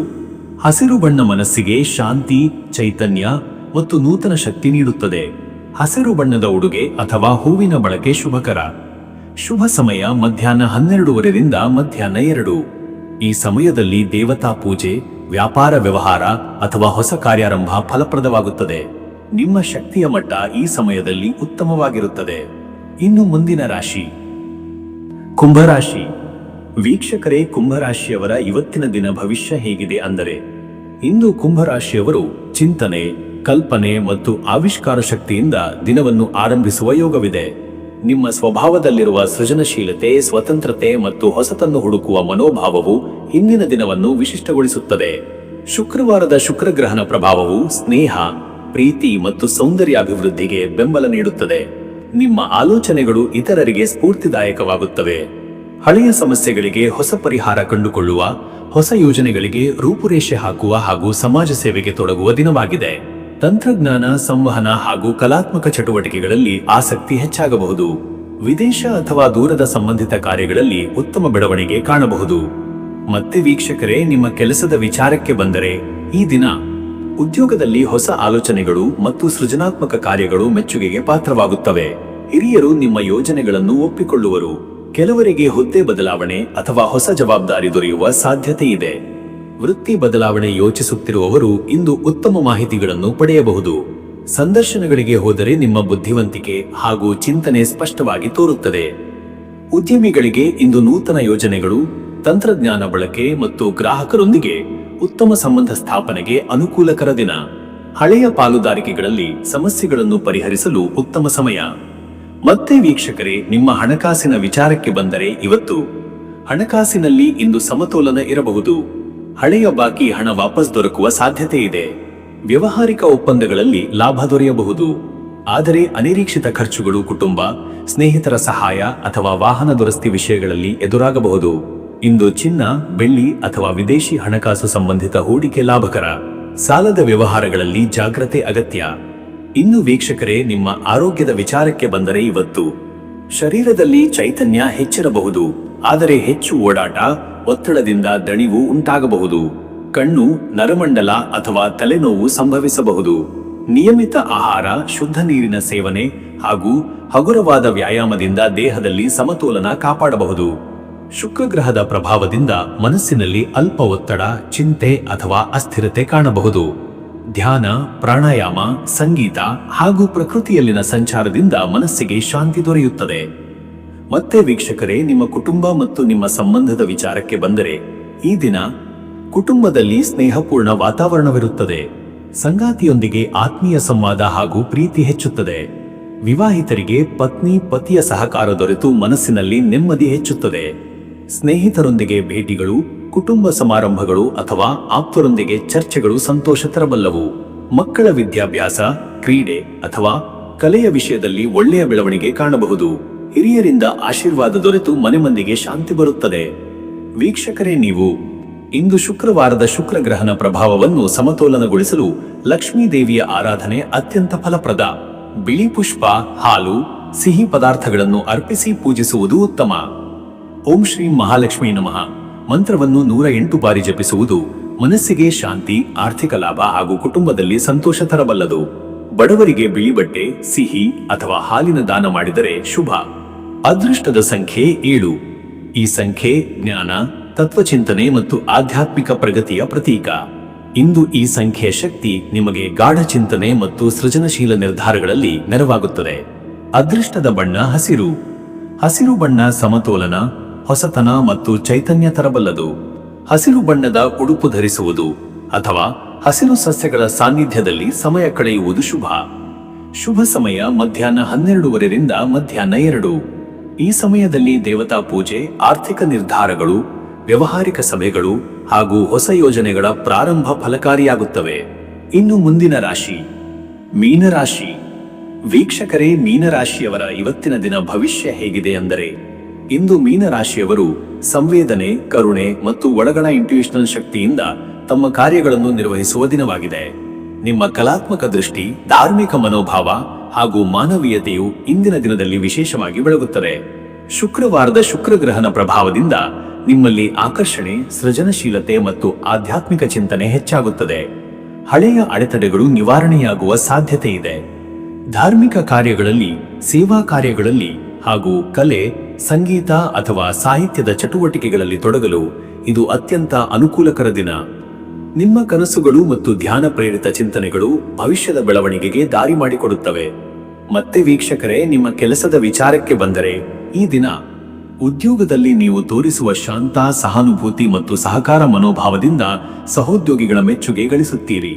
A: ಹಸಿರು ಬಣ್ಣ ಮನಸ್ಸಿಗೆ ಶಾಂತಿ, ಚೈತನ್ಯ ಮತ್ತು ನೂತನ ಶಕ್ತಿ ನೀಡುತ್ತದೆ. ಹಸಿರು ಬಣ್ಣದ ಉಡುಗೆ ಅಥವಾ ಹೂವಿನ ಬಳಕೆ ಶುಭಕರ. ಶುಭ ಸಮಯ ಮಧ್ಯಾಹ್ನ 12 ರಿಂದ ಮಧ್ಯಾಹ್ನ 2. ಈ ಸಮಯದಲ್ಲಿ ದೇವತಾ ಪೂಜೆ, ವ್ಯಾಪಾರ ವ್ಯವಹಾರ ಅಥವಾ ಹೊಸ ಕಾರ್ಯಾರಂಭ ಫಲಪ್ರದವಾಗುತ್ತದೆ. ನಿಮ್ಮ ಶಕ್ತಿಯ ಮಟ್ಟ ಈ ಸಮಯದಲ್ಲಿ ಉತ್ತಮವಾಗಿರುತ್ತದೆ. ಇನ್ನು ಮುಂದಿನ ರಾಶಿ ಕುಂಭರಾಶಿ. ವೀಕ್ಷಕರೇ, ಕುಂಭರಾಶಿಯವರ ಇವತ್ತಿನ ದಿನ ಭವಿಷ್ಯ ಹೇಗಿದೆ ಅಂದರೆ, ಇಂದು ಕುಂಭರಾಶಿಯವರು ಚಿಂತನೆ, ಕಲ್ಪನೆ ಮತ್ತು ಆವಿಷ್ಕಾರ ಶಕ್ತಿಯಿಂದ ದಿನವನ್ನು ಆರಂಭಿಸುವ ಯೋಗವಿದೆ. ನಿಮ್ಮ ಸ್ವಭಾವದಲ್ಲಿರುವ ಸೃಜನಶೀಲತೆ, ಸ್ವತಂತ್ರತೆ ಮತ್ತು ಹೊಸತನ್ನು ಹುಡುಕುವ ಮನೋಭಾವವು ಇಂದಿನ ದಿನವನ್ನು ವಿಶಿಷ್ಟಗೊಳಿಸುತ್ತದೆ. ಶುಕ್ರವಾರದ ಶುಕ್ರಗ್ರಹಣ ಪ್ರಭಾವವು ಸ್ನೇಹ, ಪ್ರೀತಿ ಮತ್ತು ಸೌಂದರ್ಯ ಅಭಿವೃದ್ಧಿಗೆ ಬೆಂಬಲ ನೀಡುತ್ತದೆ. ನಿಮ್ಮ ಆಲೋಚನೆಗಳು ಇತರರಿಗೆ ಸ್ಫೂರ್ತಿದಾಯಕವಾಗುತ್ತವೆ. ಹಳೆಯ ಸಮಸ್ಯೆಗಳಿಗೆ ಹೊಸ ಪರಿಹಾರ ಕಂಡುಕೊಳ್ಳುವ, ಹೊಸ ಯೋಜನೆಗಳಿಗೆ ರೂಪುರೇಷೆ ಹಾಕುವ ಹಾಗೂ ಸಮಾಜ ಸೇವೆಗೆ ತೊಡಗುವ ದಿನವಾಗಿದೆ. ತಂತ್ರಜ್ಞಾನ, ಸಂವಹನ ಹಾಗೂ ಕಲಾತ್ಮಕ ಚಟುವಟಿಕೆಗಳಲ್ಲಿ ಆಸಕ್ತಿ ಹೆಚ್ಚಾಗಬಹುದು. ವಿದೇಶ ಅಥವಾ ದೂರದ ಸಂಬಂಧಿತ ಕಾರ್ಯಗಳಲ್ಲಿ ಉತ್ತಮ ಬೆಳವಣಿಗೆ ಕಾಣಬಹುದು. ಮತ್ತೆ ವೀಕ್ಷಕರೇ, ನಿಮ್ಮ ಕೆಲಸದ ವಿಚಾರಕ್ಕೆ ಬಂದರೆ, ಈ ದಿನ ಉದ್ಯೋಗದಲ್ಲಿ ಹೊಸ ಆಲೋಚನೆಗಳು ಮತ್ತು ಸೃಜನಾತ್ಮಕ ಕಾರ್ಯಗಳು ಮೆಚ್ಚುಗೆಗೆ ಪಾತ್ರವಾಗುತ್ತವೆ. ಹಿರಿಯರು ನಿಮ್ಮ ಯೋಜನೆಗಳನ್ನು ಒಪ್ಪಿಕೊಳ್ಳುವರು. ಕೆಲವರಿಗೆ ಹುದ್ದೆ ಬದಲಾವಣೆ ಅಥವಾ ಹೊಸ ಜವಾಬ್ದಾರಿ ದೊರೆಯುವ ಸಾಧ್ಯತೆ ಇದೆ. ವೃತ್ತಿ ಬದಲಾವಣೆ ಯೋಚಿಸುತ್ತಿರುವವರು ಇಂದು ಉತ್ತಮ ಮಾಹಿತಿಗಳನ್ನು ಪಡೆಯಬಹುದು. ಸಂದರ್ಶನಗಳಿಗೆ ಹೋದರೆ ನಿಮ್ಮ ಬುದ್ಧಿವಂತಿಕೆ ಹಾಗೂ ಚಿಂತನೆ ಸ್ಪಷ್ಟವಾಗಿ ತೋರುತ್ತದೆ. ಉದ್ಯಮಿಗಳಿಗೆ ಇಂದು ನೂತನ ಯೋಜನೆಗಳು, ತಂತ್ರಜ್ಞಾನ ಬಳಕೆ ಮತ್ತು ಗ್ರಾಹಕರೊಂದಿಗೆ ಉತ್ತಮ ಸಂಬಂಧ ಸ್ಥಾಪನೆಗೆ ಅನುಕೂಲಕರ ದಿನ. ಹಳೆಯ ಪಾಲುದಾರಿಕೆಗಳಲ್ಲಿ ಸಮಸ್ಯೆಗಳನ್ನು ಪರಿಹರಿಸಲು ಉತ್ತಮ ಸಮಯ. ಮತ್ತೆ ವೀಕ್ಷಕರೇ, ನಿಮ್ಮ ಹಣಕಾಸಿನ ವಿಚಾರಕ್ಕೆ ಬಂದರೆ, ಇವತ್ತು ಹಣಕಾಸಿನಲ್ಲಿ ಇಂದು ಸಮತೋಲನ ಇರಬಹುದು. ಹಳೆಯ ಬಾಕಿ ಹಣ ವಾಪಸ್ ದೊರಕುವ ಸಾಧ್ಯತೆ ಇದೆ. ವ್ಯವಹಾರಿಕ ಒಪ್ಪಂದಗಳಲ್ಲಿ ಲಾಭ ದೊರೆಯಬಹುದು. ಆದರೆ ಅನಿರೀಕ್ಷಿತ ಖರ್ಚುಗಳು ಕುಟುಂಬ, ಸ್ನೇಹಿತರ ಸಹಾಯ ಅಥವಾ ವಾಹನ ದುರಸ್ತಿ ವಿಷಯಗಳಲ್ಲಿ ಎದುರಾಗಬಹುದು. ಇಂದು ಚಿನ್ನ, ಬೆಳ್ಳಿ ಅಥವಾ ವಿದೇಶಿ ಹಣಕಾಸು ಸಂಬಂಧಿತ ಹೂಡಿಕೆ ಲಾಭಕರ. ಸಾಲದ ವ್ಯವಹಾರಗಳಲ್ಲಿ ಜಾಗ್ರತೆ ಅಗತ್ಯ. ಇನ್ನು ವೀಕ್ಷಕರೇ, ನಿಮ್ಮ ಆರೋಗ್ಯದ ವಿಚಾರಕ್ಕೆ ಬಂದರೆ, ಇವತ್ತು ಶರೀರದಲ್ಲಿ ಚೈತನ್ಯ ಹೆಚ್ಚಿರಬಹುದು. ಆದರೆ ಹೆಚ್ಚು ಓಡಾಟ, ಒತ್ತಡದಿಂದ ದಣಿವು ಉಂಟಾಗಬಹುದು. ಕಣ್ಣು, ನರಮಂಡಲ ಅಥವಾ ತಲೆನೋವು ಸಂಭವಿಸಬಹುದು. ನಿಯಮಿತ ಆಹಾರ, ಶುದ್ಧ ನೀರಿನ ಸೇವನೆ ಹಾಗೂ ಹಗುರವಾದ ವ್ಯಾಯಾಮದಿಂದ ದೇಹದಲ್ಲಿ ಸಮತೋಲನ ಕಾಪಾಡಬಹುದು. ಶುಕ್ರಗ್ರಹದ ಪ್ರಭಾವದಿಂದ ಮನಸ್ಸಿನಲ್ಲಿ ಅಲ್ಪ ಒತ್ತಡ, ಚಿಂತೆ ಅಥವಾ ಅಸ್ಥಿರತೆ ಕಾಣಬಹುದು. ಧ್ಯಾನ, ಪ್ರಾಣಾಯಾಮ, ಸಂಗೀತ ಹಾಗೂ ಪ್ರಕೃತಿಯಲ್ಲಿನ ಸಂಚಾರದಿಂದ ಮನಸ್ಸಿಗೆ ಶಾಂತಿ ದೊರೆಯುತ್ತದೆ. ಮತ್ತೆ ವೀಕ್ಷಕರೇ, ನಿಮ್ಮ ಕುಟುಂಬ ಮತ್ತು ನಿಮ್ಮ ಸಂಬಂಧದ ವಿಚಾರಕ್ಕೆ ಬಂದರೆ, ಈ ದಿನ ಕುಟುಂಬದಲ್ಲಿ ಸ್ನೇಹಪೂರ್ಣ ವಾತಾವರಣವಿರುತ್ತದೆ. ಸಂಗಾತಿಯೊಂದಿಗೆ ಆತ್ಮೀಯ ಸಂವಾದ ಹಾಗೂ ಪ್ರೀತಿ ಹೆಚ್ಚುತ್ತದೆ. ವಿವಾಹಿತರಿಗೆ ಪತ್ನಿ, ಪತಿಯ ಸಹಕಾರ ದೊರೆತು ಮನಸ್ಸಿನಲ್ಲಿ ನೆಮ್ಮದಿ ಹೆಚ್ಚುತ್ತದೆ. ಸ್ನೇಹಿತರೊಂದಿಗೆ ಭೇಟಿಗಳು, ಕುಟುಂಬ ಸಮಾರಂಭಗಳು ಅಥವಾ ಆಪ್ತರೊಂದಿಗೆ ಚರ್ಚೆಗಳು ಸಂತೋಷ ತರಬಲ್ಲವು. ಮಕ್ಕಳ ವಿದ್ಯಾಭ್ಯಾಸ, ಕ್ರೀಡೆ ಅಥವಾ ಕಲೆಯ ವಿಷಯದಲ್ಲಿ ಒಳ್ಳೆಯ ಬೆಳವಣಿಗೆ ಕಾಣಬಹುದು. ಹಿರಿಯರಿಂದ ಆಶೀರ್ವಾದ ದೊರೆತು ಮನೆ ಮಂದಿಗೆ ಶಾಂತಿ ಬರುತ್ತದೆ. ವೀಕ್ಷಕರೇ, ನೀವು ಇಂದು ಶುಕ್ರವಾರದ ಶುಕ್ರಗ್ರಹಣ ಪ್ರಭಾವವನ್ನು ಸಮತೋಲನಗೊಳಿಸಲು ಲಕ್ಷ್ಮೀ ದೇವಿಯ ಆರಾಧನೆ ಅತ್ಯಂತ ಫಲಪ್ರದ. ಬಿಳಿ ಪುಷ್ಪ, ಹಾಲು, ಸಿಹಿ ಪದಾರ್ಥಗಳನ್ನು ಅರ್ಪಿಸಿ ಪೂಜಿಸುವುದು ಉತ್ತಮ. ಓಂ ಶ್ರೀ ಮಹಾಲಕ್ಷ್ಮೀ ನಮಃ ಮಂತ್ರವನ್ನು 108 ಬಾರಿ ಜಪಿಸುವುದು ಮನಸ್ಸಿಗೆ ಶಾಂತಿ, ಆರ್ಥಿಕ ಲಾಭ ಹಾಗೂ ಕುಟುಂಬದಲ್ಲಿ ಸಂತೋಷ ತರಬಲ್ಲದು. ಬಡವರಿಗೆ ಬಿಳಿ ಬಟ್ಟೆ, ಸಿಹಿ ಅಥವಾ ಹಾಲಿನ ದಾನ ಮಾಡಿದರೆ ಶುಭ. ಅದೃಷ್ಟದ ಸಂಖ್ಯೆ 7. ಈ ಸಂಖ್ಯೆ ಜ್ಞಾನ, ತತ್ವಚಿಂತನೆ ಮತ್ತು ಆಧ್ಯಾತ್ಮಿಕ ಪ್ರಗತಿಯ ಪ್ರತೀಕ. ಇಂದು ಈ ಸಂಖ್ಯೆಯ ಶಕ್ತಿ ನಿಮಗೆ ಗಾಢ ಚಿಂತನೆ ಮತ್ತು ಸೃಜನಶೀಲ ನಿರ್ಧಾರಗಳಲ್ಲಿ ನೆರವಾಗುತ್ತದೆ. ಅದೃಷ್ಟದ ಬಣ್ಣ ಹಸಿರು. ಹಸಿರು ಬಣ್ಣ ಸಮತೋಲನ, ಹೊಸತನ ಮತ್ತು ಚೈತನ್ಯ ತರಬಲ್ಲದು. ಹಸಿರು ಬಣ್ಣದ ಉಡುಪು ಧರಿಸುವುದು ಅಥವಾ ಹಸಿರು ಸಸ್ಯಗಳ ಸಾನ್ನಿಧ್ಯದಲ್ಲಿ ಸಮಯ ಕಳೆಯುವುದು ಶುಭ. ಶುಭ ಸಮಯ ಮಧ್ಯಾಹ್ನ 12:30ರಿಂದ ಮಧ್ಯಾಹ್ನ 2. ಈ ಸಮಯದಲ್ಲಿ ದೇವತಾ ಪೂಜೆ, ಆರ್ಥಿಕ ನಿರ್ಧಾರಗಳು, ವ್ಯವಹಾರಿಕ ಸಭೆಗಳು ಹಾಗೂ ಹೊಸ ಯೋಜನೆಗಳ ಪ್ರಾರಂಭ ಫಲಕಾರಿಯಾಗುತ್ತವೆ. ಇನ್ನು ಮುಂದಿನ ರಾಶಿ ಮೀನರಾಶಿ. ವೀಕ್ಷಕರೇ, ಮೀನರಾಶಿಯವರ ಇವತ್ತಿನ ದಿನ ಭವಿಷ್ಯ ಹೇಗಿದೆ ಅಂದರೆ, ಇಂದು ಮೀನರಾಶಿಯವರು ಸಂವೇದನೆ, ಕರುಣೆ ಮತ್ತು ಒಳಗಣ ಇಂಟ್ಯೂಷನಲ್ ಶಕ್ತಿಯಿಂದ ತಮ್ಮ ಕಾರ್ಯಗಳನ್ನು ನಿರ್ವಹಿಸುವ ದಿನವಾಗಿದೆ. ನಿಮ್ಮ ಕಲಾತ್ಮಕ ದೃಷ್ಟಿ, ಧಾರ್ಮಿಕ ಮನೋಭಾವ ಹಾಗೂ ಮಾನವೀಯತೆಯು ಇಂದಿನ ದಿನದಲ್ಲಿ ವಿಶೇಷವಾಗಿ ಬೆಳಗುತ್ತದೆ. ಶುಕ್ರವಾರದ ಶುಕ್ರಗ್ರಹಣ ಪ್ರಭಾವದಿಂದ ನಿಮ್ಮಲ್ಲಿ ಆಕರ್ಷಣೆ, ಸೃಜನಶೀಲತೆ ಮತ್ತು ಆಧ್ಯಾತ್ಮಿಕ ಚಿಂತನೆ ಹೆಚ್ಚಾಗುತ್ತದೆ. ಹಳೆಯ ಅಡೆತಡೆಗಳು ನಿವಾರಣೆಯಾಗುವ ಸಾಧ್ಯತೆ ಇದೆ. ಧಾರ್ಮಿಕ ಕಾರ್ಯಗಳಲ್ಲಿ, ಸೇವಾ ಕಾರ್ಯಗಳಲ್ಲಿ ಹಾಗೂ ಕಲೆ, ಸಂಗೀತ ಅಥವಾ ಸಾಹಿತ್ಯದ ಚಟುವಟಿಕೆಗಳಲ್ಲಿ ತೊಡಗಲು ಇದು ಅತ್ಯಂತ ಅನುಕೂಲಕರ ದಿನ. ನಿಮ್ಮ ಕನಸುಗಳು ಮತ್ತು ಧ್ಯಾನ ಪ್ರೇರಿತ ಚಿಂತನೆಗಳು ಭವಿಷ್ಯದ ಬೆಳವಣಿಗೆಗೆ ದಾರಿ ಮಾಡಿಕೊಡುತ್ತವೆ. ಮತ್ತೆ ವೀಕ್ಷಕರೇ, ನಿಮ್ಮ ಕೆಲಸದ ವಿಚಾರಕ್ಕೆ ಬಂದರೆ, ಈ ದಿನ ಉದ್ಯೋಗದಲ್ಲಿ ನೀವು ತೋರಿಸುವ ಶಾಂತ, ಸಹಾನುಭೂತಿ ಮತ್ತು ಸಹಕಾರ ಮನೋಭಾವದಿಂದ ಸಹೋದ್ಯೋಗಿಗಳ ಮೆಚ್ಚುಗೆ ಗಳಿಸುತ್ತೀರಿ.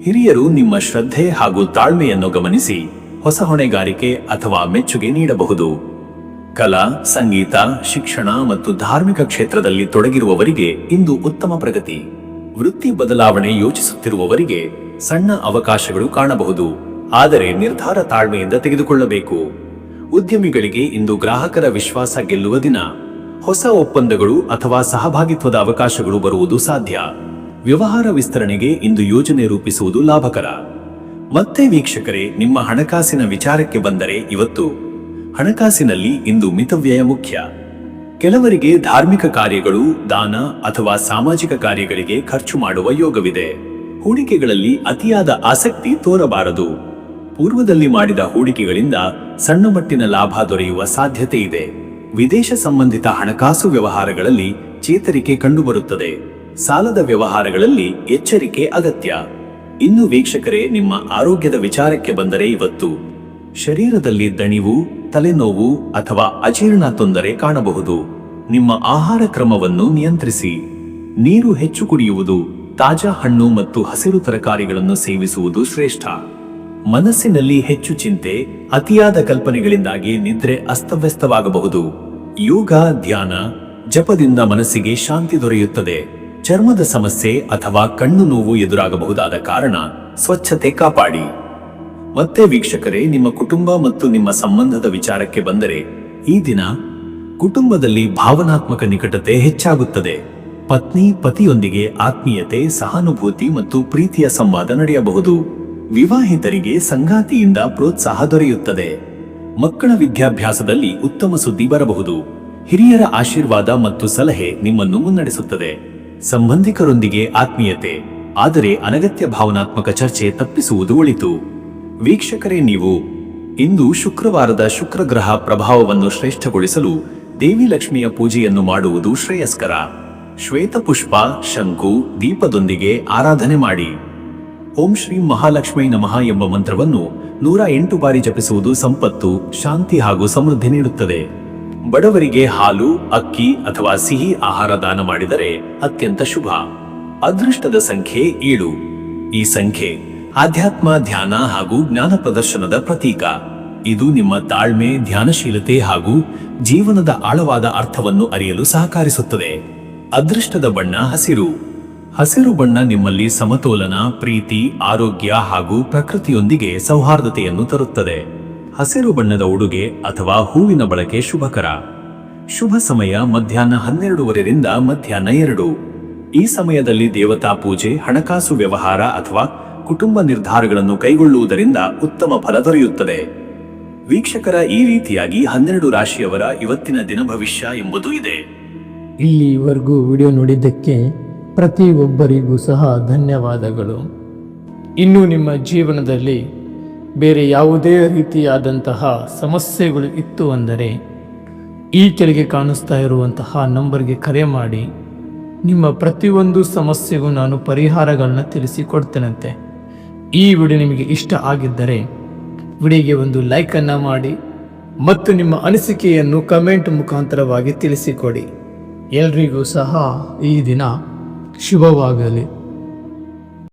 A: ಹಿರಿಯರು ನಿಮ್ಮ ಶ್ರದ್ಧೆ ಹಾಗೂ ತಾಳ್ಮೆಯನ್ನು ಗಮನಿಸಿ ಹೊಸ ಹೊಣೆಗಾರಿಕೆ ಅಥವಾ ಮೆಚ್ಚುಗೆ ನೀಡಬಹುದು. ಕಲಾ, ಸಂಗೀತ, ಶಿಕ್ಷಣ ಮತ್ತು ಧಾರ್ಮಿಕ ಕ್ಷೇತ್ರದಲ್ಲಿ ತೊಡಗಿರುವವರಿಗೆ ಇಂದು ಉತ್ತಮ ಪ್ರಗತಿ. ವೃತ್ತಿ ಬದಲಾವಣೆ ಯೋಚಿಸುತ್ತಿರುವವರಿಗೆ ಸಣ್ಣ ಅವಕಾಶಗಳು ಕಾಣಬಹುದು, ಆದರೆ ನಿರ್ಧಾರ ತಾಳ್ಮೆಯಿಂದ ತೆಗೆದುಕೊಳ್ಳಬೇಕು. ಉದ್ಯಮಿಗಳಿಗೆ ಇಂದು ಗ್ರಾಹಕರ ವಿಶ್ವಾಸ ಗೆಲ್ಲುವ ದಿನ. ಹೊಸ ಒಪ್ಪಂದಗಳು ಅಥವಾ ಸಹಭಾಗಿತ್ವದ ಅವಕಾಶಗಳು ಬರುವುದು ಸಾಧ್ಯ. ವ್ಯವಹಾರ ವಿಸ್ತರಣೆಗೆ ಇಂದು ಯೋಜನೆ ರೂಪಿಸುವುದು ಲಾಭಕರ. ಮತ್ತೆ ವೀಕ್ಷಕರೇ, ನಿಮ್ಮ ಹಣಕಾಸಿನ ವಿಚಾರಕ್ಕೆ ಬಂದರೆ ಇವತ್ತು ಹಣಕಾಸಿನಲ್ಲಿ ಇಂದು ಮಿತವ್ಯಯ ಮುಖ್ಯ. ಕೆಲವರಿಗೆ ಧಾರ್ಮಿಕ ಕಾರ್ಯಗಳು, ದಾನ ಅಥವಾ ಸಾಮಾಜಿಕ ಕಾರ್ಯಗಳಿಗೆ ಖರ್ಚು ಮಾಡುವ ಯೋಗವಿದೆ. ಹೂಡಿಕೆಗಳಲ್ಲಿ ಅತಿಯಾದ ಆಸಕ್ತಿ ತೋರಬಾರದು. ಪೂರ್ವದಲ್ಲಿ ಮಾಡಿದ ಹೂಡಿಕೆಗಳಿಂದ ಸಣ್ಣ ಮಟ್ಟಿನ ಲಾಭ ದೊರೆಯುವ ಸಾಧ್ಯತೆ ಇದೆ. ವಿದೇಶ ಸಂಬಂಧಿತ ಹಣಕಾಸು ವ್ಯವಹಾರಗಳಲ್ಲಿ ಚೇತರಿಕೆ ಕಂಡುಬರುತ್ತದೆ. ಸಾಲದ ವ್ಯವಹಾರಗಳಲ್ಲಿ ಎಚ್ಚರಿಕೆ ಅಗತ್ಯ. ಇನ್ನು ವೀಕ್ಷಕರೇ, ನಿಮ್ಮ ಆರೋಗ್ಯದ ವಿಚಾರಕ್ಕೆ ಬಂದರೆ ಇವತ್ತು ಶರೀರದಲ್ಲಿ ದಣಿವು, ತಲೆನೋವು ಅಥವಾ ಅಜೀರ್ಣ ತೊಂದರೆ ಕಾಣಬಹುದು. ನಿಮ್ಮ ಆಹಾರ ಕ್ರಮವನ್ನು ನಿಯಂತ್ರಿಸಿ. ನೀರು ಹೆಚ್ಚು ಕುಡಿಯುವುದು, ತಾಜಾ ಹಣ್ಣು ಮತ್ತು ಹಸಿರು ತರಕಾರಿಗಳನ್ನು ಸೇವಿಸುವುದು ಶ್ರೇಷ್ಠ. ಮನಸ್ಸಿನಲ್ಲಿ ಹೆಚ್ಚು ಚಿಂತೆ, ಅತಿಯಾದ ಕಲ್ಪನೆಗಳಿಂದಾಗಿ ನಿದ್ರೆ ಅಸ್ತವ್ಯಸ್ತವಾಗಬಹುದು. ಯೋಗ, ಧ್ಯಾನ, ಜಪದಿಂದ ಮನಸ್ಸಿಗೆ ಶಾಂತಿ ದೊರೆಯುತ್ತದೆ. ಚರ್ಮದ ಸಮಸ್ಯೆ ಅಥವಾ ಕಣ್ಣು ನೋವು ಎದುರಾಗಬಹುದಾದ ಕಾರಣ ಸ್ವಚ್ಛತೆ ಕಾಪಾಡಿ. ಮತ್ತೆ ವೀಕ್ಷಕರೇ, ನಿಮ್ಮ ಕುಟುಂಬ ಮತ್ತು ನಿಮ್ಮ ಸಂಬಂಧದ ವಿಚಾರಕ್ಕೆ ಬಂದರೆ ಈ ದಿನ ಕುಟುಂಬದಲ್ಲಿ ಭಾವನಾತ್ಮಕ ನಿಕಟತೆ ಹೆಚ್ಚಾಗುತ್ತದೆ. ಪತ್ನಿ, ಪತಿಯೊಂದಿಗೆ ಆತ್ಮೀಯತೆ, ಸಹಾನುಭೂತಿ ಮತ್ತು ಪ್ರೀತಿಯ ಸಂವಾದ ನಡೆಯಬಹುದು. ವಿವಾಹಿತರಿಗೆ ಸಂಗಾತಿಯಿಂದ ಪ್ರೋತ್ಸಾಹ ದೊರೆಯುತ್ತದೆ. ಮಕ್ಕಳ ವಿದ್ಯಾಭ್ಯಾಸದಲ್ಲಿ ಉತ್ತಮ ಸುದ್ದಿ ಬರಬಹುದು. ಹಿರಿಯರ ಆಶೀರ್ವಾದ ಮತ್ತು ಸಲಹೆ ನಿಮ್ಮನ್ನು ಮುನ್ನಡೆಸುತ್ತದೆ. ಸಂಬಂಧಿಕರೊಂದಿಗೆ ಆತ್ಮೀಯತೆ, ಆದರೆ ಅನಗತ್ಯ ಭಾವನಾತ್ಮಕ ಚರ್ಚೆ ತಪ್ಪಿಸುವುದು ಒಳಿತು. ವೀಕ್ಷಕರೇ, ನೀವು ಇಂದು ಶುಕ್ರವಾರದ ಶುಕ್ರಗ್ರಹ ಪ್ರಭಾವವನ್ನು ಶ್ರೇಷ್ಠಗೊಳಿಸಲು ದೇವಿ ಲಕ್ಷ್ಮಿಯ ಪೂಜೆಯನ್ನು ಮಾಡುವುದು ಶ್ರೇಯಸ್ಕರ. ಶ್ವೇತಪುಷ್ಪ, ಶಂಕು, ದೀಪದೊಂದಿಗೆ ಆರಾಧನೆ ಮಾಡಿ. ಓಂ ಶ್ರೀ ಮಹಾಲಕ್ಷ್ಮೀ ನಮಃ ಎಂಬ ಮಂತ್ರವನ್ನು 108 ಬಾರಿ ಜಪಿಸುವುದು ಸಂಪತ್ತು, ಶಾಂತಿ ಹಾಗೂ ಸಮೃದ್ಧಿ ನೀಡುತ್ತದೆ. ಬಡವರಿಗೆ ಹಾಲು, ಅಕ್ಕಿ ಅಥವಾ ಸಿಹಿ ಆಹಾರ ದಾನ ಮಾಡಿದರೆ ಅತ್ಯಂತ ಶುಭ. ಅದೃಷ್ಟದ ಸಂಖ್ಯೆ 7. ಈ ಸಂಖ್ಯೆ ಆಧ್ಯಾತ್ಮ, ಧ್ಯಾನ ಹಾಗೂ ಜ್ಞಾನ ಪ್ರದರ್ಶನದ ಪ್ರತೀಕ. ಇದು ನಿಮ್ಮ ತಾಳ್ಮೆ, ಧ್ಯಾನಶೀಲತೆ ಹಾಗೂ ಜೀವನದ ಆಳವಾದ ಅರ್ಥವನ್ನು ಅರಿಯಲು ಸಹಕರಿಸುತ್ತದೆ. ಅದೃಷ್ಟದ ಬಣ್ಣ ಹಸಿರು. ಹಸಿರು ಬಣ್ಣ ನಿಮ್ಮಲ್ಲಿ ಸಮತೋಲನ, ಪ್ರೀತಿ, ಆರೋಗ್ಯ ಹಾಗೂ ಪ್ರಕೃತಿಯೊಂದಿಗೆ ಸೌಹಾರ್ದತೆಯನ್ನು ತರುತ್ತದೆ. ಹಸಿರು ಬಣ್ಣದ ಉಡುಗೆ ಅಥವಾ ಹೂವಿನ ಬಳಕೆ ಶುಭಕರ. ಶುಭ ಸಮಯ ಮಧ್ಯಾಹ್ನ 12:15 ಮಧ್ಯಾಹ್ನ 2. ಈ ಸಮಯದಲ್ಲಿ ದೇವತಾ ಪೂಜೆ, ಹಣಕಾಸು ವ್ಯವಹಾರ ಅಥವಾ ಕುಟುಂಬ ನಿರ್ಧಾರಗಳನ್ನು ಕೈಗೊಳ್ಳುವುದರಿಂದ ಉತ್ತಮ ಫಲ ದೊರೆಯುತ್ತದೆ. ವೀಕ್ಷಕರ, ಈ ರೀತಿಯಾಗಿ 12 ರಾಶಿಯವರ ಇವತ್ತಿನ ದಿನ ಭವಿಷ್ಯ ಎಂಬುದು ಇದೆ.
B: ಇಲ್ಲಿವರೆಗೂ ವಿಡಿಯೋ ನೋಡಿದ್ದಕ್ಕೆ ಪ್ರತಿಯೊಬ್ಬರಿಗೂ ಸಹ ಧನ್ಯವಾದಗಳು. ಇನ್ನು ನಿಮ್ಮ ಜೀವನದಲ್ಲಿ ಬೇರೆ ಯಾವುದೇ ರೀತಿಯಾದಂತಹ ಸಮಸ್ಯೆಗಳು ಇತ್ತು ಅಂದರೆ ಈ ಕೆಳಗೆ ಕಾಣಿಸ್ತಾ ಇರುವಂತಹ ನಂಬರ್ಗೆ ಕರೆ ಮಾಡಿ. ನಿಮ್ಮ ಪ್ರತಿಯೊಂದು ಸಮಸ್ಯೆಗೂ ನಾನು ಪರಿಹಾರಗಳನ್ನ ತಿಳಿಸಿಕೊಡ್ತೇನಂತೆ. ಈ ವಿಡಿಯೋ ನಿಮಗೆ ಇಷ್ಟ ಆಗಿದ್ದರೆ ವಿಡಿಯೋಗೆ ಒಂದು ಲೈಕನ್ನು ಮಾಡಿ ಮತ್ತು ನಿಮ್ಮ ಅನಿಸಿಕೆಯನ್ನು ಕಮೆಂಟ್ ಮುಖಾಂತರವಾಗಿ ತಿಳಿಸಿಕೊಡಿ. ಎಲ್ರಿಗೂ ಸಹ ಈ ದಿನ ಶುಭವಾಗಲಿ.